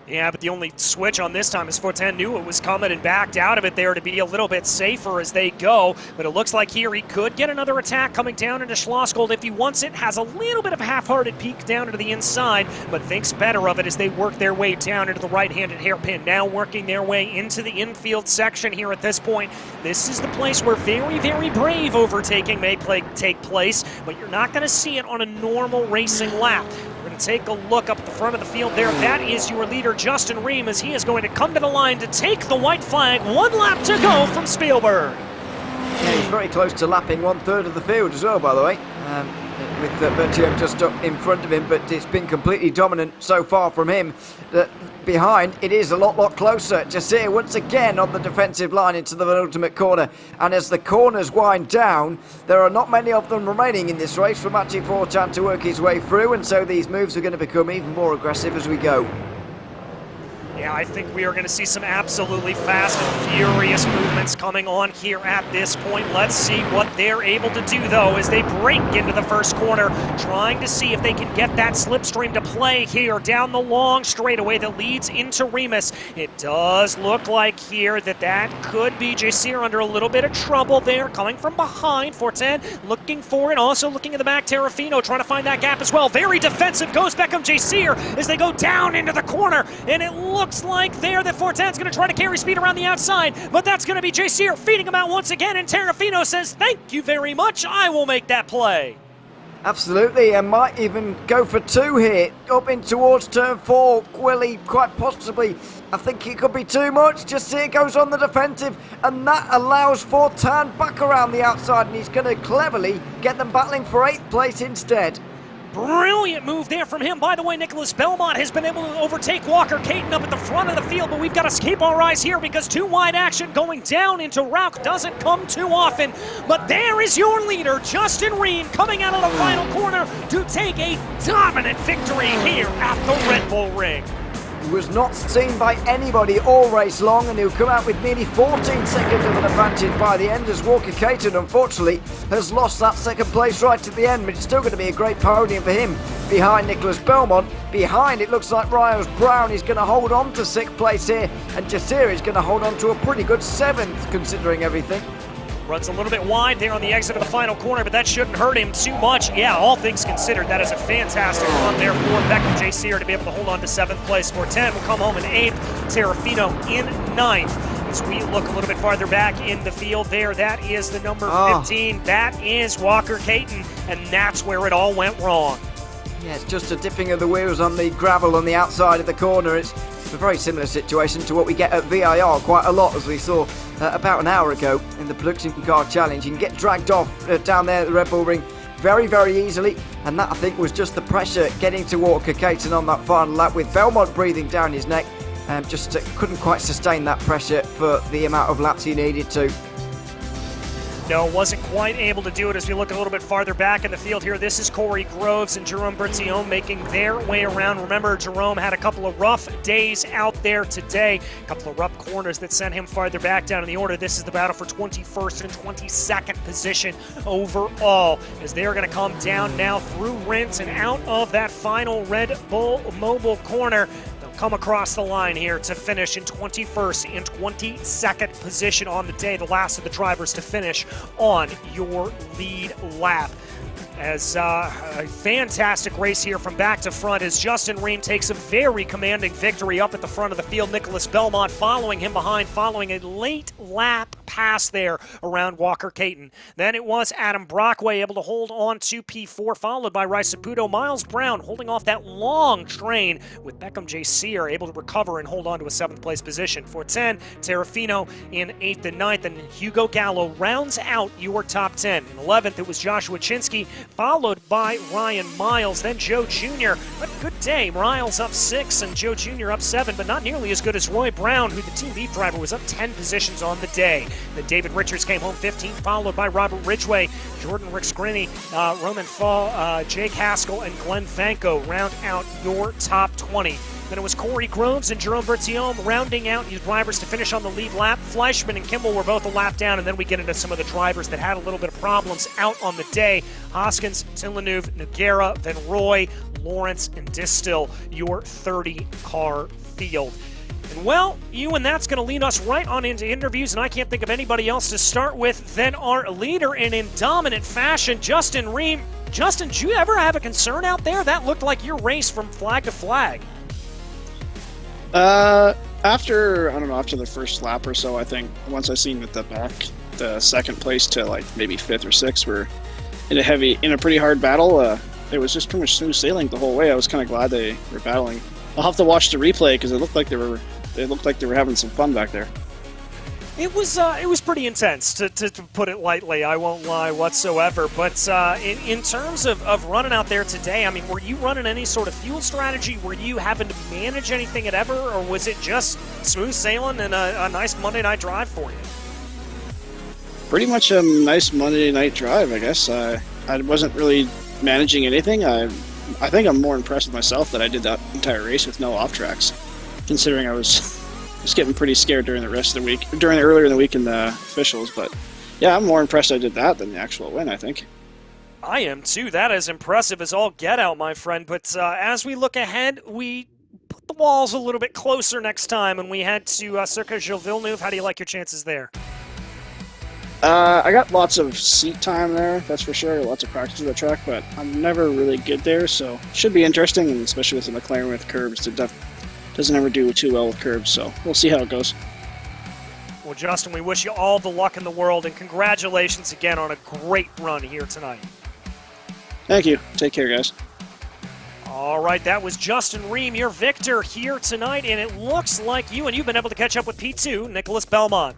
Yeah, but the only switch on this time is Fortin knew it was coming and backed out of it there to be a little bit safer as they go. But it looks like here he could get another attack coming down into Schlossgold if he wants it. Has a little bit of a half-hearted peek down to the inside, but thinks better of it as they work their way down into the right-handed hairpin. Now working their way into the infield section here at this point. This is the place where very, very brave overtaking may take place, but you're not going to see it on a normal racing lap. We're going to take a look up at the front of the field there. That is your leader, Justin Ream, as he is going to come to the line to take the white flag. 1 lap to go from Spielberg. Yeah, he's very close to lapping 1/3 of the field as well, by the way. With Bertium just up in front of him, but it's been completely dominant so far from him. Behind, it is a lot closer. Jasir once again on the defensive line into the penultimate corner. And as the corners wind down, there are not many of them remaining in this race for Mathieu Fortin to work his way through, and so these moves are going to become even more aggressive as we go. Yeah, I think we are going to see some absolutely fast and furious movements coming on here at this point. Let's see what they're able to do, though, as they break into the first corner, trying to see if they can get that slipstream to play here down the long straightaway that leads into Remus. It does look like here that could be Jasir under a little bit of trouble there, coming from behind. Fortin looking for it, also looking in the back. Terrafino trying to find that gap as well. Very defensive goes Beckham Jasir as they go down into the corner, and it looks like there that Fortin's going to try to carry speed around the outside, but that's going to be Jasir feeding him out once again, and Terrafino says, "Thank you very much, I will make that play." Absolutely, and might even go for 2 here, up in towards turn 4. Quilly, quite possibly. I think it could be too much. Jasir goes on the defensive, and that allows Fortin back around the outside, and he's going to cleverly get them battling for 8th place instead. Brilliant move there from him. By the way, Nicholas Belmont has been able to overtake Walker Caton up at the front of the field, but we've got to keep our eyes here because 2 wide action going down into Rauch doesn't come too often. But there is your leader, Justin Ream, coming out of the final corner to take a dominant victory here at the Red Bull Ring. He was not seen by anybody all race long, and he'll come out with nearly 14 seconds of an advantage by the end, as Walker Caton unfortunately has lost that 2nd place right at the end, but it's still going to be a great podium for him behind Nicholas Belmont. Behind, it looks like Miles Brown is going to hold on to 6th place here, and Jasir is going to hold on to a pretty good 7th considering everything. Runs a little bit wide there on the exit of the final corner, but that shouldn't hurt him too much. Yeah, all things considered, that is a fantastic run there for Beckham J. Sear to be able to hold on to 7th place. Fortin will come home in 8th, Terrafino in 9th. As we look a little bit farther back in the field there, that is the number 15. That is Walker Caton, and that's where it all went wrong. Yeah, it's just a dipping of the wheels on the gravel on the outside of the corner. It's a very similar situation to what we get at VIR quite a lot, as we saw about an hour ago in the production car challenge. You can get dragged off down there at the Red Bull Ring very easily, and that I think was just the pressure getting to Walker Caton on that final lap, with Belmont breathing down his neck, and just couldn't quite sustain that pressure for the amount of laps he needed to. No, wasn't quite able to do it as we look a little bit farther back in the field here. This is Corey Groves and Jerome Bertillon making their way around. Remember, Jerome had a couple of rough days out there today. A couple of rough corners that sent him farther back down in the order. This is the battle for 21st and 22nd position overall, as they're going to come down now through Rents and out of that final Red Bull Mobile corner. Come across the line here to finish in 21st and 22nd position on the day, the last of the drivers to finish on your lead lap. As a fantastic race here from back to front as Justin Ream takes a very commanding victory up at the front of the field. Nicholas Belmont following him behind, following a late lap pass there around Walker Caton. Then it was Adam Brockway able to hold on to P4, followed by Rice Saputo. Miles Brown holding off that long train, with Beckham J. Sear able to recover and hold on to a 7th place position. For 10, Terrafino in 8th and 9th, and Hugo Gallo rounds out your top 10. In 11th, it was Joshua Chinsky, followed by Ryan Miles. Then Joe Jr. A good day. Miles up 6 and Joe Jr. up 7, but not nearly as good as Roy Brown, who the Team Beef driver was up 10 positions on the day. Then David Richards came home 15th, followed by Robert Ridgway, Jordan Ricksgrini, Roman Fall, Jake Haskell, and Glenn Vanko round out your top 20. Then it was Corey Groves and Jerome Bertiome rounding out your drivers to finish on the lead lap. Fleischman and Kimball were both a lap down, and then we get into some of the drivers that had a little bit of problems out on the day. Hoskins, Villeneuve, Noguera, Van Roy, Lawrence, and Distill, your 30-car field. And well, Ewan, that's going to lead us right on into interviews, and I can't think of anybody else to start with than our leader, and in dominant fashion, Justin Ream. Justin, did you ever have a concern out there? That looked like your race from flag to flag. After the first lap or so, I think once I seen that the second place to like maybe 5th or 6th were in a pretty hard battle, it was just pretty much smooth sailing the whole way. I was kind of glad they were battling. I'll have to watch the replay because it looked like they were having some fun back there. It was pretty intense, to put it lightly. I won't lie whatsoever. But in terms of running out there today, I mean, were you running any sort of fuel strategy? Were you having to manage anything at ever, or was it just smooth sailing and a nice Monday night drive for you? Pretty much a nice Monday night drive, I guess. I wasn't really managing anything. I think I'm more impressed with myself that I did that entire race with no off tracks, considering I was getting pretty scared during the rest of the week, earlier in the week in the officials. But yeah, I'm more impressed I did that than the actual win, I think. I am too. That is impressive as all get out, my friend. But as we look ahead, we put the walls a little bit closer next time, and we head to Circuit Gilles Villeneuve. How do you like your chances there? I got lots of seat time there, that's for sure. Lots of practice with the track, but I'm never really good there, so it should be interesting, and especially with the McLaren with curbs. It doesn't ever do too well with curbs, so we'll see how it goes. Well, Justin, we wish you all the luck in the world, and congratulations again on a great run here tonight. Thank you. Take care, guys. All right, that was Justin Ream, your victor here tonight, and it looks like you've been able to catch up with P2, Nicholas Belmont.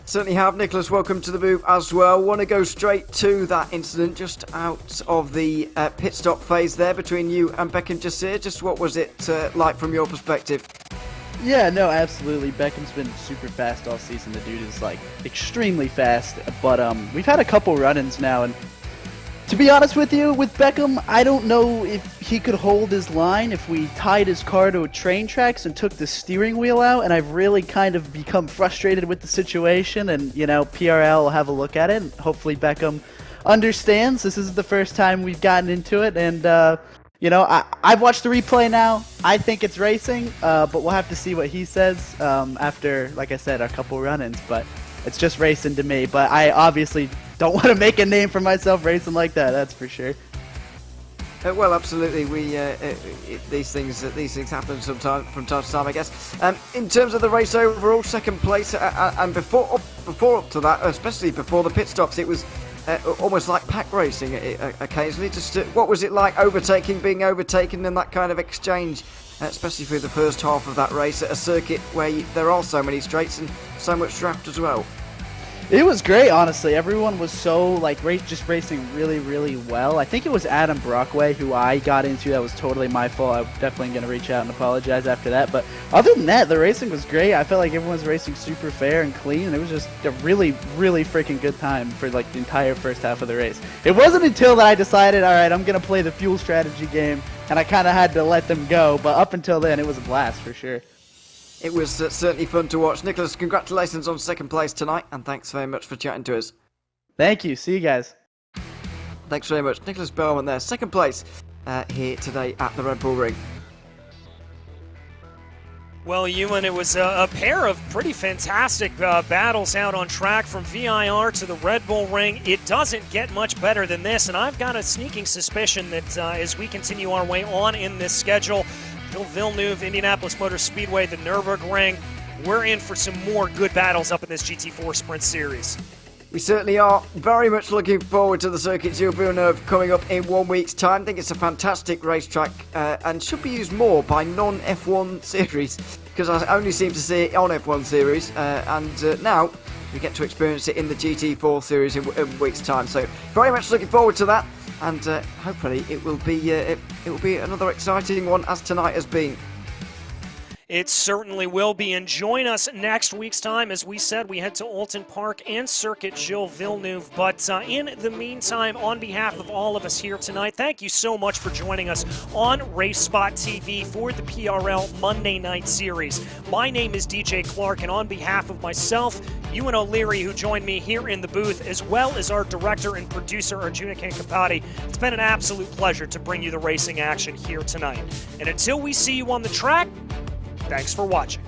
Certainly have. Nicholas, welcome to the booth as well. Want to go straight to that incident just out of the pit stop phase there between you and Beckham Jasir. Just what was it like from your perspective? Yeah, no, absolutely. Beckham's been super fast all season. The dude is like extremely fast, but we've had a couple run-ins now, and to be honest with you, with Beckham, I don't know if he could hold his line if we tied his car to train tracks and took the steering wheel out, and I've really kind of become frustrated with the situation, and, PRL will have a look at it, and hopefully Beckham understands. This isn't the first time we've gotten into it, and, I've watched the replay now. I think it's racing, but we'll have to see what he says after, like I said, a couple run-ins, but it's just racing to me, but I obviously don't want to make a name for myself racing like that, that's for sure. Well, absolutely. These things happen from time to time, I guess. In terms of the race overall, second place, and before up to that, especially before the pit stops, it was almost like pack racing occasionally. Just what was it like being overtaken, and that kind of exchange, especially through the first half of that race at a circuit where there are so many straights and so much draft as well? It was great, honestly. Everyone was so, just racing really, really well. I think it was Adam Brockway who I got into. That was totally my fault. I'm definitely going to reach out and apologize after that. But other than that, the racing was great. I felt like everyone was racing super fair and clean, and it was just a really, really freaking good time for, the entire first half of the race. It wasn't until that I decided, all right, I'm going to play the fuel strategy game, and I kind of had to let them go. But up until then, it was a blast for sure. It was certainly fun to watch. Nicholas, congratulations on second place tonight, and thanks very much for chatting to us. Thank you. See you guys. Thanks very much. Nicholas Bellman there, second place here today at the Red Bull Ring. Well, Ewan, it was a pair of pretty fantastic battles out on track from VIR to the Red Bull Ring. It doesn't get much better than this, and I've got a sneaking suspicion that as we continue our way on in this schedule, Villeneuve, Indianapolis Motor Speedway, the Nürburgring, we're in for some more good battles up in this GT4 Sprint Series. We certainly are very much looking forward to the Circuit Gilles Villeneuve coming up in 1 week's time. I think it's a fantastic racetrack and should be used more by non-F1 series, because I only seem to see it on F1 series, and now we get to experience it in the GT4 series in a week's time. So very much looking forward to that, and hopefully it will be another exciting one, as tonight has been. It certainly will be, and join us next week's time. As we said, we head to Alton Park and Circuit Gilles Villeneuve. But in the meantime, on behalf of all of us here tonight, thank you so much for joining us on RaceSpotTV for the PRL Monday Night Series. My name is DJ Clark, and on behalf of myself, Ewan O'Leary, who joined me here in the booth, as well as our director and producer, Arjuna Kankapati, it's been an absolute pleasure to bring you the racing action here tonight. And until we see you on the track, thanks for watching.